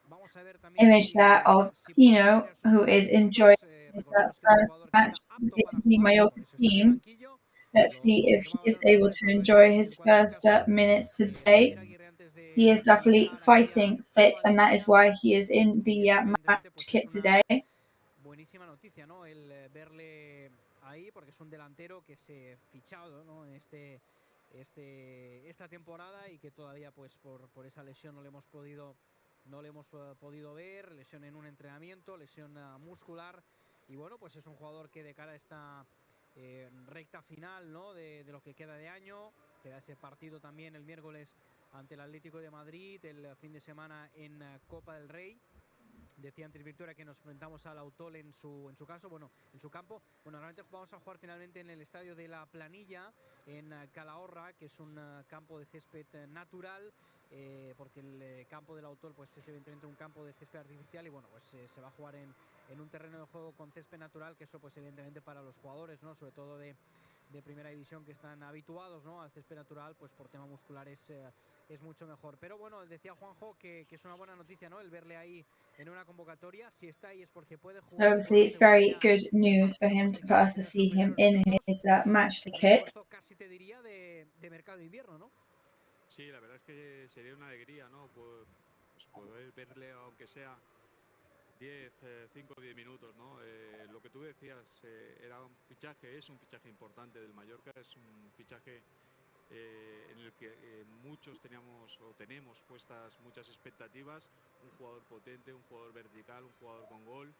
Vamos a ver también Image there of Pino, who is enjoying his first match with the Mallorca team. Let's see if he is able to enjoy his first minutes today. He is definitely fighting fit, and that is why he is in the match kit today. Buenísima noticia, ¿no?, el verle ahí, porque es un delantero que se fichado, ¿no?, en esta temporada y que todavía pues por esa lesión no le hemos podido ver, lesión en un entrenamiento, lesión muscular, y bueno, pues es un jugador que de cara a esta recta final, ¿no?, de lo que queda de año, queda ese partido también el miércoles ante el Atlético de Madrid, el fin de semana en Copa del Rey. Decía antes Victoria que nos enfrentamos al Autol en su caso, bueno, en su campo. Bueno, realmente vamos a jugar finalmente en el estadio de la Planilla, en Calahorra, que es un campo de césped natural, porque el campo del Autol pues es evidentemente un campo de césped artificial y bueno, pues se va a jugar en un terreno de juego con césped natural, que eso pues evidentemente para los jugadores, ¿no?, sobre todo de primera división, que están habituados, ¿no?, al césped natural, pues por tema muscular es mucho mejor. Pero bueno, decía Juanjo que es una buena noticia, ¿no?, el verle ahí en una convocatoria. Si está ahí es porque puede jugar. So obviously it's very good news for him, for us to see him in his match kit. Casi te diría de mercado de invierno, ¿no? Sí, la verdad es que sería una alegría, ¿no?, pues poder verle, aunque sea 5 o 10 minutos, ¿no? Lo que tú decías, era un fichaje, es un fichaje importante del Mallorca, es un fichaje en el que muchos teníamos o tenemos puestas muchas expectativas, un jugador potente, un jugador vertical, un jugador con gol,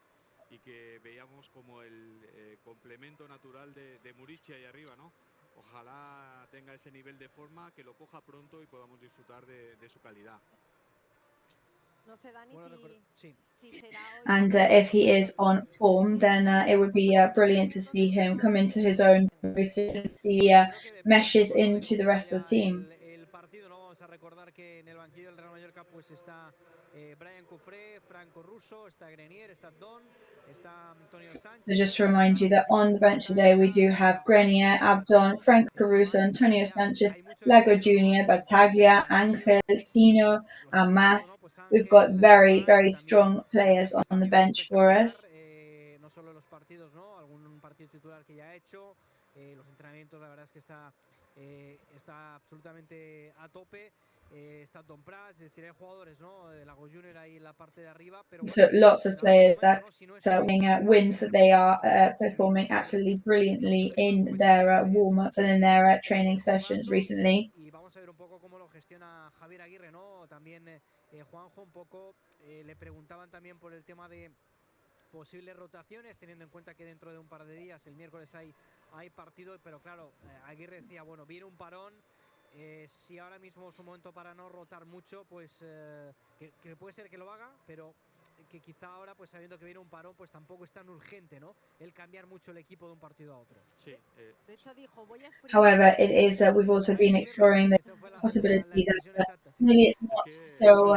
y que veíamos como el complemento natural de Murici ahí arriba, ¿no? Ojalá tenga ese nivel de forma, que lo coja pronto y podamos disfrutar de su calidad. No sé, Dani, Bueno, si será hoy. And if he is on form, then it would be brilliant to see him come into his own very soon. He meshes into the rest of the team. El partido, no vamos a recordar que en el banquillo del Real Mallorca pues está Brian Cufré, Franco Russo, está Grenier, está Don, está Antonio Sánchez. So just to remind you that on the bench today we do have Grenier, Abdon, Franco Caruso, Antonio Sanchez, Lago Jr., Battaglia, Angel, Tino, and Math. We've got very, very strong players on the bench for us. No solo los partidos, ¿no?, algún partido titular que ya ha hecho, los entrenamientos, la verdad es que está absolutamente a tope. Está Don Prats, es decir, hay jugadores, ¿no?, de Lago Junior ahí en la parte de arriba, pero bueno, So lots of players that wins that they are performing absolutely brilliantly in their warm-ups and in their training sessions recently. Y vamos a ver ver un poco cómo lo gestiona Javier Aguirre, ¿no? También Juanjo, un poco le preguntaban también por el tema de posibles rotaciones, teniendo en cuenta que dentro de un par de días, el miércoles hay partido, pero claro, Aguirre decía, bueno, viene un parón, si ahora mismo es un momento para no rotar mucho, pues que puede ser que lo haga, pero que quizá ahora, pues sabiendo que viene un parón, pues tampoco es tan urgente, ¿no? El cambiar mucho el equipo de un partido a otro. Sí. De hecho dijo, voy a However, it is we've also been exploring the possibility that maybe it's not so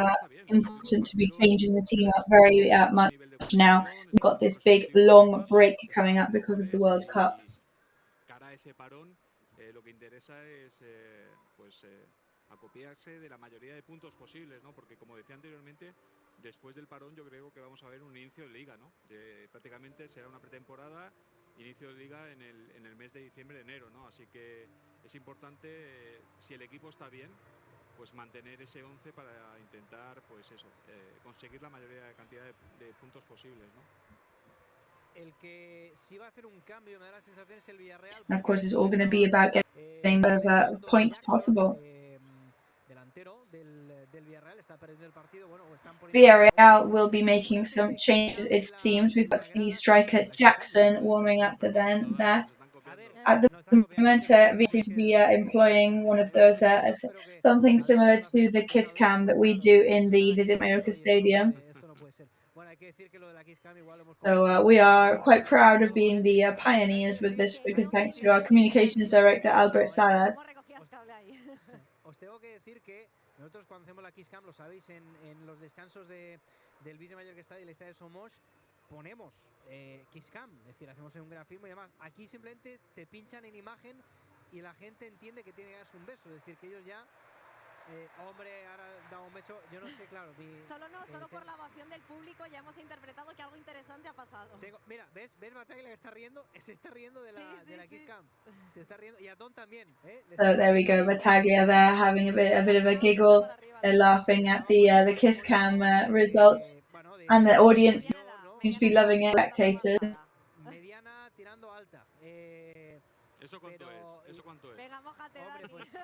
important to be changing the team up very much now. We've got this big long break coming up because of the World Cup. Cara a ese parón, lo que interesa es pues acopiarse de la mayoría de puntos posibles, ¿no? Porque como decía anteriormente, después del parón yo creo que vamos a ver un inicio de liga, ¿no? Prácticamente será una pretemporada, inicio de liga en el mes de diciembre, enero, ¿no? Así que es importante, si el equipo está bien, pues mantener ese 11 para intentar, pues eso, conseguir la mayoría de cantidad de puntos posibles, ¿no? El que sí va a hacer un cambio, me da la sensación, es el Villarreal. And of course, it's all going to be about getting the points possible. Delantero del Villarreal está perdiendo el partido. Bueno, Villarreal will be making some changes, it seems. We've got the striker Jackson warming up for them there. At the moment, we seem to be employing one of those, something similar to the kiss cam that we do in the Visit Mallorca Stadium. So we are quite proud of being the pioneers with this, because thanks to our communications director, Albert Salas. Os tengo que decir que nosotros cuando hacemos la Kiss Cam, lo sabéis, en los descansos del Visit Mallorca Stadium y el Estadio Somos, ponemos Kiss Cam, es decir, hacemos un grafismo y demás. Aquí simplemente te pinchan en imagen y la gente entiende que tiene que darse un beso, es decir, que ellos ya, hombre, ahora da un beso, yo no sé, claro. Solo por la ovación del público ya hemos interpretado que algo interesante ha pasado. Mira, ¿ves Bataglia que está riendo? Se está riendo de la Kiss Cam. Se está riendo, y Adon también, So there we go, Bataglia there having a bit of a giggle. They're laughing at the kiss cam results, and the audience seems to be loving it. Spectators. Mediana tirando alta. ¿Eso cuánto es? ¿Eso cuánto es? Venga, mójate, hombre, Dani. pues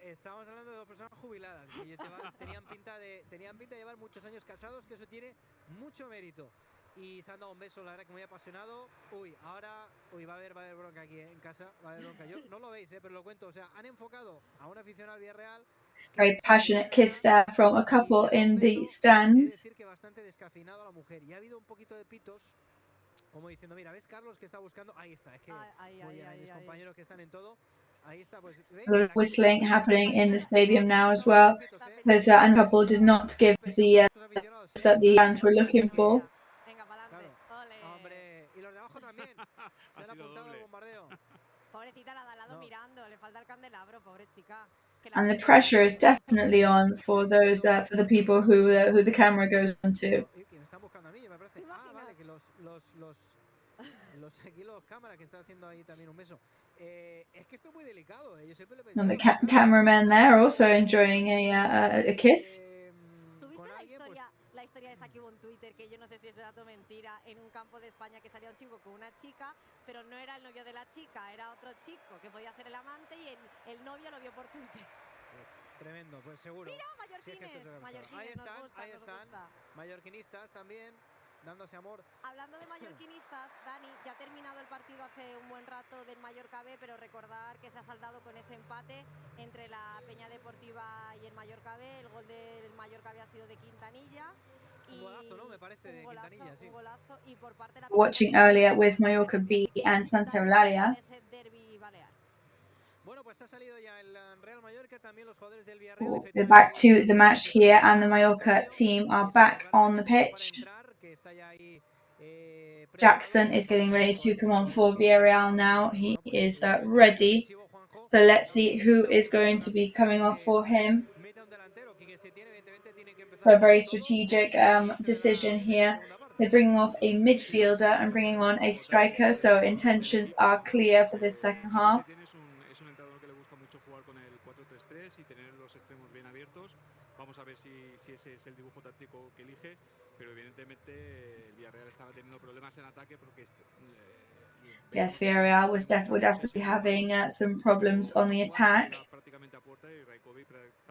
estamos hablando de dos personas jubiladas que tenían pinta de llevar muchos años casados, que eso tiene mucho mérito. Y se han dado un beso, la verdad que muy apasionado. Ahora va a haber bronca aquí en casa, va a haber bronca. Yo no lo veis, pero lo cuento. O sea, han enfocado a un aficionado al Villarreal. Very passionate kiss there from a couple in the stands. Decir que bastante descafeinado a la mujer. Y ha hado un poquito de pitos, como diciendo, mira, ¿ves Carlos que está buscando? Ahí está, es que muy bien, mis compañeros que están en todo. Ahí está, pues, ¿veis? A lot of whistling happening in the stadium now as well, because a couple did not give the that the fans were looking for. Hombre, y los de abajo también. Se han apuntado al bombardeo. Pobrecita la de al lado mirando, le falta el candelabro, pobre chica. And the pressure is definitely on for those for the people who the camera goes on to. Me están buscando a mí, me parece. Vale, que aquí los cámaras que están haciendo ahí también un beso. Es que esto es muy delicado. Yo siempre le pensaba, And the cameramen there also enjoying a kiss. ¿Tuviste la historia esa que hubo en Twitter, que yo no sé si es verdad o mentira, en un campo de España, que salía un chico con una chica, pero no era el novio de la chica, era otro chico que podía ser el amante, y el novio lo vio por Twitter? Tremendo, pues seguro. Mira, mallorquines, ahí están, nos gusta. Mallorquinistas también, dándose amor. Hablando de mallorquinistas, Dani, ya ha terminado el partido hace un buen rato del Mallorca B, pero recordar que se ha saldado con ese empate entre la Peña Deportiva y el Mallorca B. El gol del Mallorca B ha sido de Quintanilla. Un golazo, ¿no? Me parece, de Quintanilla, sí. Un golazo, y por parte de la Watching earlier with Mallorca B and Santa Eulalia. Bueno, pues ha salido ya el Real Mallorca, también los jugadores del Villarreal. We're back to the match here, and the Mallorca team are back on the pitch. Jackson is getting ready to come on for Villarreal now. He is ready. So let's see who is going to be coming off for him. So a very strategic decision here. They're bringing off a midfielder and bringing on a striker. So intentions are clear for this second half. Es un entrenador que le gusta mucho jugar con el 4-3-3 y tener los extremos bien abiertos. Vamos a ver si ese es el dibujo táctico que elige, pero evidentemente el Villarreal estaba teniendo problemas en ataque porque yes, Villarreal was definitely having some problems on the attack.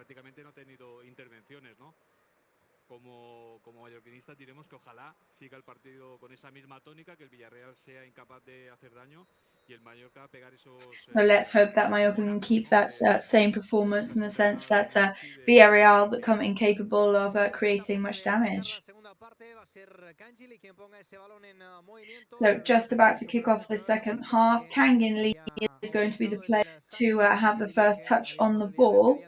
prácticamente no ha tenido intervenciones, ¿no? Como mallorquinista diremos que ojalá siga el partido con esa misma tónica, que el Villarreal sea incapaz de hacer daño y el Mallorca pegar esos... So let's hope that Mallorca can keep that same performance in the sense that Villarreal become incapable of creating much damage. So just about to kick off the second half, Kangin Lee is going to be the player to have the first touch on the ball.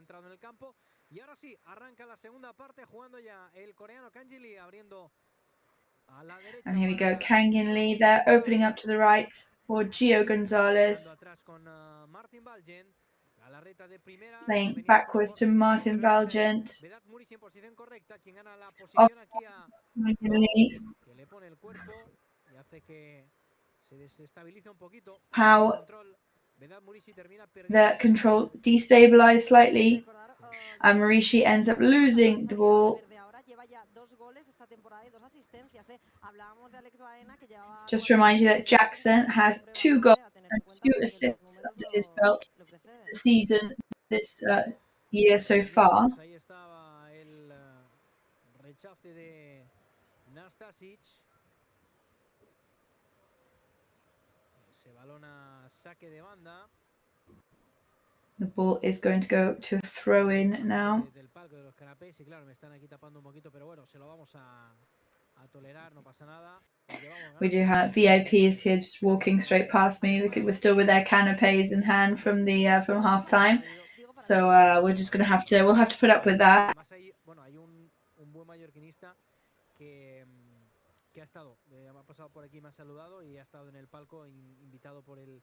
Y ahora sí, arranca la segunda parte jugando ya el coreano Kang Ji-lee abriendo a la derecha. And here we go, Kangin Lee there, opening up to the right for Gio Gonzalez. Playing backwards to Martin Valgent. Off Kangin Lee. How the control destabilized slightly, and Marishi ends up losing the ball. Just to remind you that Jackson has 2 goals and 2 assists under his belt this season, this year so far. The ball is going to go to a throw-in now. We do have VIPs here just walking straight past me. We're still with their canapes in hand from the from half time, so we're just gonna have to put up with that. Que ha estado, ha pasado por aquí, me ha saludado y ha estado en el palco invitado por el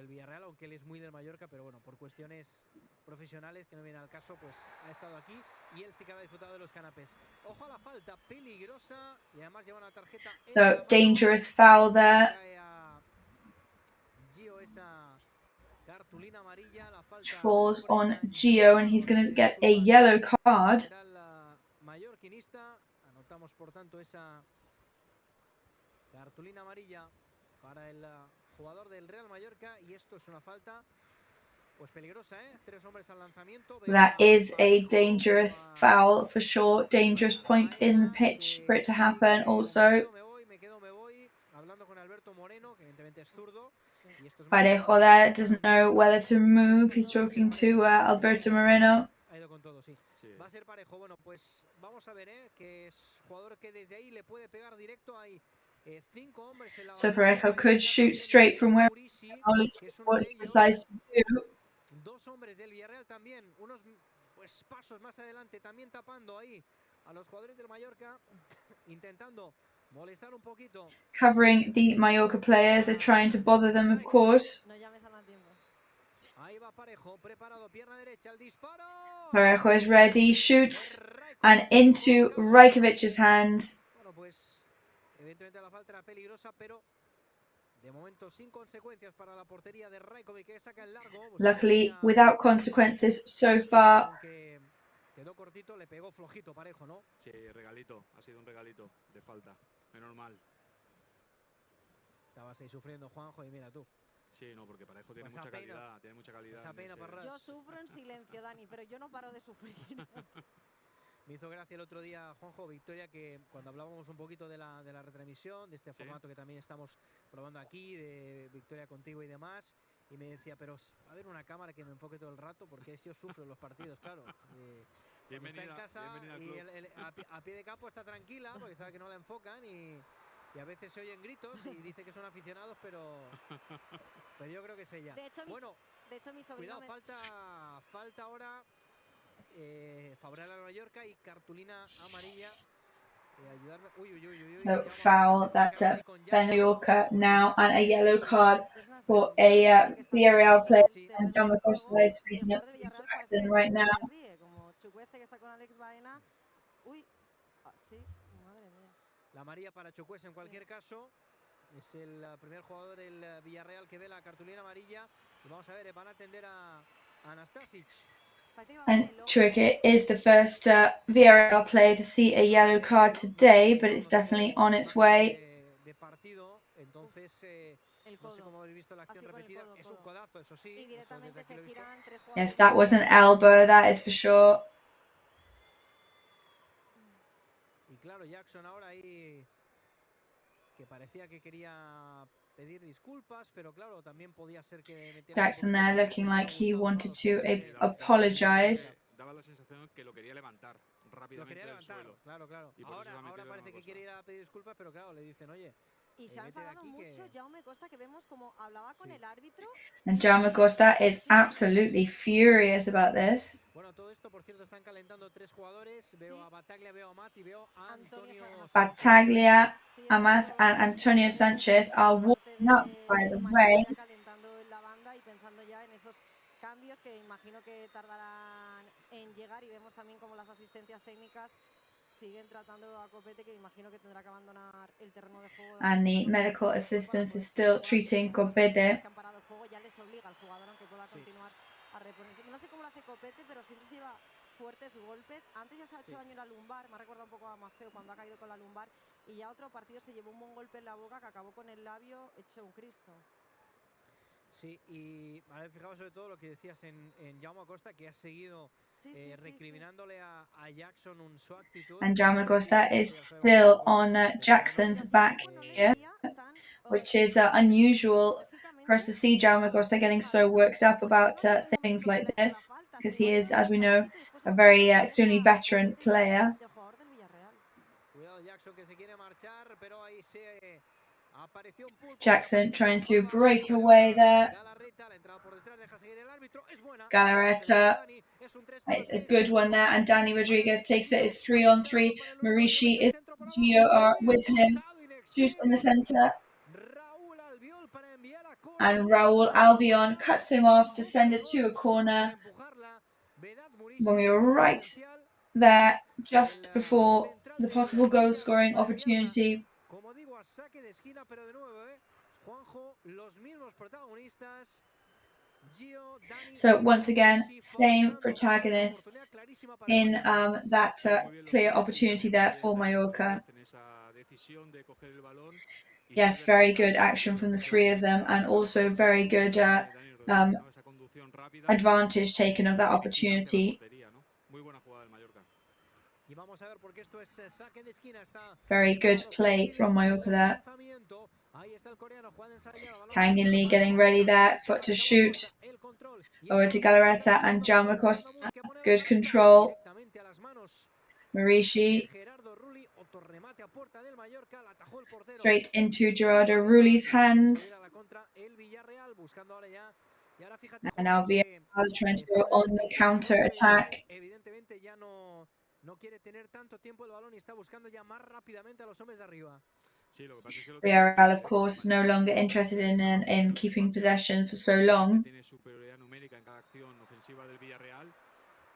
Villarreal, aunque él es muy del Mallorca, pero bueno, por cuestiones profesionales que no vienen al caso, pues ha estado aquí y él sí que ha disfrutado de los canapés. Ojo a la falta peligrosa y además lleva una tarjeta. So dangerous foul there. Gio, esa cartulina amarilla, la falta falls on Gio and he's going to get a yellow card. Mallorquinista, anotamos por tanto esa cartulina amarilla para el jugador del Real Mallorca y esto es una falta pues peligrosa, 3 hombres al lanzamiento. That is a dangerous foul for sure. Dangerous point in the pitch for it to happen also. Hablando con Alberto Moreno, que evidentemente es zurdo. Parejo there doesn't know whether to move. He's talking to Alberto Moreno. Ha ido con todo, sí. Va a ser Parejo. Bueno, pues vamos a ver, que es jugador que desde ahí le puede pegar directo. Hay 5 hombres en la So Parejo could shoot straight from where what he decides to do. 2 hombres del Villarreal también, unos pues pasos más adelante, también tapando ahí a los jugadores del Mallorca, intentando molestar un poquito. Covering the Mallorca players, they're trying to bother them, of course. Ahí va Parejo, preparado, pierna derecha, el disparo. Parejo is ready, shoots, and into Rajkovic's hands. Bueno, pues evidentemente la falta era peligrosa, pero de momento sin consecuencias para la portería de Rajkovic, que saca el largo. Luckily, without consequences so far. Quedó cortito, le pegó flojito Parejo, ¿no? Sí, regalito, ha sido un regalito de falta, menos mal. Estabas ahí sufriendo, Juanjo, y mira tú. Sí, no, porque Parejo tiene mucha calidad, tiene mucha calidad. Yo sufro en silencio, Dani, pero yo no paro de sufrir. Me hizo gracia el otro día, Juanjo, Victoria, que cuando hablábamos un poquito de la retransmisión, de este formato que también estamos probando aquí, de Victoria contigo y demás, y me decía, pero a ver una cámara que me enfoque todo el rato, porque yo sufro en los partidos, claro. Está en casa y a pie de campo está tranquila, porque sabe que no la enfocan y a veces se oyen gritos y dice que son aficionados, pero yo creo que es ella. De hecho, mi sobrino cuidado, falta ahora favorable a Mallorca y cartulina amarilla. So foul that Mallorca now, and a yellow card for a Villarreal player, and John Costa is facing up to Jackson right now. La amarilla para Chukwueze en cualquier caso. Es el primer jugador del Villarreal que ve la cartulina amarilla. Y vamos a ver, van a atender a Anastasic. And Chukwueze is the first Villarreal player to see a yellow card today, but it's definitely on its way. No sé cómo habéis visto la acción repetida. Es un codazo, eso sí. Y directamente se giran 3 jugadores. Yes, that was an elbow, that is for sure. Y claro, Jackson ahora ahí que parecía que quería pedir disculpas, pero claro, también podía ser que metiera Jackson there looking like he wanted to apologize. Daba la sensación que lo quería levantar rápidamente del suelo. Claro, claro. Ahora parece que quiere ir a pedir disculpas, pero claro, le dicen, oye, y se ha enfadado mucho Jaume Costa, que vemos como hablaba con el árbitro. And Jaume Costa is absolutely furious about this. Bueno, todo esto, por cierto, están calentando 3 jugadores. Veo a Bataglia, veo a Matt y veo a Antonio. Bataglia, Amath, and Antonio Sanchez are warming up, by the way. Calentando en la banda y pensando ya en esos cambios que imagino que tardarán en llegar, y vemos también como las asistencias técnicas siguen tratando a Copete, que imagino que tendrá que abandonar el terreno de juego. And the medical assistance is still treating Copete. Ya les obliga al jugador, aunque pueda continuar a reponerse. No sé cómo lo hace Copete, pero siempre se lleva fuertes golpes. Antes ya se ha hecho daño en la lumbar, me ha recordado un poco a Mafeo cuando ha caído con la lumbar, y ya otro partido se llevó un buen golpe en la boca que acabó con el labio hecho un Cristo. Sí, y vale, fijaos sobre todo lo que decías en Jaume Costa, que ha seguido recriminándole a Jackson su actitud. And Jaume Costa is still on Jackson's back here, which is unusual for us to see Jaume Costa getting so worked up about things like this, because he is, as we know, a very extremely veteran player. Jackson trying to break away there. Galarreta, it's a good one there, and Danny Rodriguez takes it. It's 3-on-3. Marishi is Gio are with him. Shoots in the center. And Raul Albion cuts him off to send it to a corner. When we were right there, just before the possible goal scoring opportunity. So once again, same protagonists in that clear opportunity there for Mallorca. Yes, very good action from the 3 of them, and also very good advantage taken of that opportunity. Very good play from Mallorca there. Kang In Lee getting ready there to shoot. Over to Galarreta and Jaume Costa. Good control. Marishi. Straight into Gerardo Rulli's hands. And now Villarreal trying to go on the counter attack. Villarreal, of course, no longer interested in keeping possession for so long.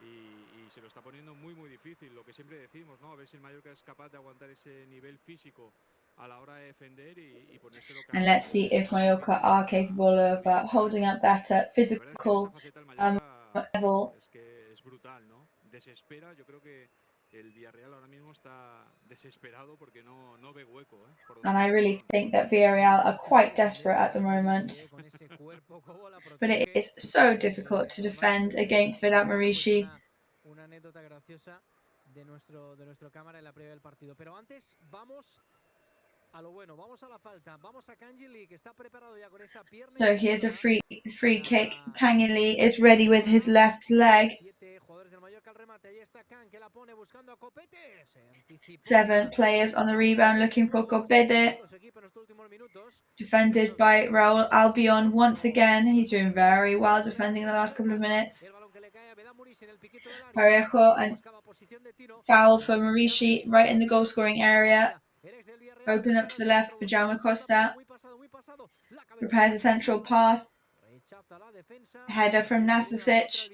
Y se lo está poniendo muy difícil, lo que siempre decimos, ¿no? A ver si el Mallorca es capaz de aguantar ese nivel físico a la hora de defender y ponérselo. And let's see if Mallorca are capable of holding up that physical level. Es que es brutal, ¿no? Desespera, yo creo que el Villarreal ahora mismo está desesperado porque no ve hueco, ¿eh? And I really think that Villarreal are quite desperate at the moment. But it is so difficult to defend against Vedat Marishi. Una anécdota graciosa de nuestro cámara en la previa del partido. Pero antes vamos a lo bueno, vamos a la falta, vamos a Kang In Lee, que está preparado ya con esa pierna. So here's the free kick. Kang In Lee is ready with his left leg. 7 players on the rebound looking for Copete. Defended by Raul Albion once again. He's doing very well defending the last couple of minutes. Parejo and foul for Marishi right in the goal scoring area. Open up to the left for Jaume Costa. Prepares a central pass. Header from Nastasic.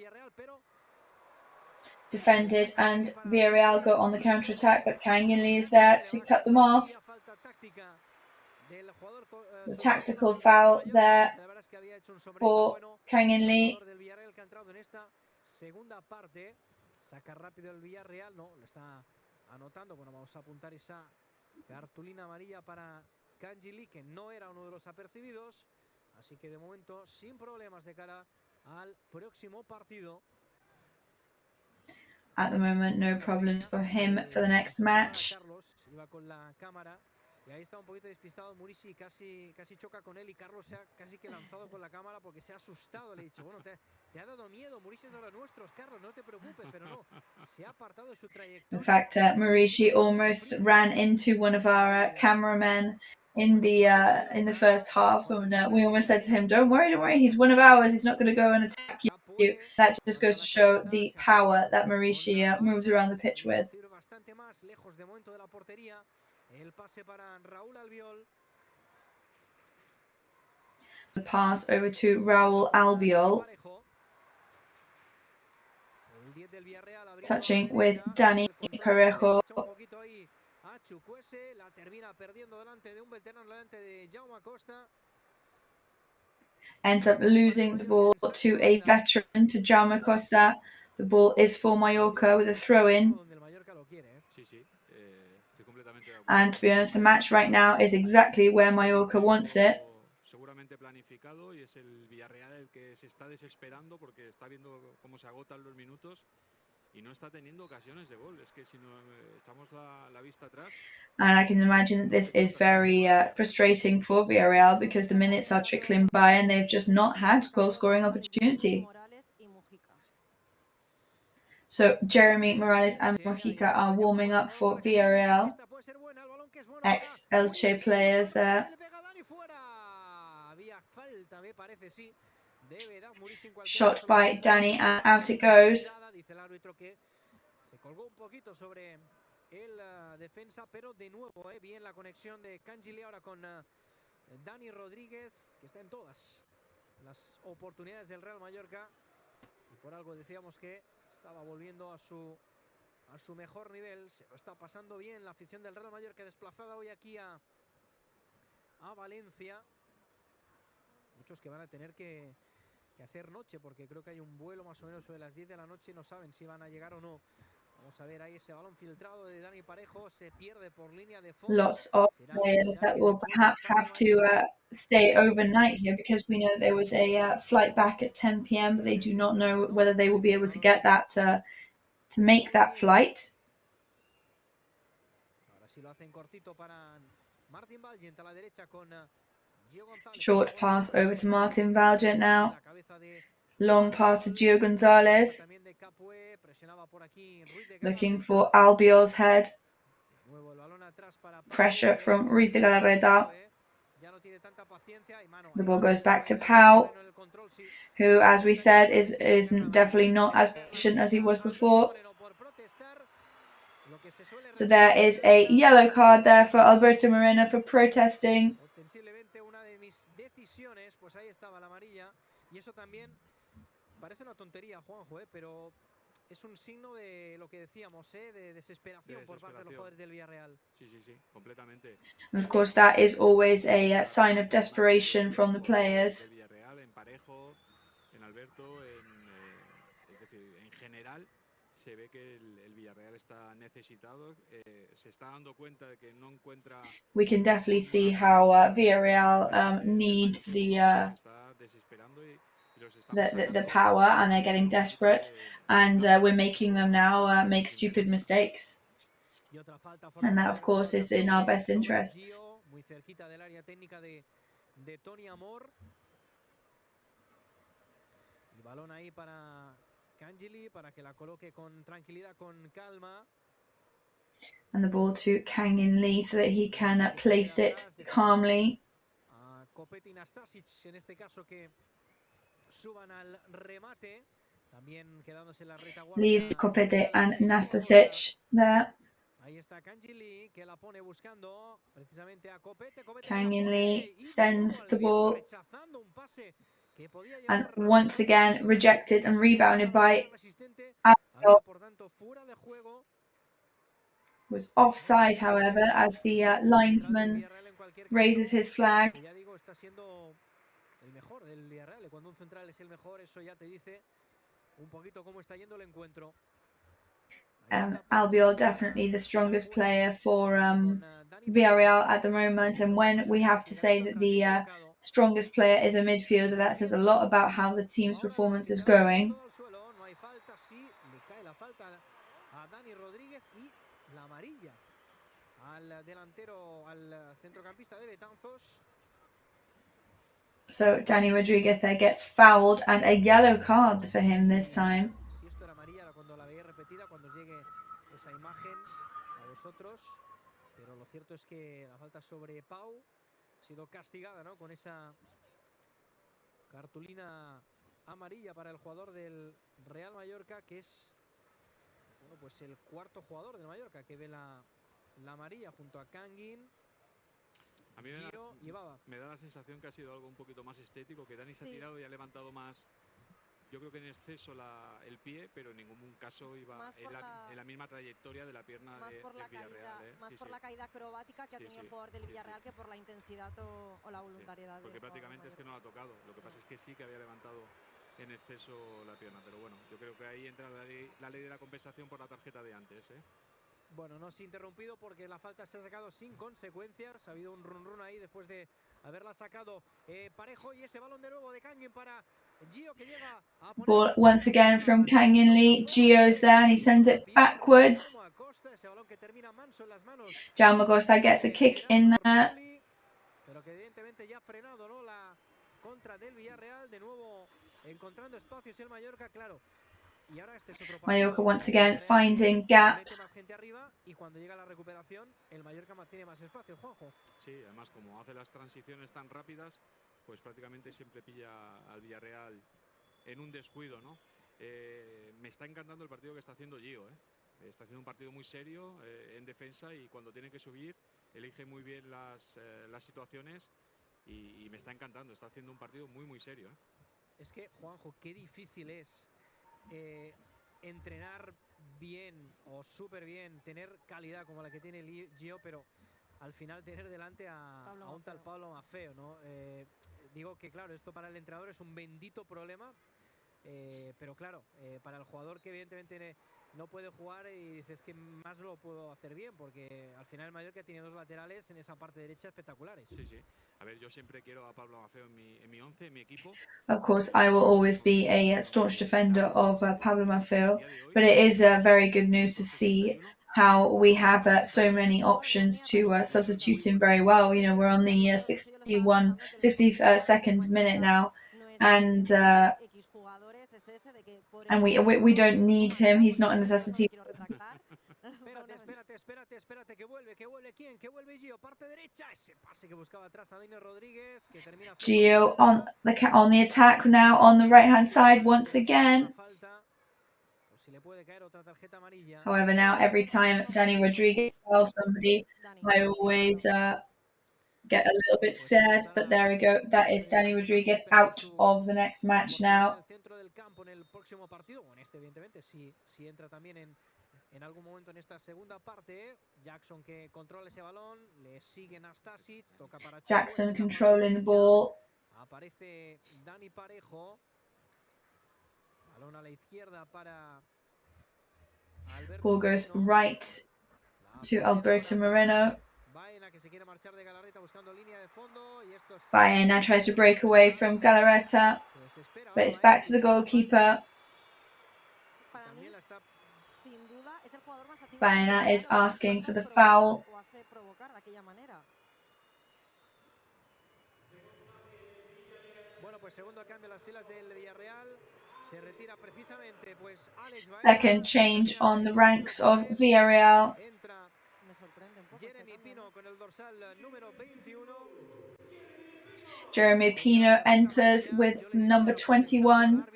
Defended, and Villarreal go on the counter attack, but Kang In Lee is there to cut them off. The tactical foul there for Kang In Lee. Saca rápido el Villarreal, no, lo está anotando. Bueno, vamos a apuntar esa cartulina amarilla para Cangeli, que no era uno de los apercibidos. Así que de momento sin problemas de cara al próximo partido. At the moment, no problems for him for the next match. Carlos iba con la cámara y ahí está un poquito despistado Murici, casi choca con él y Carlos se ha casi que lanzado con la cámara porque se ha asustado. Le he dicho, bueno, te ha dado miedo, Murici es de los nuestros, Carlos, no te preocupes, pero no, se ha apartado de su trayectoria. In fact, Maurici almost ran into one of our cameramen in the first half, and we almost said to him, "Don't worry, he's one of ours. He's not going to go and attack you." That just goes to show the power that Maurici moves around the pitch with. Bastante más lejos de momento de la portería. El pase para Raúl Albiol. The pass over to Raúl Albiol, touching with Dani Parejo. La termina perdiendo delante de un veterano, delante de Jaume Costa. Ends up losing the ball to a veteran, to Jaume Costa. The ball is for Mallorca with a throw-in. And to be honest, the match right now is exactly where Mallorca wants it. Seguramente planificado, y es el Villarreal el que se está desesperando porque está viendo cómo se agotan los minutos y no está teniendo ocasiones de gol. Es que si no echamos la vista atrás. And I can imagine that this is very frustrating for Villarreal because the minutes are trickling by and they've just not had goal-scoring opportunity. So Jeremy Morales and Mojica are warming up for Villarreal. Ex-Elche players there. Shot by Dani and out it goes. Se colgó un poquito sobre el defensa, pero de nuevo bien la conexión de Cangeli ahora con Dani Rodríguez, que está en todas las oportunidades del Real Mallorca. Y por algo decíamos que estaba volviendo a su mejor nivel. Se lo está pasando bien la afición del Real Mallorca, desplazada hoy aquí a Valencia. Muchos que van a tener que hacer noche, porque creo que hay un vuelo más o menos sobre las 10 de la noche y no saben si van a llegar o no. Vamos a ver ahí ese balón filtrado de Dani Parejo, se pierde por línea de fondo. Lots of players that will perhaps have to stay overnight here because we know there was a flight back at 10 p.m. but they do not know whether they will be able to get that to make that flight. Ahora sí lo hacen cortito para Martín Valgent a la derecha con Short pass over to Martin Valgent now. Long pass to Gio Gonzalez. Looking for Albiol's head. Pressure from Ruiz de Galarreta. The ball goes back to Pau, who, as we said, is definitely not as patient as he was before. So there is a yellow card there for Alberto Moreno for protesting. Pues ahí estaba la amarilla, y eso también parece una tontería, Juanjo, pero es un signo de lo que decíamos, de desesperación por parte de los jugadores del Villarreal. Sí, completamente. And of course, that is always a sign of desperation from the players. El Villarreal en Parejo, en Alberto, es decir, en general se ve que el Villarreal está necesitado, se está dando cuenta de que no encuentra. We can definitely see how Villarreal need the power, and they're getting desperate, and we're making them now make stupid mistakes. And that, of course, is in our best interests. Muy cerquita del área técnica de Tony Amor. El balón ahí para Cangeli para que la coloque con tranquilidad, con calma. And the ball to Kangin Lee so that he can place it calmly. Copete y Nastasic en este caso que suban al remate. También quedándose en la retaguardia. Leaves Copete and Nastasic there. Ahí está Cangeli que la pone buscando precisamente a Copete. Kangin Lee sends the ball. And once again rejected and rebounded by Albiol. Was offside, however, as the linesman raises his flag. Está siendo el mejor del Villarreal. Cuando un central es el mejor, eso ya te dice un poquito cómo está yendo el encuentro. Albiol definitely the strongest player for Villarreal at the moment, and when we have to say that the strongest player is a midfielder, that says a lot about how the team's performance is going. So Dani Rodriguez there gets fouled and a yellow card for him this time. Pero lo cierto es que la falta sobre Pau ha sido castigada, ¿no? Con esa cartulina amarilla para el jugador del Real Mallorca, que es, bueno, pues el cuarto jugador del Mallorca que ve la amarilla junto a Kangin. A mí me da la sensación que ha sido algo un poquito más estético, que Dani se ha tirado y ha levantado más, yo creo que en exceso el pie, pero en ningún caso iba en la misma trayectoria de la pierna del Villarreal. Más por la caída acrobática que ha tenido el jugador del Villarreal que por la intensidad o la voluntariedad. Porque prácticamente es que no lo ha tocado, lo que pasa es que sí que había levantado en exceso la pierna, pero bueno, yo creo que ahí entra la ley de la compensación por la tarjeta de antes. Bueno, no se ha interrumpido porque la falta se ha sacado sin consecuencias. Ha habido un run ahí después de haberla sacado Parejo. Y ese balón de nuevo de Kangin para Gio, que llega a poner... Ball once again from Kangin Lee. Gio's there and he sends it backwards. Jaume Costa gets a kick in there. Pero que evidentemente ya ha frenado, ¿no? La contra del Villarreal. De nuevo encontrando espacios el Mallorca, claro. Mallorca once again finding gaps. Y cuando llega la recuperación, el Mallorca tiene más espacio, Juanjo. Sí, además como hace las transiciones tan rápidas, pues prácticamente siempre pilla al Villarreal en un descuido, ¿no? Me está encantando el partido que está haciendo Gio, Está haciendo un partido muy serio en defensa y cuando tiene que subir elige muy bien las situaciones y me está encantando. Está haciendo un partido muy serio, Es que, Juanjo, qué difícil es entrenar bien o súper bien, tener calidad como la que tiene Gio, pero al final tener delante a un tal Pablo Maffeo, ¿no? Digo que claro, esto para el entrenador es un bendito problema, pero claro, para el jugador que evidentemente no puede jugar y dices que más lo puedo hacer bien, porque al final el Mallorca tiene dos laterales en esa parte derecha espectaculares. Sí. A ver, yo siempre quiero a Pablo Maffeo en mi 11, en mi equipo. Of course, I will always be a staunch defender of Pablo Maffeo, but it is very good news to see how we have so many options to substitute him very well. You know, we're on the 62nd minute now, and we don't need him. He's not a necessity. Espérate, que vuelve ¿quién? Que vuelve Gio, parte derecha, ese pase que buscaba atrás a Dani Rodríguez, que termina Gio on the attack now on the right hand side once again. However, now every time Dani Rodriguez tells somebody, I always get a little bit scared, but there we go. That is Dani Rodriguez out of the next match now. En algún momento en esta segunda parte, Jackson que controla ese balón, le sigue Nastasic, toca para Jackson controlling the ball. Aparece Dani Parejo. Balón a la izquierda para Alberto. Ball goes right to Alberto Moreno. Baena que se quiere marchar de Galarreta buscando línea de fondo y esto Baena tries to break away from Galarreta, but it's back to the goalkeeper. Baena is asking for the foul. Second change on the ranks of Villarreal. Jeremy Pino enters with number 21.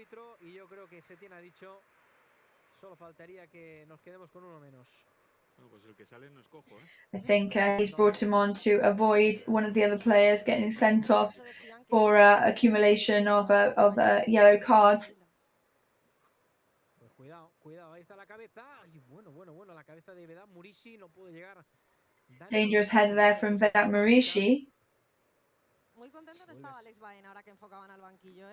I think he's brought him on to avoid one of the other players getting sent off for accumulation of yellow cards. Dangerous header there from Vedat Murishi. Muy contento no estaba Alex Baena ahora que enfocaban al banquillo,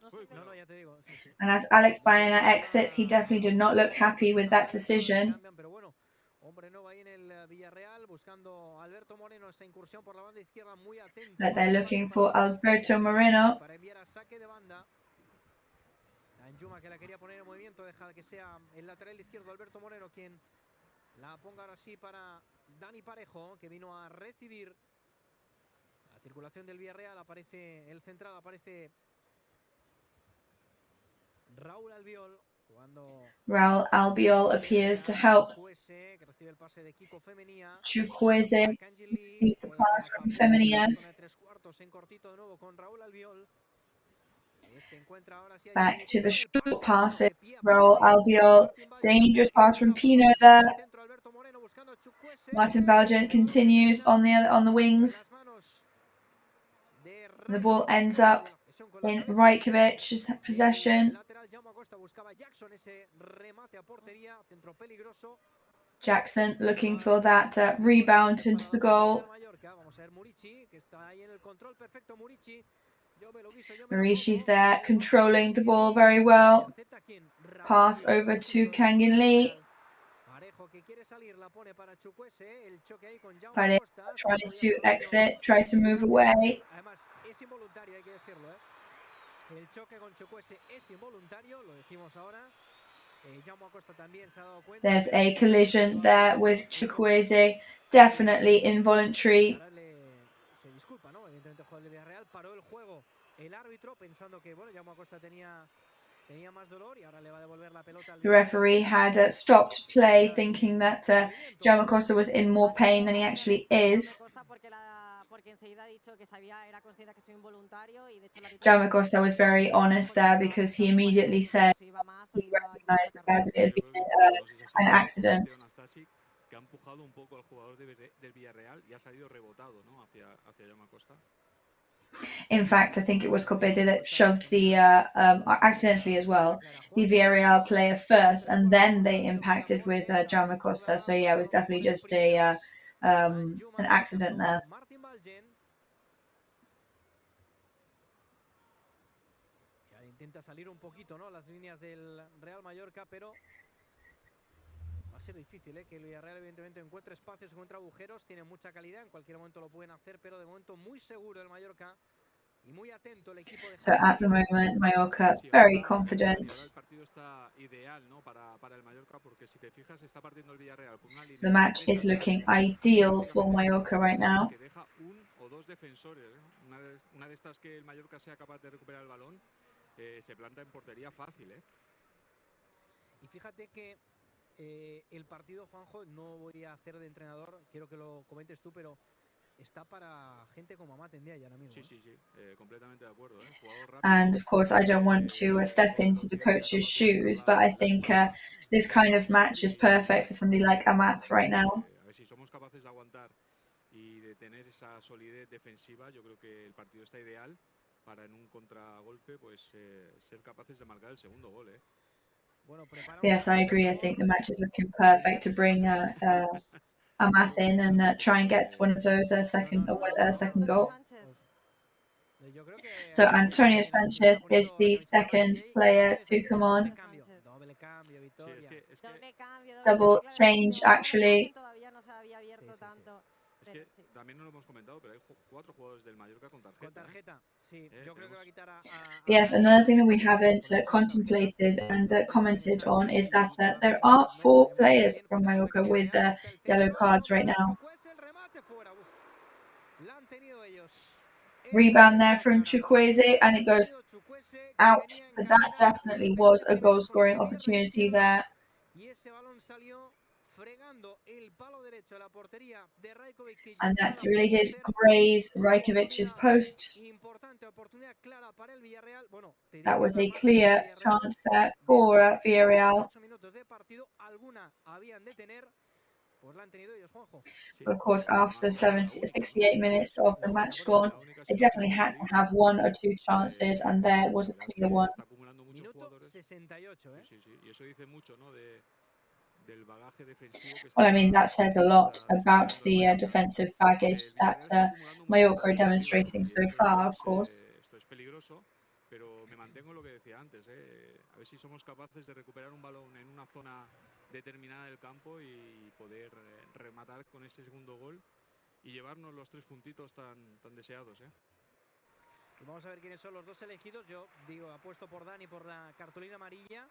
No, no, ya te digo. Sí, sí. And as Alex Baena exits, he definitely did not look happy with that decision. Pero bueno, hombre nuevo ahí en el Villarreal buscando Alberto Moreno esa incursión por la banda izquierda muy atento. That they're looking for Alberto Moreno. Para enviar a saque de banda. Anjuma que la quería poner en movimiento, deja que sea el lateral izquierdo Alberto Moreno quien la ponga ahora sí para Dani Parejo, que vino a recibir la circulación del Villarreal. Aparece el central, aparece Raúl Albiol jugando. Raúl Albiol appears to help Que recibe el pase de Kiko Femenía. Chukwueze receive the pass from Femenias. Tres cuartos en cortito de nuevo con Raúl Albiol. Back to the short passes. Raúl Albiol. Dangerous pass from Pino there. Martin Valgent continues on the wings. The ball ends up in Rajkovic's possession. Jackson looking for that rebound into the goal. Maurici's there, controlling the ball very well. Pass over to Kangin Lee. Parejo tries to exit, tries to move away. There's a collision there with Chukwueze, definitely involuntary. The referee had stopped play thinking that Jaume Costa was in more pain than he actually is. Jaume Costa was very honest there because he immediately said he recognized that it had been an accident. In fact, I think it was Copete that shoved the, accidentally as well, the Villarreal player first, and then they impacted with Jaume Costa. So yeah, it was definitely just an accident there. Intenta salir un poquito, ¿no? Las líneas del Real Mallorca, pero va a ser difícil, que el Villarreal evidentemente encuentre espacios, encuentra agujeros, tiene mucha calidad, en cualquier momento lo pueden hacer, pero de momento muy seguro el Mallorca y muy atento el equipo de. So at the moment, Mallorca very confident. El partido está ideal, ¿no? para el Mallorca, porque si te fijas está partiendo el Villarreal con una línea. The match is looking ideal for Mallorca right now. Que deja un o dos defensores, una de estas que el Mallorca sea capaz de recuperar el balón. Se planta en portería fácil, Y fíjate que el partido, Juanjo, no voy a hacer de entrenador, quiero que lo comentes tú, pero está para gente como Amat Ndiaye ahora mismo. Sí, completamente de acuerdo, And of course, I don't want to step into the coach's shoes, but I think this kind of match is perfect for somebody like Amat right now. A ver si somos capaces de aguantar y de tener esa solidez defensiva, yo creo que el partido está ideal para en un contragolpe pues ser capaces de marcar el segundo gol, Yes, I agree. I think the match is looking perfect to bring Amath in and try and get one of those second goal. So Antonio Sanchez is the second player to come on. Double change actually. Es que también no lo hemos comentado, pero hay 4 jugadores del Mallorca con tarjeta. Sí, yo creo que va a quitar a. Yes, another thing that we haven't contemplated and commented on is that there are 4 players from Mallorca with yellow cards right now. Rebound there from Chukwueze and it goes out, but that definitely was a goal scoring opportunity there. And that really did graze Rajkovic's post. That was a clear chance there for Villarreal. But of course, after 68 minutes of the match gone, they definitely had to have 1 or 2 chances, and there was a clear one. Well, I mean, that says a lot about the defensive baggage that Mallorca are demonstrating so far, of course. pero me mantengo en lo que decía antes, a ver si somos capaces de recuperar un balón en una zona determinada del campo y poder rematar con ese segundo gol y llevarnos los 3 puntitos tan deseados. Y vamos a ver quiénes son los dos elegidos. Yo digo, apuesto por Dani por la cartulina amarilla.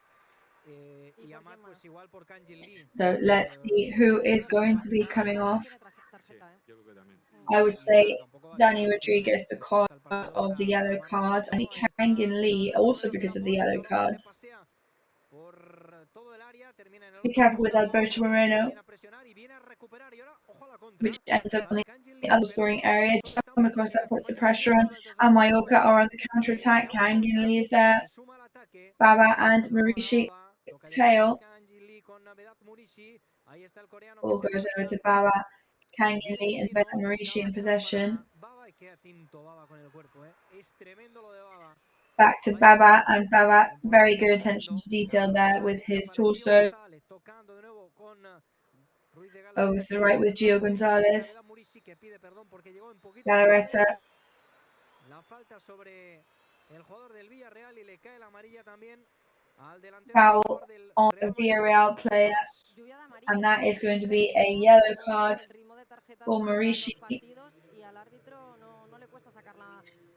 Y Amat pues igual por Kangin Lee. So let's see who is going to be coming off. I would say Danny Rodriguez because of the yellow cards, and Kangin Lee also because of the yellow cards. The cap with Alberto Moreno, which ends up in the other scoring area. Just come across that puts the pressure on, and Mallorca are on the counter attack. Kangin Lee is there. Baba and Marishi tail. Ball goes over to Baba. Kangin Lee and Vedat Marishi in possession. Back to Baba, and Baba, very good attention to detail there with his torso. Over to the right with Gio Gonzalez. Villarreal. Foul on a Villarreal player, and that is going to be a yellow card for Marishi.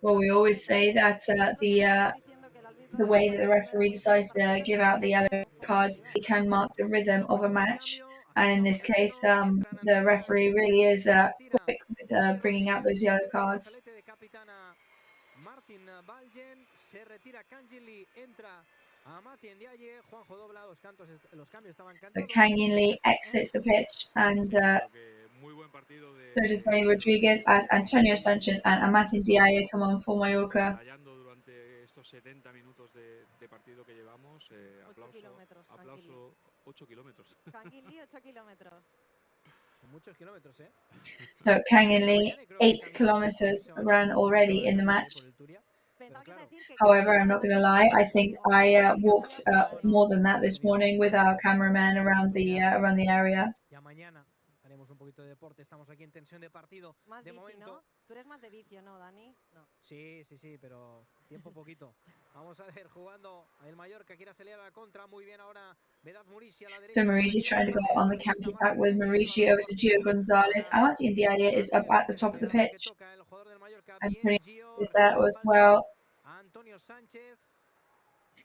Well, we always say that the way that the referee decides to give out the yellow cards, he can mark the rhythm of a match. And in this case, the referee really is quick with bringing out those yellow cards. So Kangin Lee exits the pitch, and so does Danny Rodriguez as Antonio Sanchez and Amath Ndiaye come on for Mallorca. 70 minutos de partido que llevamos, aplauso 8 kilómetros. Kangin Lee 8 kilómetros. Son muchos kilómetros, So Kangin Lee 8 kilometers run already in the match. However, I'm not going to lie, I think I walked more than that this morning with our cameraman around the area. Haremos un poquito de deporte, estamos aquí en tensión de partido. Más de bici, momento. ¿no? Tú eres más de vicio, ¿no, Dani? No. Sí, pero tiempo poquito. Vamos a ver, jugando el Mallorca, quiere salir a la contra, muy bien ahora Vedat Marishi a la derecha. So Marishi trying to go on the counter attack with Marishi over to Gio Gonzalez. Amath Ndiaye is up at the top of the pitch. Antonio is there as well.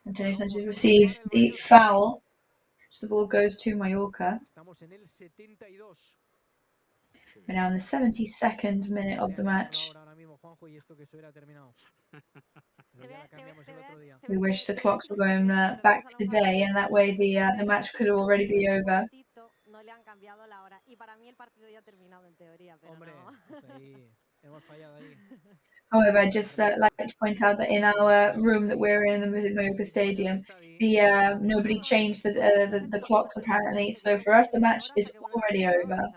Antonio Sanchez receives the foul. So the ball goes to Mallorca. We're now in the 72nd minute of the match. We wish the clocks were going back today, and that way the match could already be over. However, I'd just like to point out that in our room that we're in the Visit Mallorca Stadium, nobody changed the clocks apparently. So for us, the match is already over.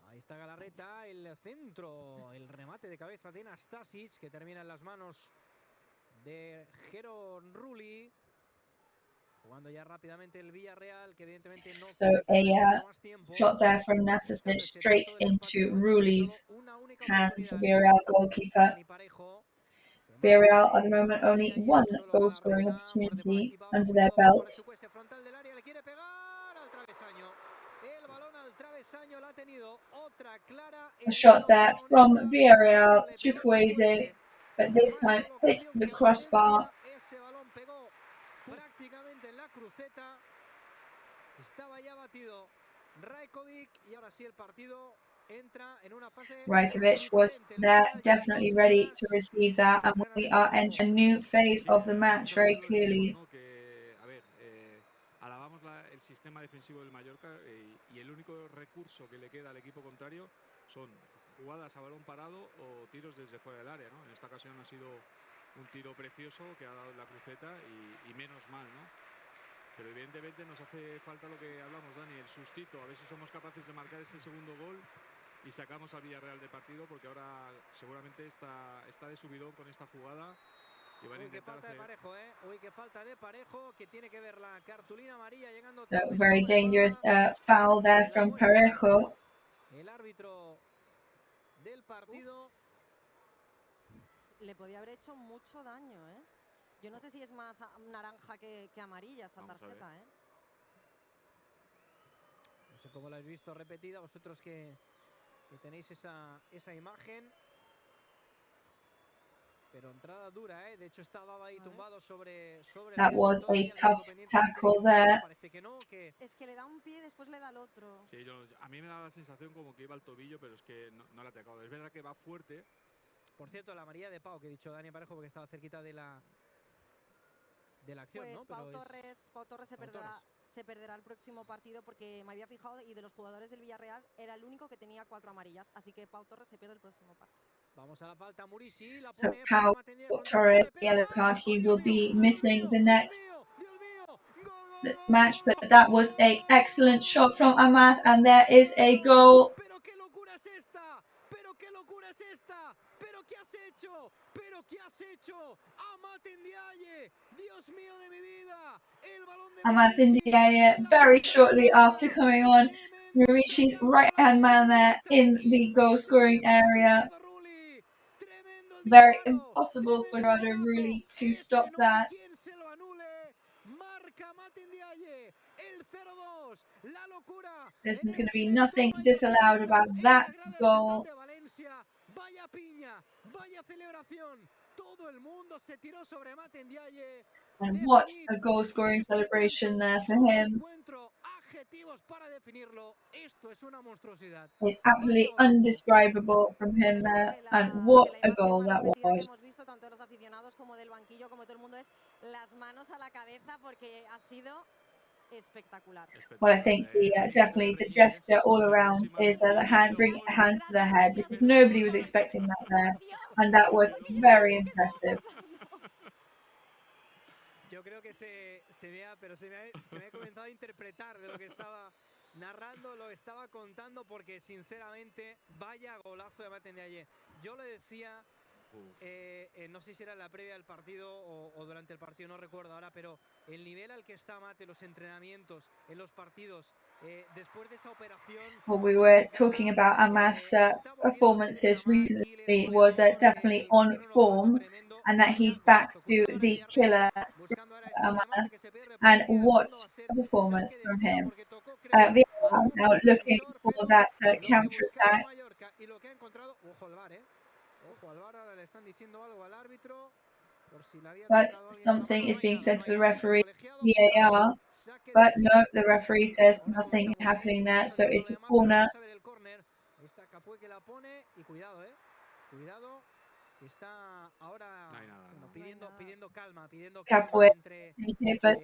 Ahí está Galarreta, el centro, el remate de cabeza de Nastasic, que termina en las manos de Jero Rulli. Jugando ya rápidamente el Villarreal, que evidentemente no. So a shot there from Nastasic straight into Rulli's hands, the Villarreal goalkeeper. Villarreal at the moment only one goal scoring opportunity under their belt. A shot there from Villarreal, Chukwueze, but this time hits the crossbar. Rajkovic was there, definitely ready to receive that, and we are entering a new phase of the match very clearly. Alabamos el sistema defensivo del Mallorca y el único recurso que le queda al equipo contrario son jugadas a balón parado o tiros desde fuera del área, ¿no? En esta ocasión ha sido un tiro precioso que ha dado en la cruceta y menos mal, ¿no? Pero evidentemente nos hace falta lo que hablamos, Dani, el sustito, a ver si somos capaces de marcar este segundo gol y sacamos al Villarreal de partido, porque ahora seguramente está de subidón con esta jugada. Uy, que falta de parejo, Uy, que falta de parejo, que tiene que ver la cartulina amarilla llegando. So very dangerous foul there from El árbitro del partido. le podía haber hecho mucho daño, ¿eh? Yo no sé si es más naranja que amarilla esa tarjeta, ¿eh? No sé cómo la habéis visto repetida, vosotros que tenéis esa imagen. Pero entrada dura, ¿eh? De hecho estaba ahí tumbado sobre That was a tough tackle there. Parece que no, que... Es que le da un pie y después le da el otro. Sí, a mí me da la sensación como que iba al tobillo, pero es que no la ha atacado. Es verdad que va fuerte. Por cierto, la amarilla de Pau, que he dicho Dani Parejo porque estaba cerquita de la acción, pues ¿no? Pau Torres se perderá el próximo partido porque me había fijado y de los jugadores del Villarreal era el único que tenía 4 amarillas. Así que Pau Torres se pierde el próximo partido. Vamos a la falta, Murisi, la So pone Pau Torres, yellow card, he will be missing the next match, but that was an excellent shot from Ahmad, and there is a goal. Pero qué locura es esta, pero qué locura es esta, pero qué has hecho, Ahmad Ndiaye, Dios mío de mi vida, el balón de Ahmad Ndiaye, very shortly after coming on, Mauritius' right-hand man there in the goal-scoring area. Very impossible for Gerardo Rulli to stop that. There's going to be nothing disallowed about that goal. Vaya piña, vaya celebración. Todo el mundo se tiró sobre Ahmad Ndiaye. And what a goal-scoring celebration there for him. It's absolutely undescribable from him there, and what a goal that was. Hemos visto tanto los aficionados como del banquillo como todo el mundo es las manos a la cabeza porque ha sido espectacular. Well, I think definitely the gesture all around is the hand, bring hands to the head, because nobody was expecting that there, and that was very impressive. Yo creo que se vea, pero se me ha comenzado a interpretar de lo que estaba narrando, lo que estaba contando, porque sinceramente vaya golazo de Ahmad Ndiaye. Yo le decía, no sé si era en la previa del partido o durante el partido, no recuerdo ahora, pero el nivel al que está Ahmad en los entrenamientos, en los partidos, después de esa operación... Well, we were talking about Ahmad's performances recently, was definitely on form, and that he's back to the killer Ahmad, and what a performance from him. Villarreal now looking for that counter-attack. But something is being said to the referee, VAR, but no, the referee says nothing happening there, so it's a corner. Está ahora pidiendo calma, Capoe, entre but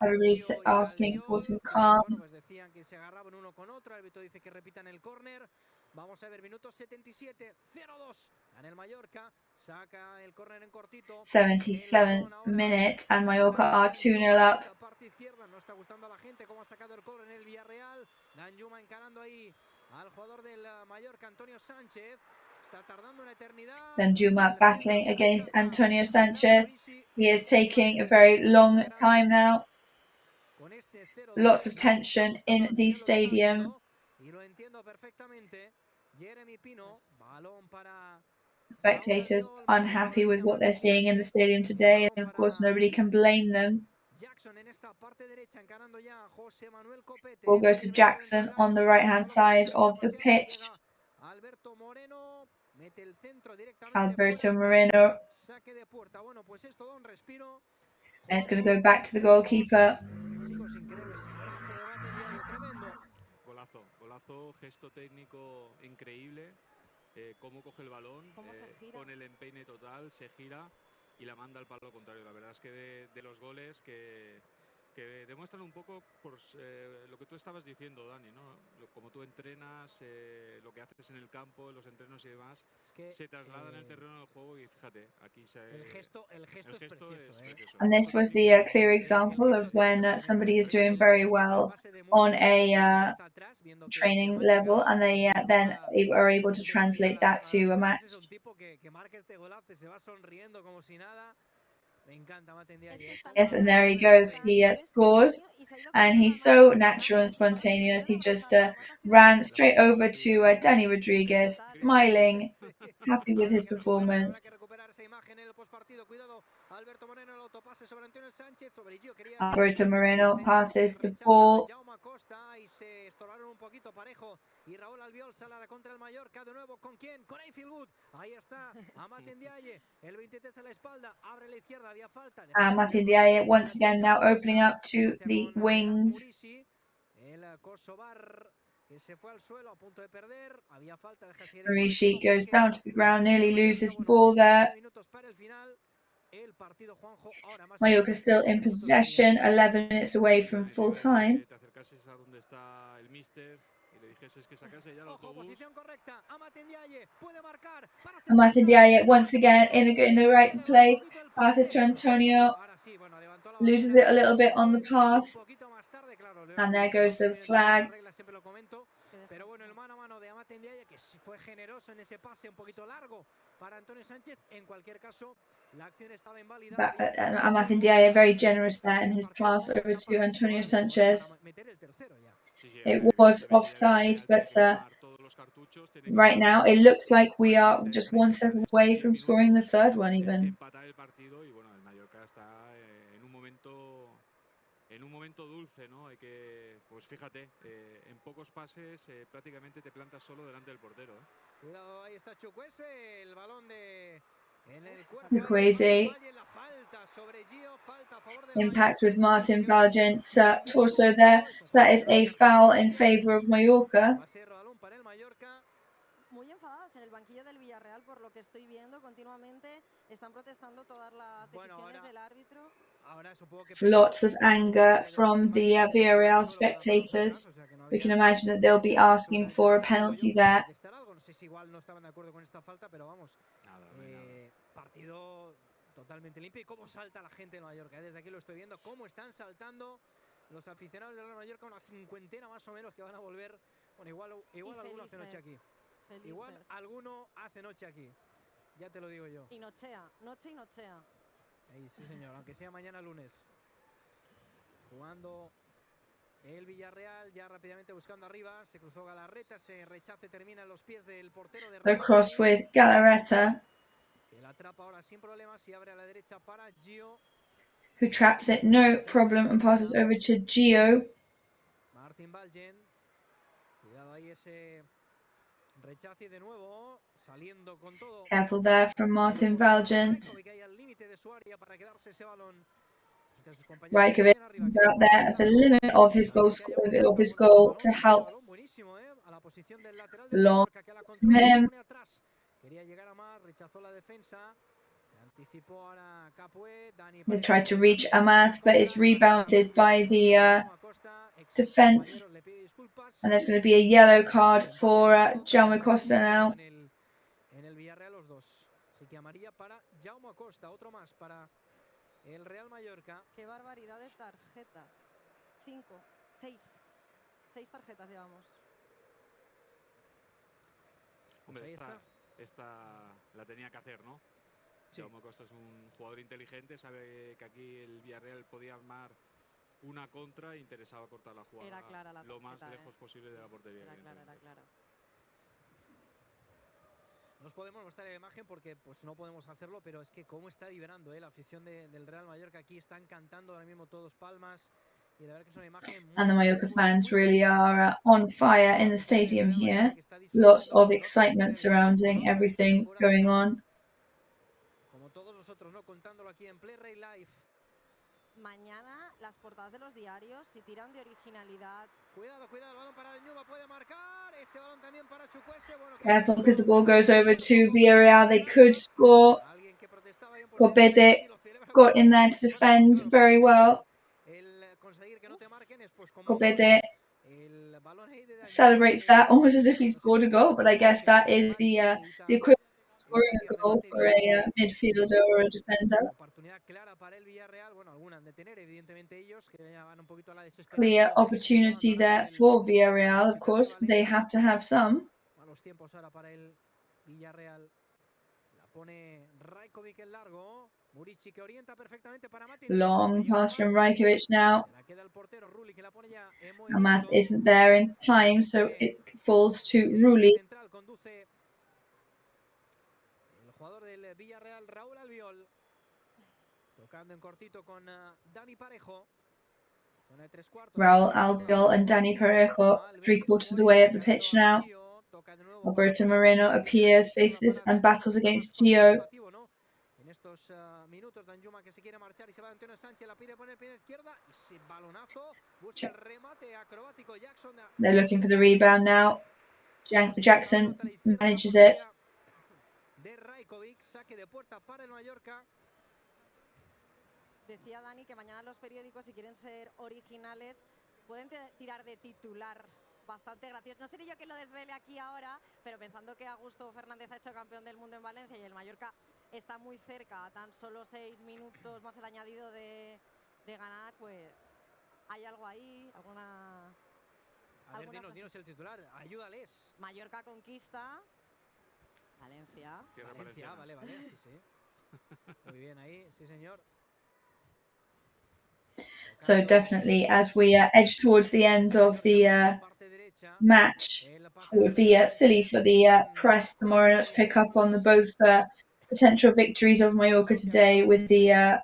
everybody's asking for some calm. Pues decían que se agarraban uno con otro, el árbitro dice que repitan el córner. Vamos a ver, minuto 77, 0-2. Gana el Mallorca, saca el córner en cortito. 77th minute, and Mallorca are 2-0 up. Parte izquierda, no está gustando a la gente cómo ha sacado el córner en el Villarreal. Danjuma encarando ahí al jugador del Mallorca, Antonio Sánchez. Danjuma battling against Antonio Sanchez. He is taking a very long time now. Lots of tension in the stadium. Spectators unhappy with what they're seeing in the stadium today, and of course nobody can blame them. Ball goes to Jackson on the right-hand side of the pitch. Alberto Moreno. And it's going to go back to the goalkeeper. Golazo, gesto técnico increíble. Cómo coge el balón, con el empeine total, se gira y la manda al palo contrario. La verdad es que de los goles que demuestran un poco por lo que tú estabas diciendo, Dani, ¿no? Como tú entrenas, lo que haces en el campo, los entrenos y demás, se traslada en el terreno del juego y fíjate, aquí el gesto es precioso. And this was the clear example of when somebody is doing very well on a training level, and they then are able to translate that to a match. Yes, and there he goes. He scores, and he's so natural and spontaneous. He just ran straight over to Dani Rodriguez, smiling, happy with his performance. esa imagen en el postpartido. Cuidado, Alberto Moreno, el autopase sobre Antonio Sánchez, sobre Gio. Alberto Moreno passes the ball. Jaume Costa y se estorbaron un poquito Parejo y Raúl Albiol sale a la contra el Mallorca de nuevo. ¿Con quién? Con Good. Ahí está Amat Ndiaye, el 23 a la espalda, abre la izquierda, había falta. Amat Ndiaye once again now opening up to the wings. El Kosovar que se fue al suelo a punto de perder, había falta, deja seguir el Murici goes down to the ground, nearly loses the ball there. Mallorca still in possession, 11 minutes away from full time. Amat Ndiaye once again in the right place, passes to Antonio, loses it a little bit on the pass, and there goes the flag. Pero bueno, el mano a mano de Amat Ndiaye, que fue generoso en ese pase un poquito largo para Antonio Sánchez. En cualquier caso, la acción estaba inválida. Amat Ndiaye very generous there in his pass over to Antonio Sanchez. It was offside, but right now it looks like we are just one step away from scoring the third one even. En un momento dulce, ¿no? Hay que, pues fíjate, en pocos pases prácticamente te plantas solo delante del portero. Cuidado, ahí está Chukwueze, el balón de en el cuerpo. Chukwueze impacts with Martin Valgent's torso there, so that is a foul in favour of Mallorca. Muy enfadados en el banquillo del Villarreal por lo que estoy viendo continuamente, están protestando todas las decisiones del árbitro. Lots of anger from the Villarreal spectators. We can imagine that they'll be asking for a penalty there. No sé si igual no estaban de acuerdo con esta falta, pero vamos, partido totalmente limpio. Y cómo salta la gente de Mallorca, desde aquí lo estoy viendo, cómo están saltando los aficionados de Mallorca, una cincuentena más o menos que van a volver. Bueno, igual alguno hace noche aquí. Felices. Igual alguno hace noche aquí, ya te lo digo yo. Y nochea, noche y nochea. Sí, señor, aunque sea mañana lunes. Jugando el Villarreal, ya rápidamente buscando arriba. Se cruzó Galarreta, se rechace, termina en los pies del portero de Across with Galarreta, que la atrapa ahora sin problemas y abre a la derecha para Gio, who traps it no problem and passes over to Gio. Martin Valgen. Cuidado ahí ese rechace de nuevo, saliendo con todo. Careful there from Martin Valgent. Rajkovic out there at the limit of his goal to help. Long from him. They tried to reach Amath, but it's rebounded by the defense. And there's going to be a yellow card for Jaume Costa now. En el Villarreal los dos. Así que amarilla para Jaume Costa, otro más para el Real Mallorca. Qué barbaridad de tarjetas. 6 tarjetas llevamos. Hombre, pues esta la tenía que hacer, ¿no? Sí. Jaume Costa es un jugador inteligente, sabe que aquí el Villarreal podía armar una contra e interesaba cortar la jugada. Era clara la tarjeta, lo más lejos posible de la portería. Era clara. No os podemos mostrar la imagen porque pues no podemos hacerlo, pero es que cómo está vibrando la afición del Real Mallorca. Aquí están cantando ahora mismo todos palmas. Y la verdad que es una imagen muy, and the Mallorca fans really are on fire in the stadium here. Lots of excitement surrounding everything going on. Como todos nosotros, ¿no? Contándolo aquí en Play Ray Live. Mañana las portadas de los diarios, si tiran de originalidad. Cuidado, el balón para De Ñuba, puede marcar. Ese balón también para Chukwueze. Bueno, careful because the ball goes over to Villarreal. They could score. Copete got in there to defend very well. Copete celebrates that almost as if he scored a goal, but I guess that is the equivalent of scoring a goal for a midfielder or a defender. Clear opportunity there for Villarreal. Of course, they have to have some. Long pass from Rajkovic now. Amath isn't there in time, so it falls to Rulli. El jugador del Villarreal, Raúl Albiol. Tocando en cortito con Dani Parejo. Zona de 3/4. Raúl Albiol and Dani Parejo, 3/4 of the way up the pitch now. Alberto Moreno appears, faces and battles against Gio. En estos minutos, Danjuma que se quiere marchar y se va Antonio Sánchez, la pide poner pie izquierda. Ese balonazo, busca el remate acrobático Jackson. They're looking for the rebound now. Jackson manages it. De Rajkovic, saque de puerta para el Mallorca. Decía Dani que mañana los periódicos, si quieren ser originales, pueden tirar de titular bastante gracioso. No seré yo que lo desvele aquí ahora, pero pensando que Augusto Fernández ha hecho campeón del mundo en Valencia y el Mallorca está muy cerca, a tan solo 6 minutos más el añadido de ganar, pues hay algo ahí, alguna... A ver, dinos el titular, ayúdales. Mallorca conquista. Valencia. Valencia, vale, sí. Muy bien ahí, sí señor. So definitely, as we edge towards the end of the match, it would be silly for the press tomorrow not to pick up on the both potential victories of Mallorca today with the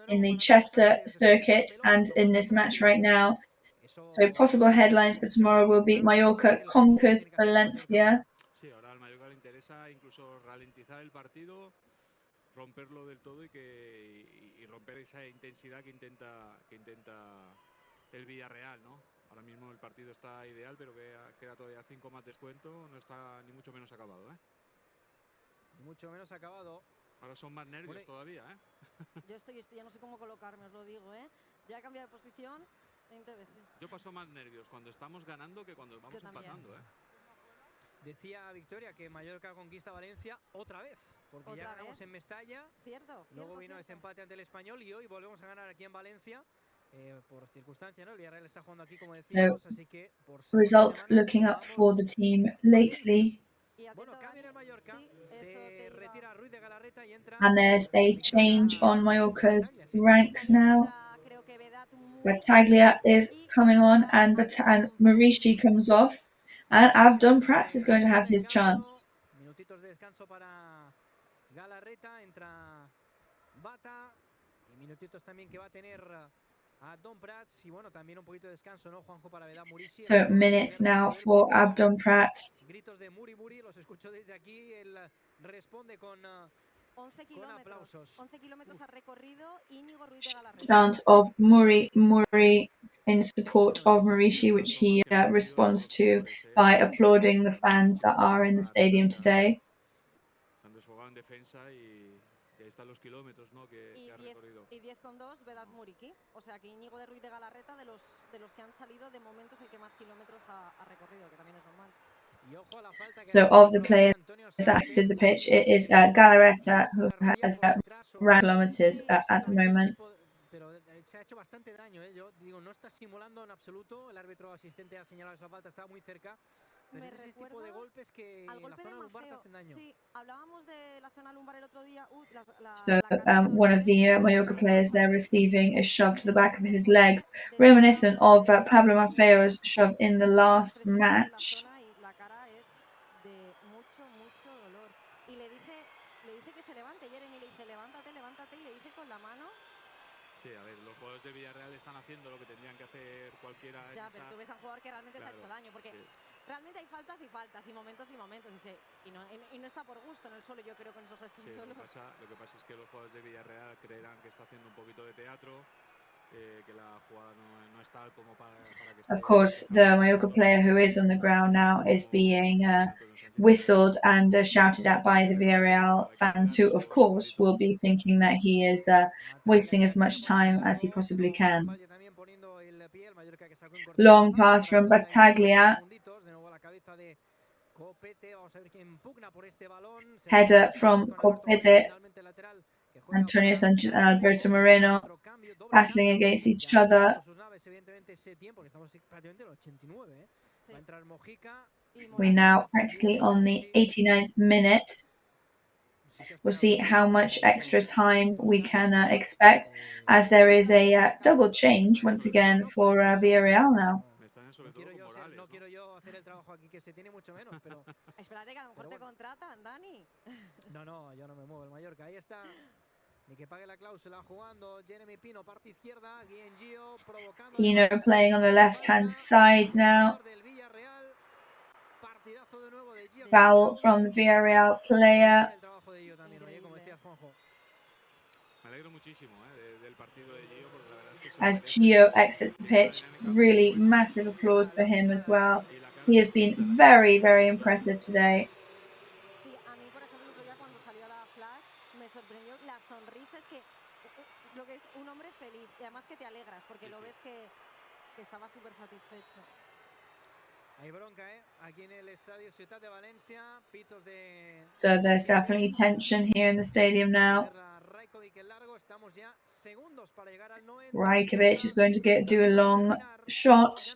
in the Chester circuit and in this match right now. So possible headlines for tomorrow will be Mallorca conquers Valencia. Sí, ahora al Mallorca le interesa incluso ralentizar el partido, romperlo del todo y romper esa intensidad que intenta el Villarreal, ¿no? Ahora mismo el partido está ideal, pero queda todavía 5 más descuento, no está ni mucho menos acabado, ¿eh? Ni mucho menos acabado. Ahora son más nervios todavía, ¿eh? Yo ya no sé cómo colocarme, os lo digo, ¿eh? Ya he cambiado de posición 20 veces. Yo paso más nervios cuando estamos ganando que cuando vamos empatando, ¿eh? Decía Victoria que Mallorca conquista Valencia otra vez, porque ya ganamos en Mestalla. Luego vino ese empate ante el Español y hoy volvemos a ganar aquí en Valencia. Por circunstancia, ¿no? El Villarreal está jugando aquí, como decíamos, así que por results looking up for the team lately. Bueno, cambia el Mallorca, se retira Ruiz de Galarreta y entra. And there's a change on Mallorca's ranks now. Battaglia is coming on, and Marici comes off, and Abdon Prats is going to have his chance. Minutitos de descanso para Galarreta, entra Bata y minutitos también que va a tener Abdon Prats y bueno, también un poquito de descanso, ¿no, Juanjo, para Vedá Murici? So minutes now for Abdon Prats. Gritos de Muri, los escucho desde aquí, él responde con 11 kilómetros. 11 kilómetros ha recorrido Íñigo Ruiz de Galarreta. Chant of Muri in support of Marici, which he responds to by applauding the fans that are in the stadium today. Se han desfogado en defensa y ahí están los kilómetros, ¿no? que ha recorrido. Y 10,2 Vedat Muriqui. O sea que Íñigo de Ruiz de Galarreta, de los que han salido, de momento es el que más kilómetros ha recorrido, que también es normal. So of the players that assisted the pitch, it is Galarreta who has ran kilometers at the moment. Pero se ha hecho bastante daño, ¿eh? Yo digo, no está simulando en absoluto. El árbitro asistente ha señalado esa falta, estaba muy cerca. Pero es ese tipo de golpes que en la zona lumbar te hacen daño. Sí, hablábamos de la zona lumbar el otro día. So one of the Mallorca players there receiving a shove to the back of his legs, reminiscent of Pablo Maffeo's shove in the last match. La cara es de mucho dolor. Y le dice que se levante. Jeremy le dice, levántate, y le dice con la mano. Sí, a ver, los jugadores de Villarreal están haciendo lo que tendrían que hacer cualquiera. Ya, pero tú ves a un jugador que realmente se ha hecho daño, porque realmente hay faltas y faltas, y momentos, y no está por gusto en el suelo, yo creo, con esos gestos. Sí, lo que pasa es que los jugadores de Villarreal creerán que está haciendo un poquito de teatro, que la jugada no es tal como para que esté. Of course, the Mallorca player who is on the ground now is being whistled and shouted at by the Villarreal fans, who, of course, will be thinking that he is wasting as much time as he possibly can. Long pass from Battaglia. Header from Copete. Antonio Sanchez and Alberto Moreno battling against each other. We're now practically on the 89th minute. We'll see how much extra time we can expect, as there is a double change once again for Villarreal now. quiero yo hacer el trabajo aquí que se tiene mucho menos, pero... Espérate que a lo mejor te contratan, Dani. No, yo no me muevo el Mallorca. Ahí está. Ni que pague la cláusula jugando Jeremy Pino, parte izquierda. Guillengio provocando. Pino playing on the left-hand side now. Partidazo de nuevo de Gio. Foul from the Villarreal player. El trabajo de Gio también, oye, como decías, Juanjo. Me alegro muchísimo del partido de Gio, porque la verdad es que As Gio exits the pitch, really massive applause for him as well. He has been very, very impressive today. Sí, a mí, por ejemplo, el otro día cuando salió la flash, me sorprendió la sonrisa. Es que lo que es un hombre feliz, y además que te alegras, porque lo ves que estaba súper satisfecho. Hay bronca, aquí en el estadio Ciutat de Valencia, pitos de... So there's definitely tension here in the stadium now. Rajkovic is going to do a long shot.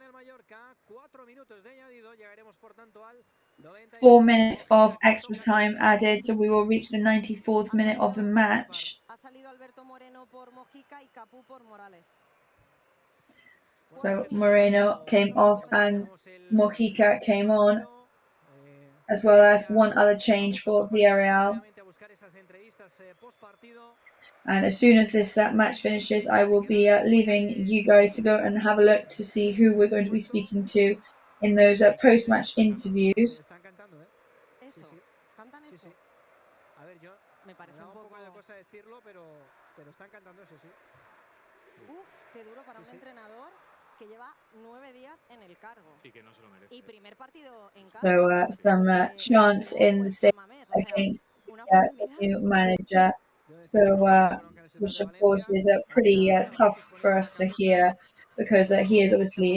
4 minutes of extra time added, so we will reach the 94th minute of the match. So Moreno came off and Mojica came on, as well as one other change for Villarreal. And as soon as this match finishes, I will be leaving you guys to go and have a look to see who we're going to be speaking to in those post-match interviews. Qué duro para un entrenador que lleva 9 días en el cargo. Y que no se lo merece. Y primer partido en casa. So some chants in the stadium against the new manager. So which of course is pretty tough for us to hear, because he has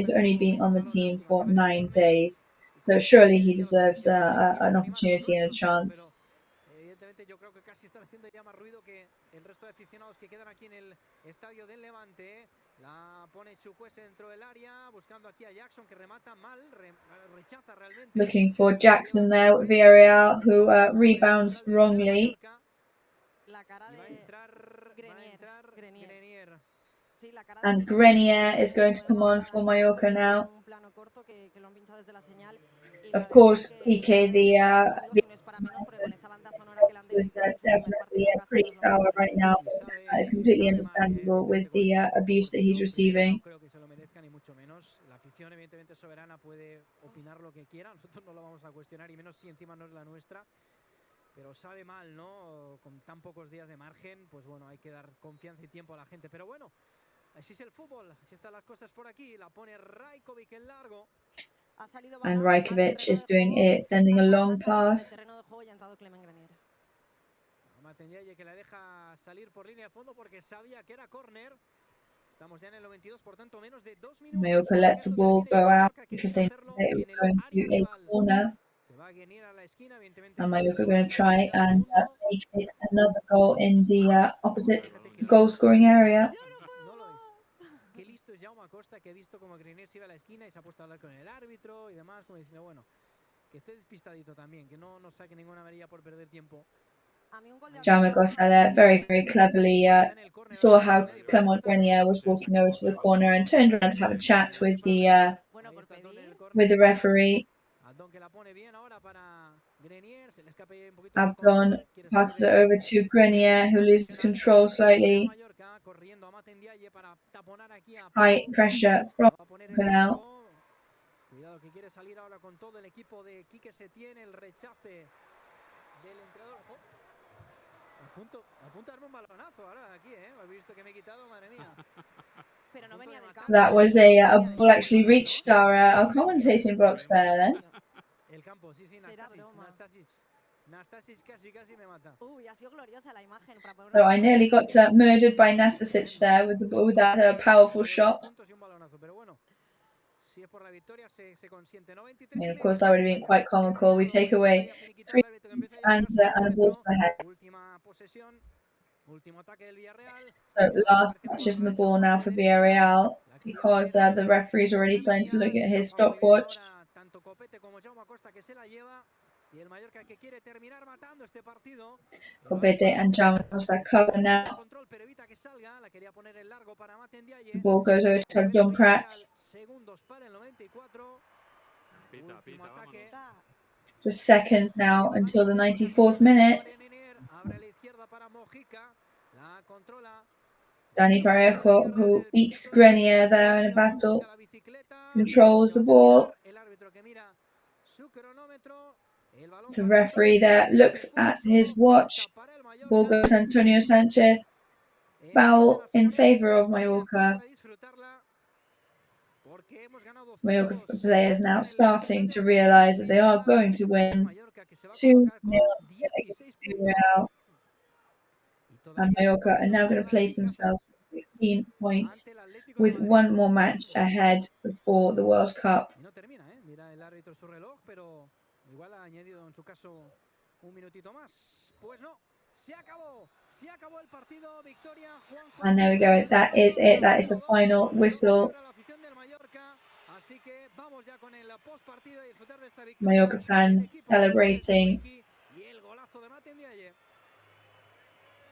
only been on the team for 9 days. So surely he deserves an opportunity and a chance. Evidentemente yo creo que casi están haciendo ya más ruido que el resto de aficionados que quedan aquí en el estadio del Levante. La pone Chukwueze dentro del área, buscando aquí a Jackson, que remata mal, rechaza realmente. Looking for Jackson there with Villarreal, who rebounds wrongly. La cara de Grenier. And Grenier is going to come on for Mallorca now. Of course, Piqué, the was definitely pretty sour right now, but it's completely understandable with the abuse that he's receiving. Creo que se lo merezca ni mucho menos. La afición evidentemente soberana puede opinar lo que quiera, nosotros no lo vamos a cuestionar, y menos si encima no es la nuestra. Pero sabe mal, ¿no? Con tan pocos días de margen, pues bueno, hay que dar confianza y tiempo a la gente. Pero bueno, así es el fútbol, así están las cosas por aquí. La pone Rajkovic en largo. And Rajkovic is doing it, sending a long pass. Matendiaye, que la deja salir por línea de fondo porque sabía que era córner. Estamos ya en el 92, por tanto menos de 2 minutos. Mallorca lets the ball go out because they knew that it was going to a corner. And Mallorca are going to try and make it another goal in the opposite goal-scoring area. Qué listo es Jaume Acosta, que he visto como Grenier se iba a la esquina y se ha puesto a hablar con el árbitro y demás, como diciendo, bueno, que esté despistadito también, que no nos saque ninguna amarilla por perder tiempo. Jaume Acosta there very, very cleverly saw how Clement Grenier was walking over to the corner and turned around to have a chat with the referee. Abdon passes it over to Grenier, who loses control slightly. High pressure from now. Cuidado que quiere salir ahora con todo el equipo de Quique Setién, el rechace del entrenador. A punto de darme un balonazo ahora aquí, Habéis visto que me he quitado, madre mía. Pero no venía del campo. That was a ball actually reached our commentating box there then. El campo, sí, Nastasic casi me mata. Uy, ha sido gloriosa la imagen. So I nearly got murdered by Nastasic there with that powerful shot. I mean, of course, that would have been quite comical. We take away 3 points and a ball to the head. So last touches on the ball now for Villarreal, because the referee's already starting to look at his stopwatch. Copete and Jaume Acosta cover now. The ball goes over to John Prats. Pita, pita, vámonos. Just seconds now until the 94th minute. Dani Parejo, who beats Grenier there in a battle, controls the ball. The referee there looks at his watch. Ball goes to Antonio Sanchez. Foul in favour of Mallorca. Mallorca players now starting to realise that they are going to win 2-0 against Villarreal. And Mallorca are now going to place themselves with 16 points with one more match ahead before the World Cup. And there we go. That is it. That is the final whistle. Mallorca fans celebrating.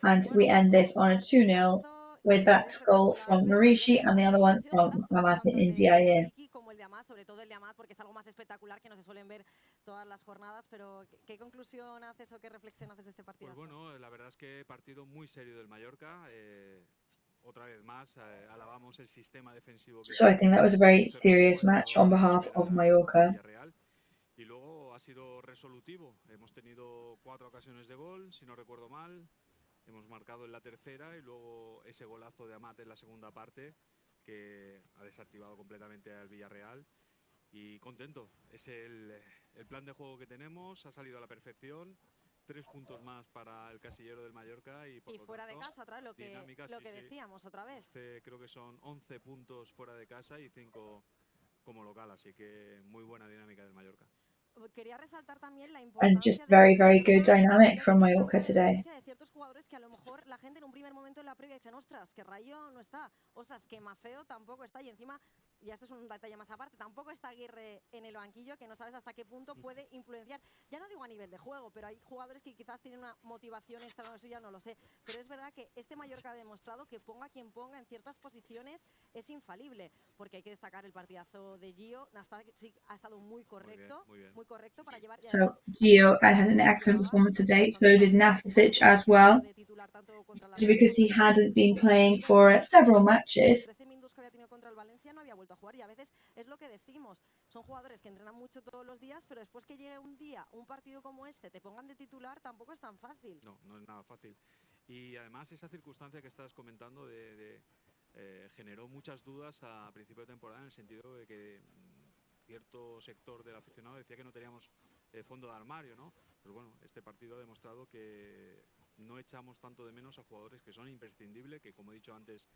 And we end this on a 2-0 with that goal from Marici and the other one from Mamate in DIA. Sobre todo el de Amat, porque es algo más espectacular que no se suelen ver todas las jornadas, pero ¿qué conclusión haces o qué reflexión haces de este partido? Pues bueno, la verdad es que partido muy serio del Mallorca. Otra vez más, alabamos el sistema defensivo que So I think that was a very serious match on behalf of Mallorca. Y luego ha sido resolutivo. Hemos tenido 4 ocasiones de gol, si no recuerdo mal. Hemos marcado en la tercera y luego ese golazo de Amat en la segunda parte que ha desactivado completamente al Villarreal. Y contento, es el plan de juego que tenemos, ha salido a la perfección. 3 puntos más para el casillero del Mallorca y fuera de casa, otra vez lo que decíamos otra vez. Creo que son 11 puntos fuera de casa y 5 como local, así que muy buena dinámica del Mallorca. Quería resaltar también la And just very, very good dynamic from Mallorca today. De ciertos jugadores que a lo mejor la gente en un primer momento en la previa dicen, ostras, que Rayo no está, ostras, que Mafeo tampoco está, y encima, y esto es un detalle más aparte, tampoco está Aguirre en el banquillo, que no sabes hasta qué punto puede influenciar, ya no digo a nivel de juego, pero hay jugadores que quizás tienen una motivación extra, no, eso ya no lo sé, pero es verdad que este Mallorca ha demostrado que ponga quien ponga en ciertas posiciones es infalible, porque hay que destacar el partidazo de Gio, ha estado muy correcto, muy correcto para llevar. So Gio had an excellent performance today, so did Nastasic as well, because he hadn't been playing for several matches. 13 minutos que había tenido contra el Valencia no había vuelto a jugar y a veces es lo que decimos, son jugadores que entrenan mucho todos los días, pero después que llegue un día, un partido como este, te pongan de titular, tampoco es tan fácil. No, no es nada fácil. Y además esa circunstancia que estás comentando generó muchas dudas a principio de temporada en el sentido de que cierto sector del aficionado decía que no teníamos fondo de armario, ¿no? Pues bueno, este partido ha demostrado que no echamos tanto de menos a jugadores que son imprescindibles, que como he dicho antes,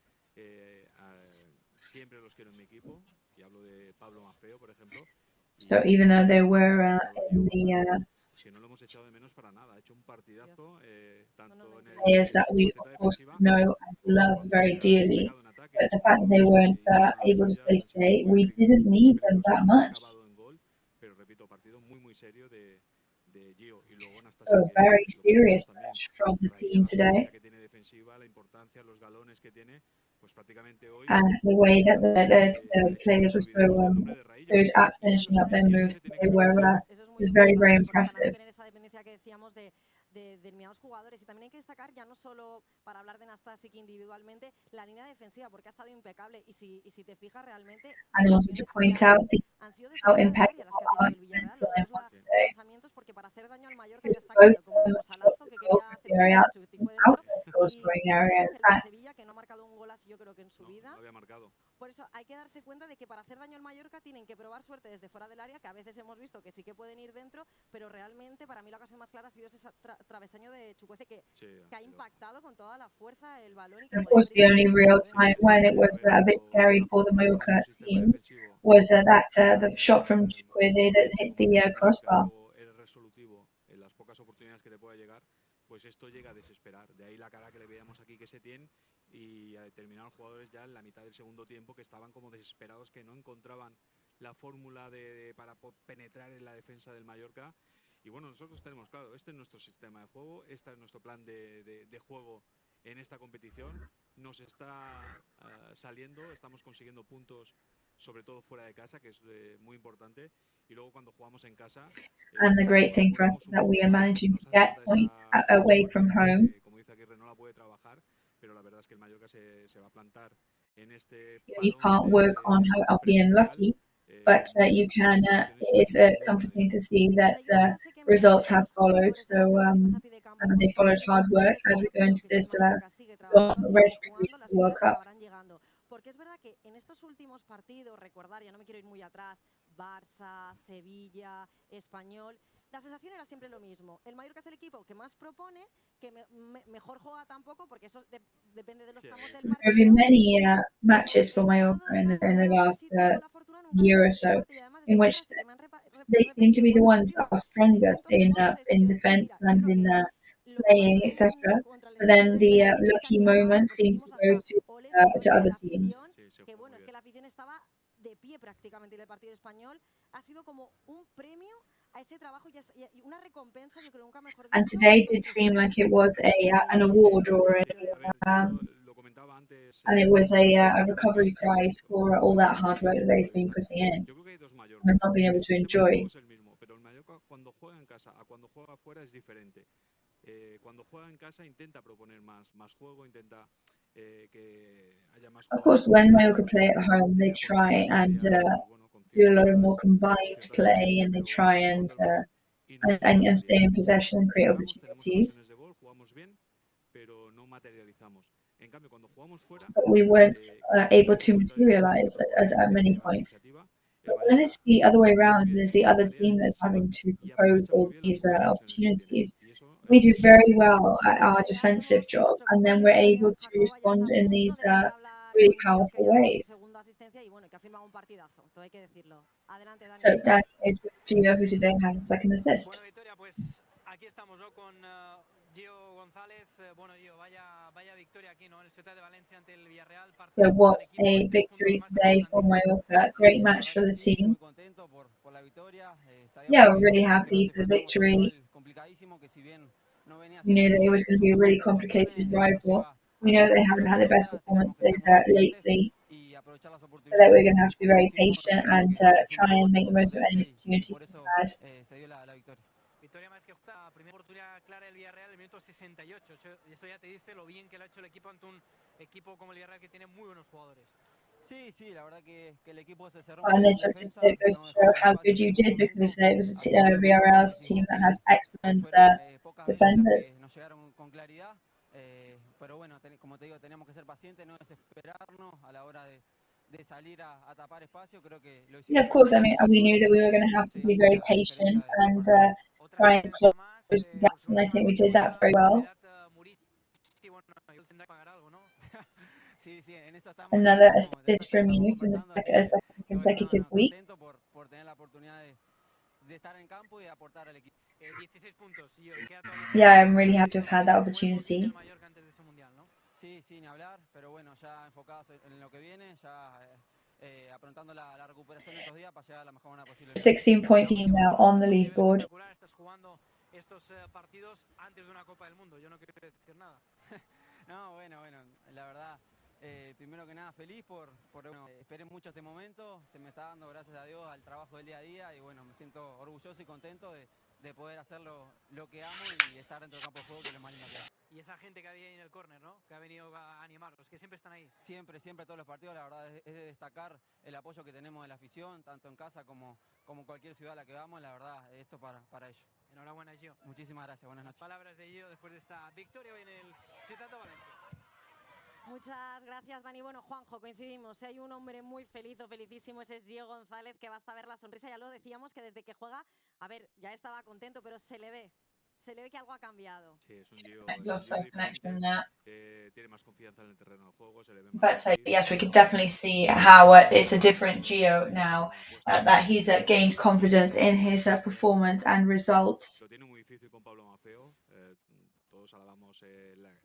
siempre los quiero en mi equipo, y hablo de Pablo Mafeo, por ejemplo. So even though they were in the que no lo hemos echado de menos para nada, ha hecho un partidazo tanto en el players that we of course know and love very dearly, but the fact that they weren't able to play today, we didn't need them that much. Pero repito, partido muy serio de Gio y luego So a very serious match from the team today. Que tiene defensiva, la importancia, los galones que tiene, pues prácticamente hoy. And the way that the players were so good at finishing up their moves today was very, very impressive. Esa dependencia que decíamos de determinados jugadores, y también hay que destacar, ya no solo para hablar de Nastasic individualmente, la línea defensiva, porque ha estado impecable, y si te fijas realmente And also to point out how impeccable our defensive line was today. Porque para hacer daño al Mallorca It's both the goals for Villarreal out of the goal scoring area. Sevilla, que no ha marcado un golazo yo creo que en su vida. No había marcado. Por eso hay que darse cuenta de que para hacer daño al Mallorca tienen que probar suerte desde fuera del área, que a veces hemos visto que sí que pueden ir dentro, pero realmente para mí la ocasión más clara ha sido ese travesaño de Chukwueze que ha impactado con toda la fuerza el balón. And of course, the only real time when it was a bit scary for the Mallorca team was the shot from Chukwueze that hit the crossbar. El resolutivo en las pocas oportunidades que te pueda llegar, pues esto llega a desesperar. De ahí la cara que le veíamos aquí que se tiene, y a determinados jugadores ya en la mitad del segundo tiempo que estaban como desesperados, que no encontraban la fórmula para penetrar en la defensa del Mallorca. Y bueno, nosotros tenemos claro, este es nuestro sistema de juego, este es nuestro plan de juego en esta competición. Nos está saliendo, estamos consiguiendo puntos sobre todo fuera de casa, que es muy importante. Y luego cuando jugamos en casa... And the great thing for us is that we are managing to get points away from home. Como dice Aguirre, no la puede trabajar, pero la verdad es que el Mallorca se va a plantar en este... You can't work on being lucky, but you can. It's comforting to see that results have followed. So they followed hard work as we go into this rest period of the World Cup. Porque es verdad que en estos últimos partidos, recordar, ya no me quiero ir muy atrás, Barça, Sevilla, Español, la sensación era siempre lo mismo. El Mallorca es el equipo que más propone, que mejor juega tampoco, porque eso depende de los tramos del partido. There have been many matches for Mallorca in the last year or so, in which they seem to be the ones that are strongest in defence and in playing, etc. But then the lucky moments seem to go to other teams. Que bueno, es que la afición estaba de pie prácticamente en el partido español. Ha sido como un premio a ese trabajo y una recompensa, yo creo, nunca mejor dicho. And today did seem like it was an award or and it was a recovery prize for all that hard work that they've been putting in and not being able to enjoy. Pero el Mallorca cuando juega en casa a cuando juega fuera es diferente. Cuando juega en casa intenta proponer más juego, intenta que haya más. Of course, when Mallorca play at home, they try and do a lot of more combined play, and they try and stay in possession and create opportunities. But we weren't able to materialize at many points. But when it's the other way around, and it's the other team that's having to propose all these opportunities, we do very well at our defensive job, and then we're able to respond in these really powerful ways. So Danny is with Gio, who today had a second assist. Aquí estamos, ¿no? Con Gio González. Bueno, Gio, vaya victoria aquí, ¿no? En el Ciudad de Valencia ante el Villarreal. So what a victory today for Mallorca. Great match for the team. Yeah, we're really happy for the victory. We knew that it was going to be a really complicated rival. We know they haven't had the best performances lately, so that we're going to have to be very patient and try and make the most of any opportunity we've had. Victoria más que justa, primera oportunidad clara del Villarreal en el minuto 68. Esto ya te dice lo bien que lo ha hecho el equipo ante un equipo como el Villarreal que tiene muy buenos jugadores. Sí, la verdad que el equipo se cerró. And this just goes to show how good you did, because it was Villarreal's team that has excellent defenders. Nos llegaron con claridad, pero bueno, como te digo, teníamos que ser pacientes, no desesperarnos a la hora de salir a tapar espacio. Creo que lo hicimos. Yeah, of course. I mean, we knew that we were going to have to be very patient and try and close the gaps, and I think we did that very well. Another assist from you for the second consecutive week. Yeah, I'm really happy to have had that opportunity. Sí, ni hablar, pero bueno, ya enfocados en lo que viene, ya aprontando la recuperación estos días para llegar a la mejor manera posible. 16-point team now on the leaderboard. Estás jugando estos partidos antes de una Copa del Mundo, yo no quiero decir nada. No, bueno, la verdad, primero que nada feliz por esperé mucho este momento, se me está dando, gracias a Dios, al trabajo del día a día, y bueno, me siento orgulloso y contento de poder hacer lo que amo y estar dentro del campo de juego, que es lo más lindo que hay. Y esa gente que había ahí en el córner, ¿no? Que ha venido a animarlos, que siempre están ahí. Siempre todos los partidos, la verdad es de destacar el apoyo que tenemos de la afición, tanto en casa como cualquier ciudad a la que vamos, la verdad, esto para ellos. Enhorabuena, Gio. Muchísimas gracias, buenas noches. Palabras de Gio después de esta victoria hoy en el Ciudad de Valencia. Muchas gracias, Dani. Bueno, Juanjo, coincidimos. Si hay un hombre muy feliz o felicísimo, ese es Gio González, que basta ver la sonrisa. Ya lo decíamos, que desde que juega, a ver, ya estaba contento, pero se le ve que algo ha cambiado. Sí, es un Gio tiene más confianza en el terreno de juego, se le ve más. But yes, we could definitely see how it's a different Gio now, that he's gained confidence in his performance and results. Lo tiene muy difícil con Pablo Maffeo. Todos alabamos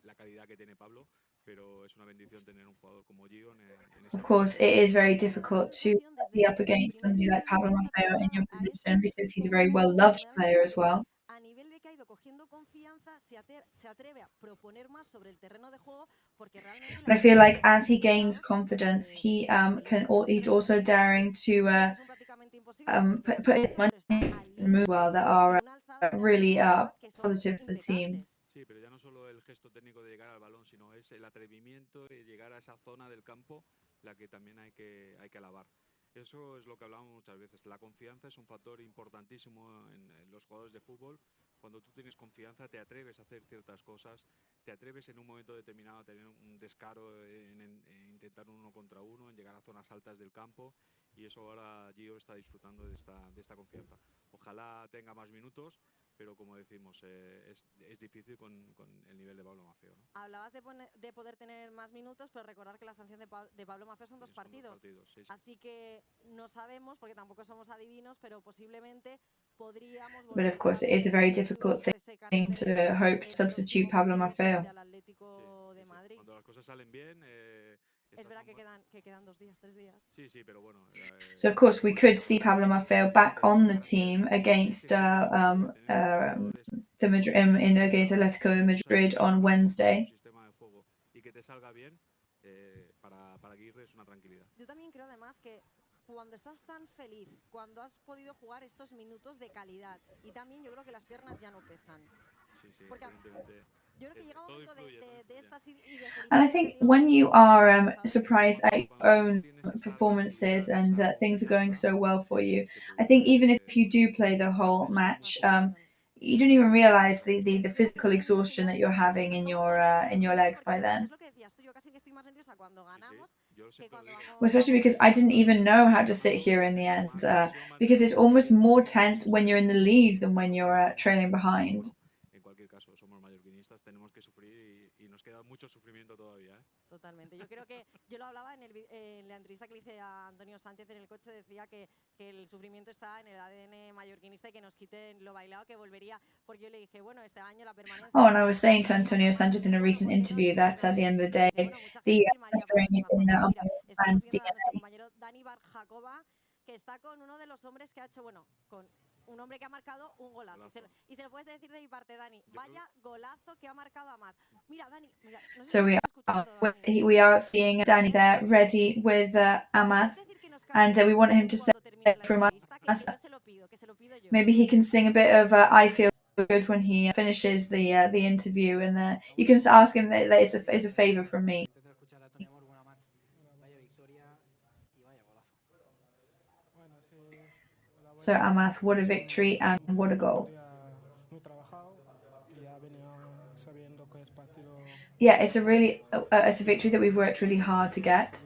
la calidad que tiene Pablo, pero es una bendición tener un jugador como Gio en esa. Of course, it is very difficult to be up against somebody like Pablo Maffeo in your position, because he's a very well-loved player as well. A nivel de que ha ido cogiendo confianza, se atreve a proponer más sobre el terreno de juego porque realmente But I feel like as he gains confidence, he's also daring to put his money and move well that are really positive for the team. Sí, pero ya no solo el gesto técnico de llegar al balón, sino es el atrevimiento de llegar a esa zona del campo la que también hay que alabar. Eso es lo que hablamos muchas veces. La confianza es un factor importantísimo en los jugadores de fútbol. Cuando tú tienes confianza, te atreves a hacer ciertas cosas, te atreves en un momento determinado a tener un descaro en intentar uno contra uno, en llegar a zonas altas del campo, y eso ahora Gio está disfrutando de esta confianza. Ojalá tenga más minutos, pero como decimos, es difícil con el nivel de Pablo Maffeo, ¿no? Hablabas de poder tener más minutos, pero recordar que la sanción de Pablo Maffeo son dos partidos. Sí. Así que no sabemos, porque tampoco somos adivinos, pero posiblemente podríamos... But of course, it is a very difficult thing to hope to substitute Pablo Maffeo. Sí. Cuando las cosas salen bien... Es verdad que quedan 2 días, 3 días. Sí, pero bueno... So of course we could see Pablo Maffeo back on the team against against Atletico de Madrid on Wednesday. Y que te salga bien, para Aguirre es una tranquilidad. Yo también creo además que cuando estás tan feliz, cuando has podido jugar estos minutos de calidad, y también yo creo que las piernas ya no pesan. Sí, porque yo creo que llega un momento de estas y de And I think when you are surprised at your own performances and things are going so well for you, I think even if you do play the whole match, you don't even realize the physical exhaustion that you're having in your legs by then. Well, especially because I didn't even know how to sit here in the end, because it's almost more tense when you're in the lead than when you're trailing behind. En cualquier caso, somos mallorquinistas, tenemos que sufrir y nos queda mucho sufrimiento todavía, ¿eh? Totalmente. Yo creo que yo lo hablaba en la entrevista que le hice a Antonio Sánchez en el coche, decía que el sufrimiento está en el ADN mallorquinista y que nos quiten lo bailado, que volvería, porque yo le dije, bueno, este año la permanencia... Oh, and I was saying to Antonio Sánchez in a recent interview that at the end of the day, the suffering is in fans' DNA. Nuestro compañero Dani Barjacoba, que está con uno de los hombres que ha hecho, con un hombre que ha marcado un golazo. Y se lo puedes decir de mi parte, Dani. Vaya golazo que ha marcado Amat. Mira, Dani, mira. No sé So we are seeing Danny there ready with Amath, and we want him to say from us. Maybe he can sing a bit of I Feel Good when he finishes the interview, and you can just ask him that it's a favor from me. So Amath, what a victory and what a goal. Yeah, it's a victory that we've worked really hard to get.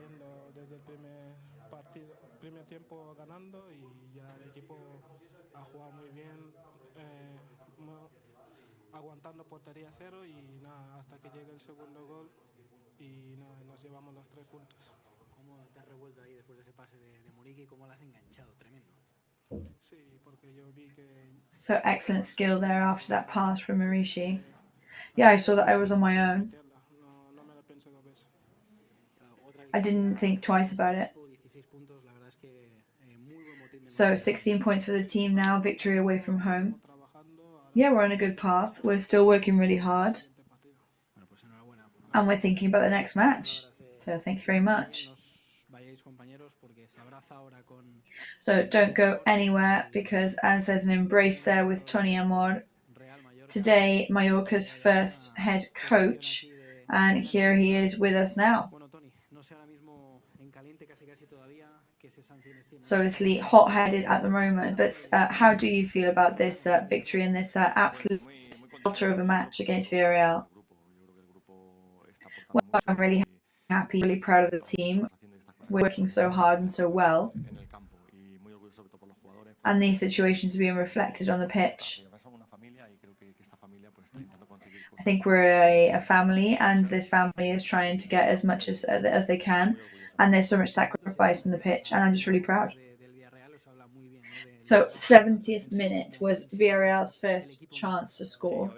Aguantando portería cero y nada, hasta que llegue el segundo gol y nada, nos llevamos los 3 puntos. ¿Cómo te has revuelto ahí después de ese pase de Muriqui? ¿Cómo lo has enganchado? Tremendo. Sí, porque yo vi que... So excellent skill there after that pass from Marishi. Yeah, I saw that I was on my own. I didn't think twice about it. So 16 points for the team now, victory away from home. Yeah, we're on a good path. We're still working really hard. And we're thinking about the next match. So thank you very much. So don't go anywhere, because as there's an embrace there with Tony Amor, today Mallorca's first head coach, and here he is with us now. So obviously hot-headed at the moment, but how do you feel about this victory and this absolute belter of a match against Villarreal? Well, I'm really happy, really proud of the team. We're working so hard and so well. And these situations are being reflected on the pitch. I think we're a family, and this family is trying to get as much as they can. And there's so much sacrifice on the pitch, and I'm just really proud. So 70th minute was Villarreal's first chance to score.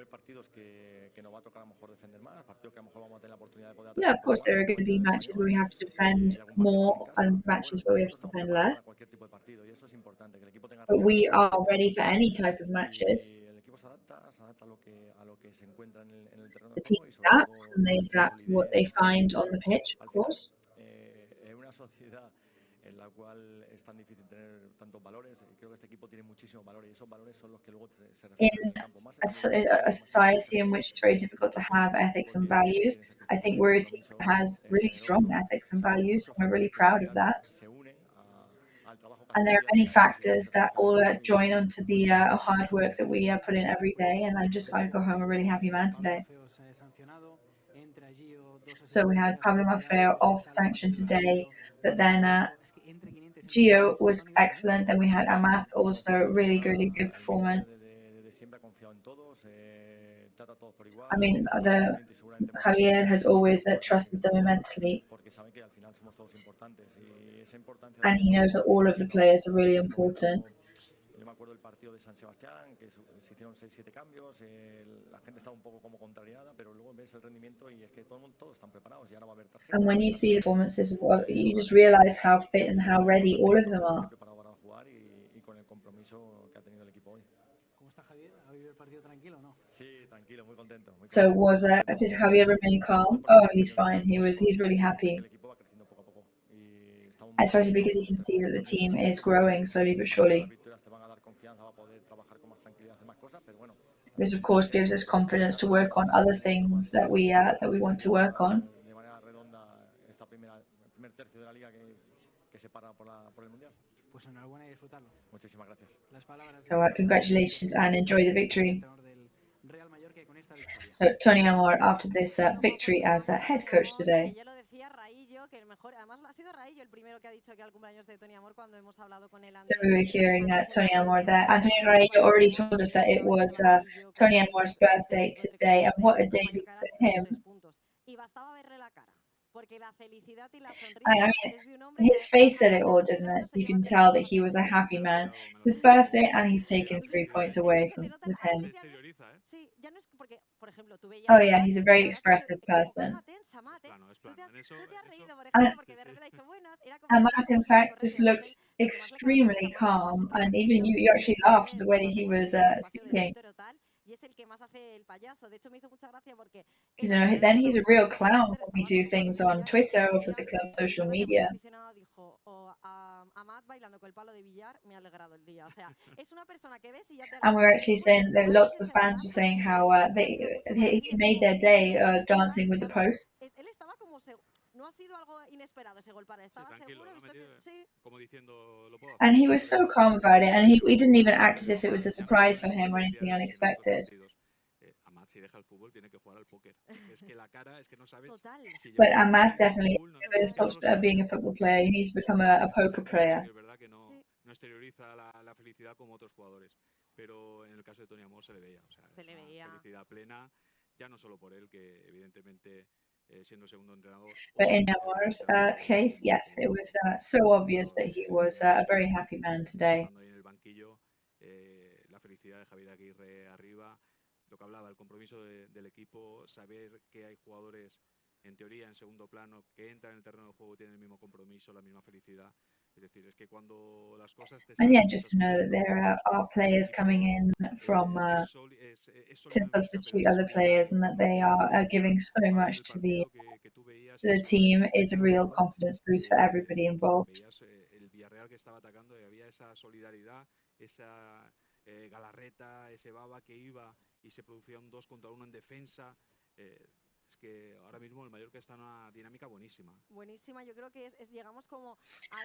Yeah, of course there are going to be matches where we have to defend more and matches where we have to defend less. But we are ready for any type of matches. The team adapts and they adapt to what they find on the pitch, of course. En la cual es tan difícil tener tantos valores, y creo que este equipo tiene muchísimos valores, y esos valores son los que luego se reflejan en el campo. Más A society in which it's very difficult to have ethics and values, I think we're a team that has really strong ethics and values, and we're really proud of that. And there are many factors that all join onto the hard work that we put in every day, and I go home a really happy man today. So we had Pablo Maffeo off sanction today, but then Gio was excellent. Then we had Amath also, really good performance. I mean, Javier has always trusted them immensely. And he knows that all of the players are really important. Yo me acuerdo del partido de San Sebastián, que se hicieron 6-7 cambios, la gente estaba un poco como contrariada, pero luego ves el rendimiento y es que todos están preparados y ahora va a haber tarjetas. And when you see the performances, you just realize how fit and how ready all of them are. Preparado para jugar y con el compromiso que ha tenido el equipo hoy. ¿Cómo está Javier? ¿Ha vivido el partido tranquilo o no? Sí, tranquilo, muy contento. So did Javier remain calm? Oh, he's fine. He's really happy. Especially because you can see that the team is growing slowly but surely. This, of course, gives us confidence to work on other things that we want to work on. So congratulations and enjoy the victory. So Tony Amor, after this victory as head coach today. So we were hearing Tony Amor there. Antonio Raillo already told us that it was Tony Amor's birthday today, and what a day for him. I mean, his face said it all, didn't it? You can tell that he was a happy man. It's his birthday, and he's taken 3 points away with him. Oh yeah, he's a very expressive person. And Matt, in fact, just looked extremely calm, and even you actually laughed at the way that he was speaking. Because then he's a real clown when we do things on Twitter or for the club social media. And we're actually saying that lots of the fans were saying how he made their day dancing with the posts. And he was so calm about it, and he didn't even act as if it was a surprise for him or anything unexpected. But Amath definitely stops being a football player. He needs to become a poker player. No exterioriza la felicidad como otros jugadores, pero en el caso de Tony Amor se le veía, o sea, felicidad plena, ya no solo por él, que evidentemente siendo segundo entrenador. But in Amor's case, yes, it was so obvious that he was a very happy man today. En el banquillo, la felicidad de Javier Aguirre arriba, lo que hablaba, el compromiso del equipo, saber que hay jugadores en teoría en segundo plano que entran en el terreno de juego, tienen el mismo compromiso, la misma felicidad. Es decir, es que cuando las cosas te And yeah, just to know that there are players coming in from to substitute other players, and that they are giving so much to the team is a real confidence boost for everybody involved. El Villarreal que estaba atacando y había esa solidaridad, esa galarreta, ese baba que iba y se producía un 2 contra 1 en defensa. Es que ahora mismo el Mallorca está en una dinámica buenísima. Buenísima, yo creo que llegamos como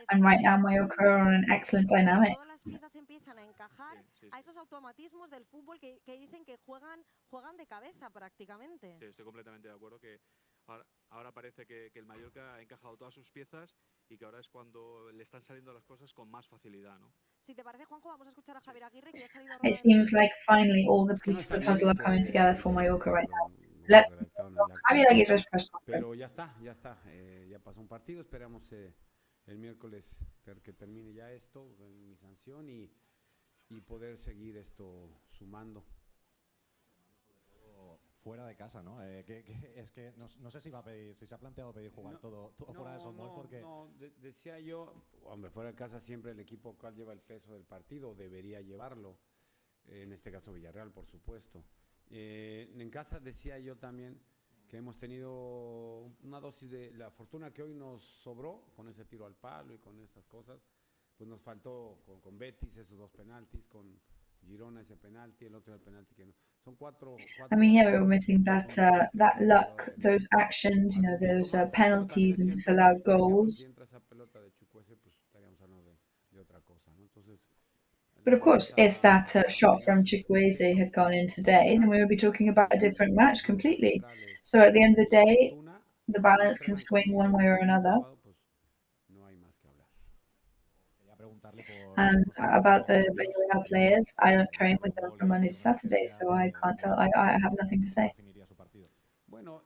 And right now Mallorca are on an excellent dynamic. Todas las piezas empiezan a encajar a esos automatismos del fútbol que dicen que juegan de cabeza prácticamente. Sí, estoy completamente de acuerdo que ahora parece que el Mallorca ha encajado todas sus piezas y que ahora es cuando le están saliendo las cosas con más facilidad, ¿no? Si te parece, Juanjo, vamos a escuchar a Javier Aguirre, que ya ha salido. It seems like finally all the pieces of the puzzle are coming together for Mallorca right now. Let's Javier Aguirre's press conference. Pero ya está, ya pasó un partido, esperamos el miércoles que termine ya esto, mi sanción y poder seguir esto sumando. Fuera de casa, ¿no? Es que no sé si va a pedir, si se ha planteado pedir jugar todo fuera de Somos, porque decía yo, hombre, fuera de casa siempre el equipo cual lleva el peso del partido debería llevarlo, en este caso Villarreal, por supuesto. En casa decía yo también que hemos tenido una dosis de la fortuna que hoy nos sobró con ese tiro al palo y con esas cosas, pues nos faltó con Betis esos 2 penaltis, con Girona ese penalti, el otro el penalti que no. Son cuatro I mean, yeah, we're acciones missing that puntuales que that hemos luck, logrado those tener. actions, you know, Un poquito those más, pero también penalties es and cierto que disallowed por ejemplo, si goals. entra esa pelota de Chukwueze, pues estaríamos hablando de otra cosa, ¿no? Entonces, But of course, if that shot from Chukwueze had gone in today, then we would be talking about a different match completely. So at the end of the day, the balance can swing one way or another. And about the Villarreal players, I don't train with them from Monday to Saturday, so I can't tell. I have nothing to say. Bueno,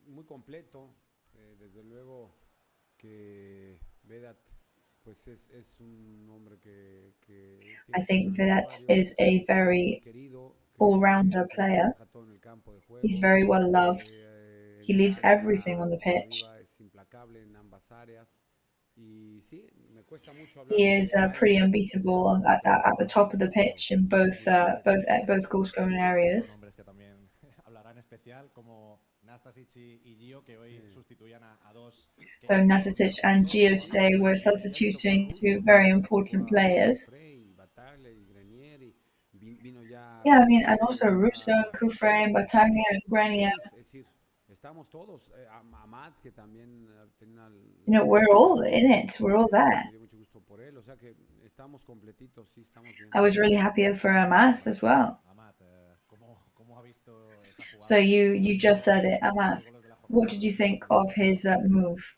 muy completo, desde luego que Vedat pues es un hombre que I think Vedat is a very all-rounder player. He's very well loved. He leaves everything on the pitch. He is pretty unbeatable at the top of the pitch in both goal-scoring areas. So Nastasic and Gio today were substituting 2 very important players. Yeah, I mean, and also Russo, Kufre, Bataglia, and Grenier. You know, we're all in it. We're all there. I was really happy for Amath as well. So you just said it, Amath. What did you think of his move?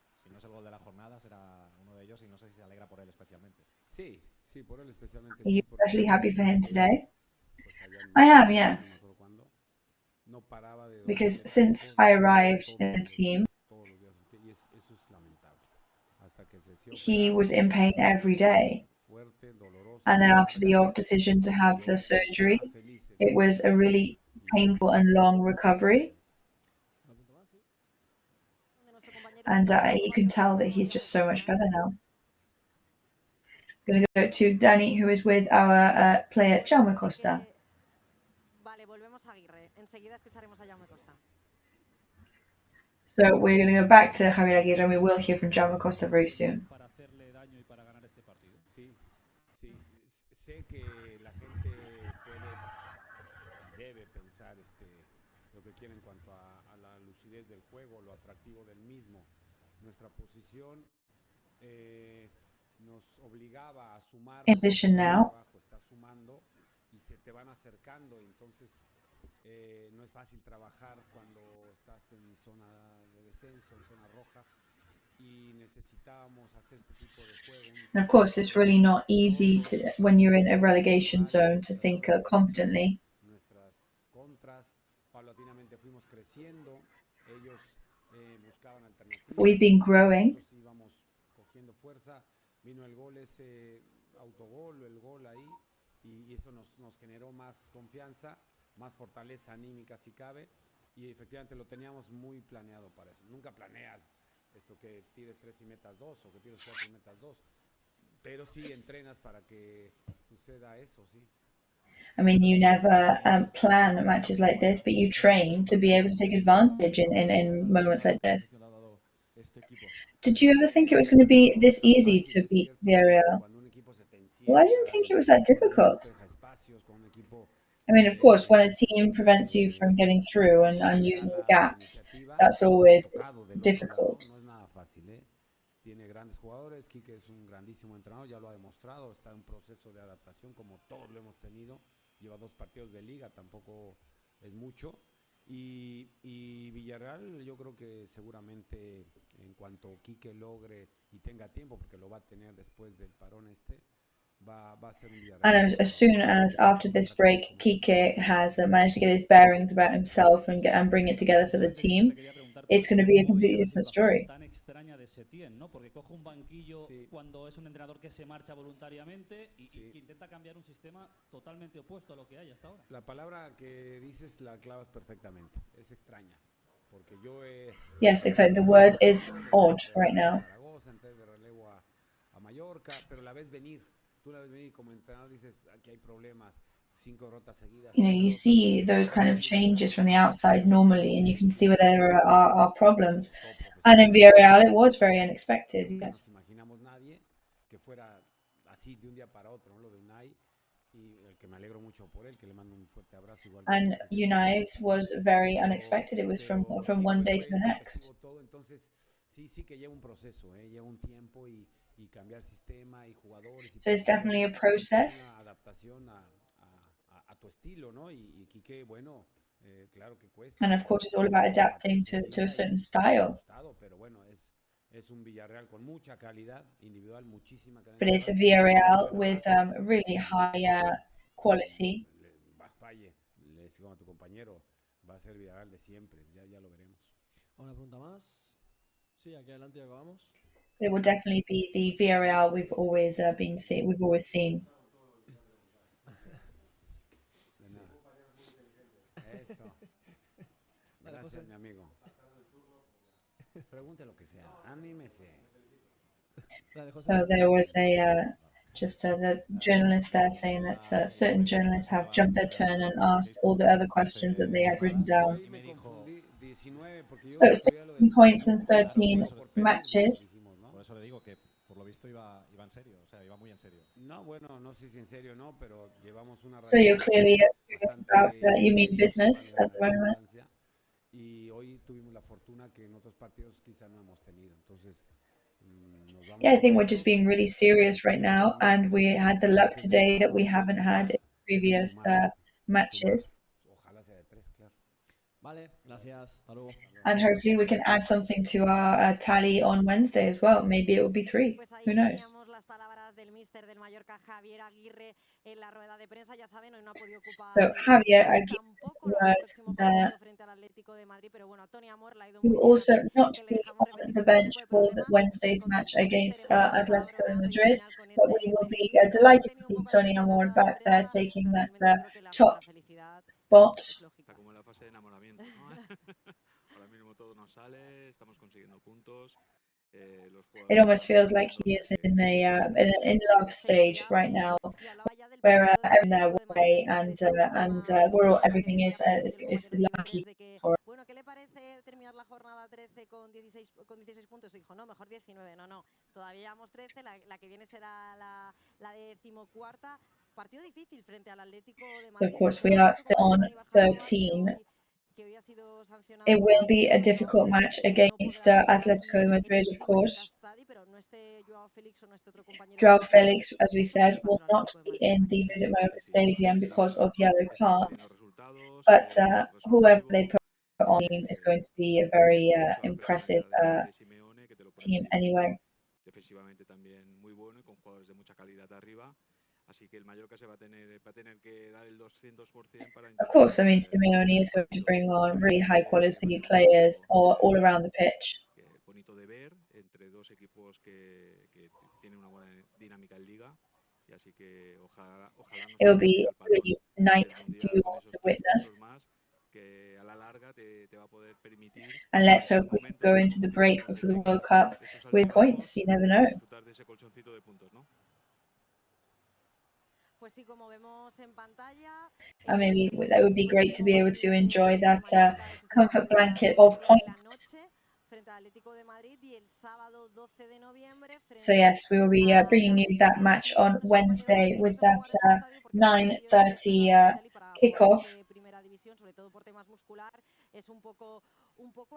Are you especially happy for him today? I am, yes. Because since I arrived in the team, he was in pain every day. And then after the decision to have the surgery, it was a really painful and long recovery. And you can tell that he's just so much better now. I'm going to go to Danny, who is with our player Jaume Costa. So we're going to go back to Javier Aguirre and we will hear from Jaume Costa very soon. In position now. No es fácil trabajar cuando estás en zona de descenso, en zona roja, y necesitábamos hacer este tipo de juego. And of course, it's really not easy when you're in a relegation zone to think confidently. Nuestras contras, paulatinamente fuimos creciendo, ellos buscaban alternativas. We've been growing. Íbamos cogiendo fuerza, vino el gol ese autogol, el gol ahí, y eso nos generó más confianza, más fortaleza anímica si cabe, y efectivamente lo teníamos muy planeado para eso. Nunca planeas esto que tires 3 y metas 2 o que tires 4 y metas 2, pero sí entrenas para que suceda eso, sí. I mean, you never plan matches like this, but you train to be able to take advantage in moments like this. Did you ever think it was going to be this easy to beat Villarreal? Well, I didn't think it was that difficult. I mean, of course, when a team prevents you from getting through and using the gaps, that's always difficult. Tiene grandes jugadores, Quique es un grandísimo entrenador, ya lo ha demostrado, está en proceso de adaptación como todos lo hemos tenido, lleva 2 partidos de liga, tampoco es mucho, y Villarreal yo creo que seguramente en cuanto Quique logre y tenga tiempo, porque lo va a tener después del parón va a ser un Villarreal. And as soon as after this break, Quique has managed to get his bearings about himself and bring it together for the team, it's going to be a completely different story. Porque coge un banquillo cuando es un entrenador que se marcha voluntariamente y que intenta cambiar un sistema totalmente opuesto a lo que hay hasta ahora. La palabra que dices la clavas perfectamente, es extraña, porque yo Yes, exactly. The word is odd right now. Antes de relevo a Mallorca, pero la ves venir, tú la ves venir como entrenador, dices aquí hay problemas, you know, you see those kind of changes from the outside normally, and you can see where there are problems. And in Villarreal, it was very unexpected. Yes. Imaginamos nadie que fuera así de un día para otro, ¿no? Lo de Unai, y el que me alegro mucho por él, que le mando un fuerte abrazo igual. And Unai's was very unexpected. It was from one day to the next. Entonces, sí que lleva un proceso, lleva un tiempo y cambiar sistema y jugadores. So it's definitely a process. Una adaptación a tu estilo, ¿no? Y Quique, bueno, claro que cuesta. And of course, it's all about adapting to a certain style. Pero bueno, es un Villarreal con mucha calidad individual, muchísima calidad. But it's a Villarreal with really high quality. Le digo a tu compañero, va a ser Villarreal de siempre, ya lo veremos. Una pregunta más. Sí, aquí adelante ya acabamos. It will definitely be the Villarreal we've always seen. Eso. Gracias, mi amigo. Pregunte lo que sea. Anímese. So there was the journalist there saying that certain journalists have jumped their turn and asked all the other questions that they had written down. So 16 points in 13 matches. Por eso le digo que por lo visto iba en serio, o sea, iba muy en serio. No, bueno, no sé si en serio no, pero llevamos una So you're clearly about you mean business at the moment. Y hoy tuvimos la fortuna que en otros partidos quizá no hemos tenido. Entonces, yeah, I think we're just being really serious right now, and we had the luck today that we haven't had in previous matches. Vale, gracias. Hasta luego. And hopefully we can add something to our tally on Wednesday as well. Maybe it will be 3. Who knows? So Javier Aguirre's words there, who will also not be on the bench for Wednesday's match against Atletico de Madrid, but we will be delighted to see Tony Amor back there taking that top spot. Como en la fase de enamoramiento, ¿no? Ahora mismo todo nos sale, estamos consiguiendo puntos. It almost feels like he is in in love stage right now, where everything their way and everything is lucky for. Bueno, ¿qué le parece terminar la jornada 13 con 16 puntos? Dijo, no, mejor 19. No. Todavía llevamos 13, la que viene será la 14ª. Partido difícil frente al Atlético de Madrid. Of course, we are still on 13. It will be a difficult match against Atletico de Madrid, of course. Joao Felix, as we said, will not be in the Visit Mallorca Stadium because of yellow cards. But whoever they put on the team is going to be a very impressive team anyway. Defensivamente también muy bueno y con jugadores de mucha calidad arriba. Así que el Mallorca se va a tener que dar el 200% para. Of course, I mean, Simeone is going to bring on really high quality players all around the pitch. Bonito de ver entre dos equipos que tienen una buena dinámica en liga y así que ojalá it will be really nice to witness. Que a la larga te va a poder permitir. And let's hope we can go into the break before the World Cup with points. You never know. And maybe that would be great to be able to enjoy that comfort blanket of points. So yes, we will be bringing you that match on Wednesday with that 9:30 kickoff. Sobre todo por temas muscular, es un poco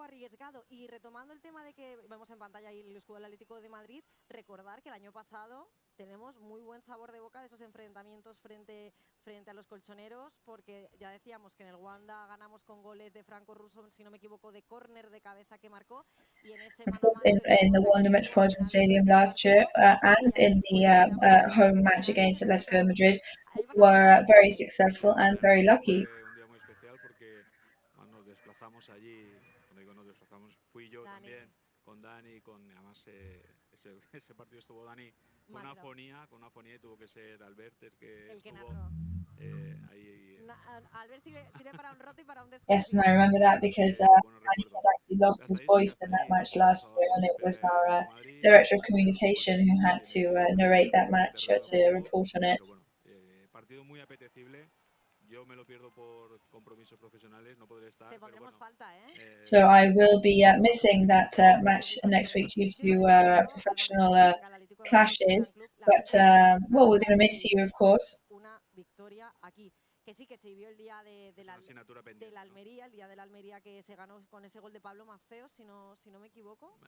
arriesgado. Y retomando el tema de que vemos en pantalla ahí el escudo del Atlético de Madrid, recordar que el año pasado tenemos muy buen sabor de boca de esos enfrentamientos frente a los colchoneros, porque ya decíamos que en el Wanda ganamos con goles de Franco Russo, si no me equivoco, de córner de cabeza que marcó, y en ese in the Wanda Metropolitan Stadium last year and in the home match against Atletico de Madrid, we were very successful and very lucky. Un día muy especial porque nos desplazamos allí, cuando digo nos desplazamos, fui yo también con Dani, además ese partido estuvo Dani con una afonía y tuvo que ser Albert el que estuvo ahí. Albert sirve para un roto y para un descanso. Yes, and I remember that because Dani had actually lost his voice in that match last year, and it was our director of communication who had to narrate that match to report on it. Partido muy apetecible yo me lo pierdo por compromisos profesionales, no podré estar. Te Pero pondremos bueno, falta, ¿eh? So I will be missing that match next week due to professional clashes. But well, we're going to miss you, of course. Una victoria aquí. Que sí, que se vivió el día de la Almería, el día de la Almería que se ganó con ese gol de Pablo Maffeo, si no me equivoco.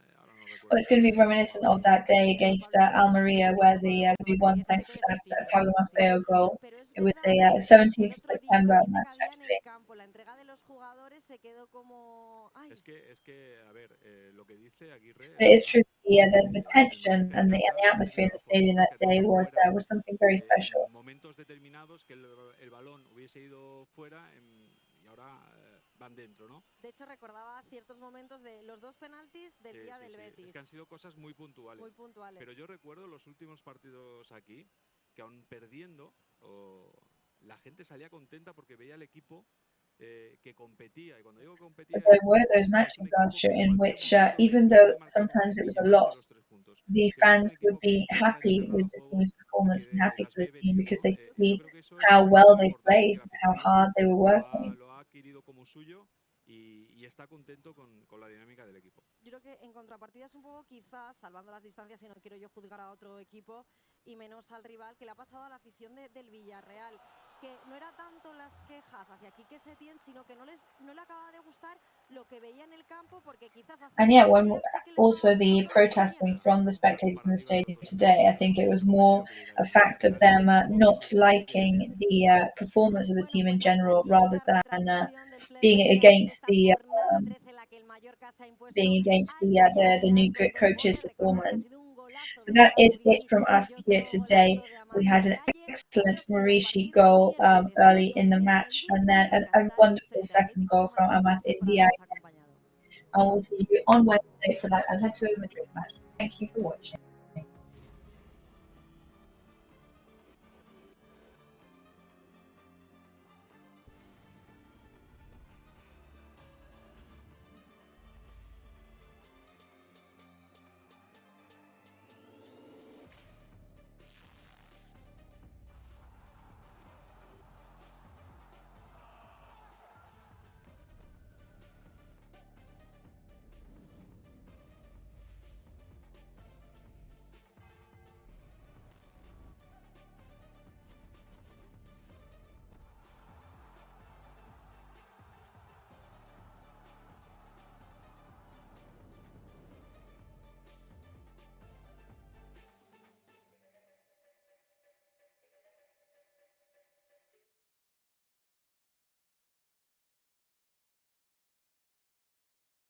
Well, it's going to be reminiscent of that day against Almeria, where we won thanks to that Pablo Maffeo goal. It was a 17th of September match, actually. La entrega de los jugadores se quedó como... Es que, a ver, lo que dice Aguirre... But it is true, the tension and the atmosphere in the stadium that day was something very special. Momentos determinados que el balón hubiese ido fuera y ahora van dentro, ¿no? De hecho, recordaba ciertos momentos de los dos penaltis del día del Betis. Es que han sido cosas muy puntuales. Muy puntuales. Pero yo recuerdo los últimos partidos aquí, que aun perdiendo, la gente salía contenta porque veía al equipo que competía. Y cuando digo competía... But there were those matches last year in which, even though sometimes it was a loss, the fans would be happy with the team's performance and happy for the team because they could see how well they played and how hard they were working. Lo ha adquirido como suyo y está contento con la dinámica del equipo. Yo creo que en contrapartida es un poco, quizás, salvando las distancias, y no quiero yo juzgar a otro equipo y menos al rival, que le ha pasado a la afición del Villarreal, que no era tanto las quejas hacia Quique Setién, sino que no le acababa de gustar lo que veía en el campo, porque quizás... And yeah, when also the protesting from the spectators in the stadium today, I think it was more a fact of them not liking the performance of the team in general, rather than being against the new coach's performance. So that is it from us here today. We had an excellent Marishi goal early in the match, and then a wonderful second goal from Amat India. And we'll see you on Wednesday for that Atletico Madrid match. Thank you for watching.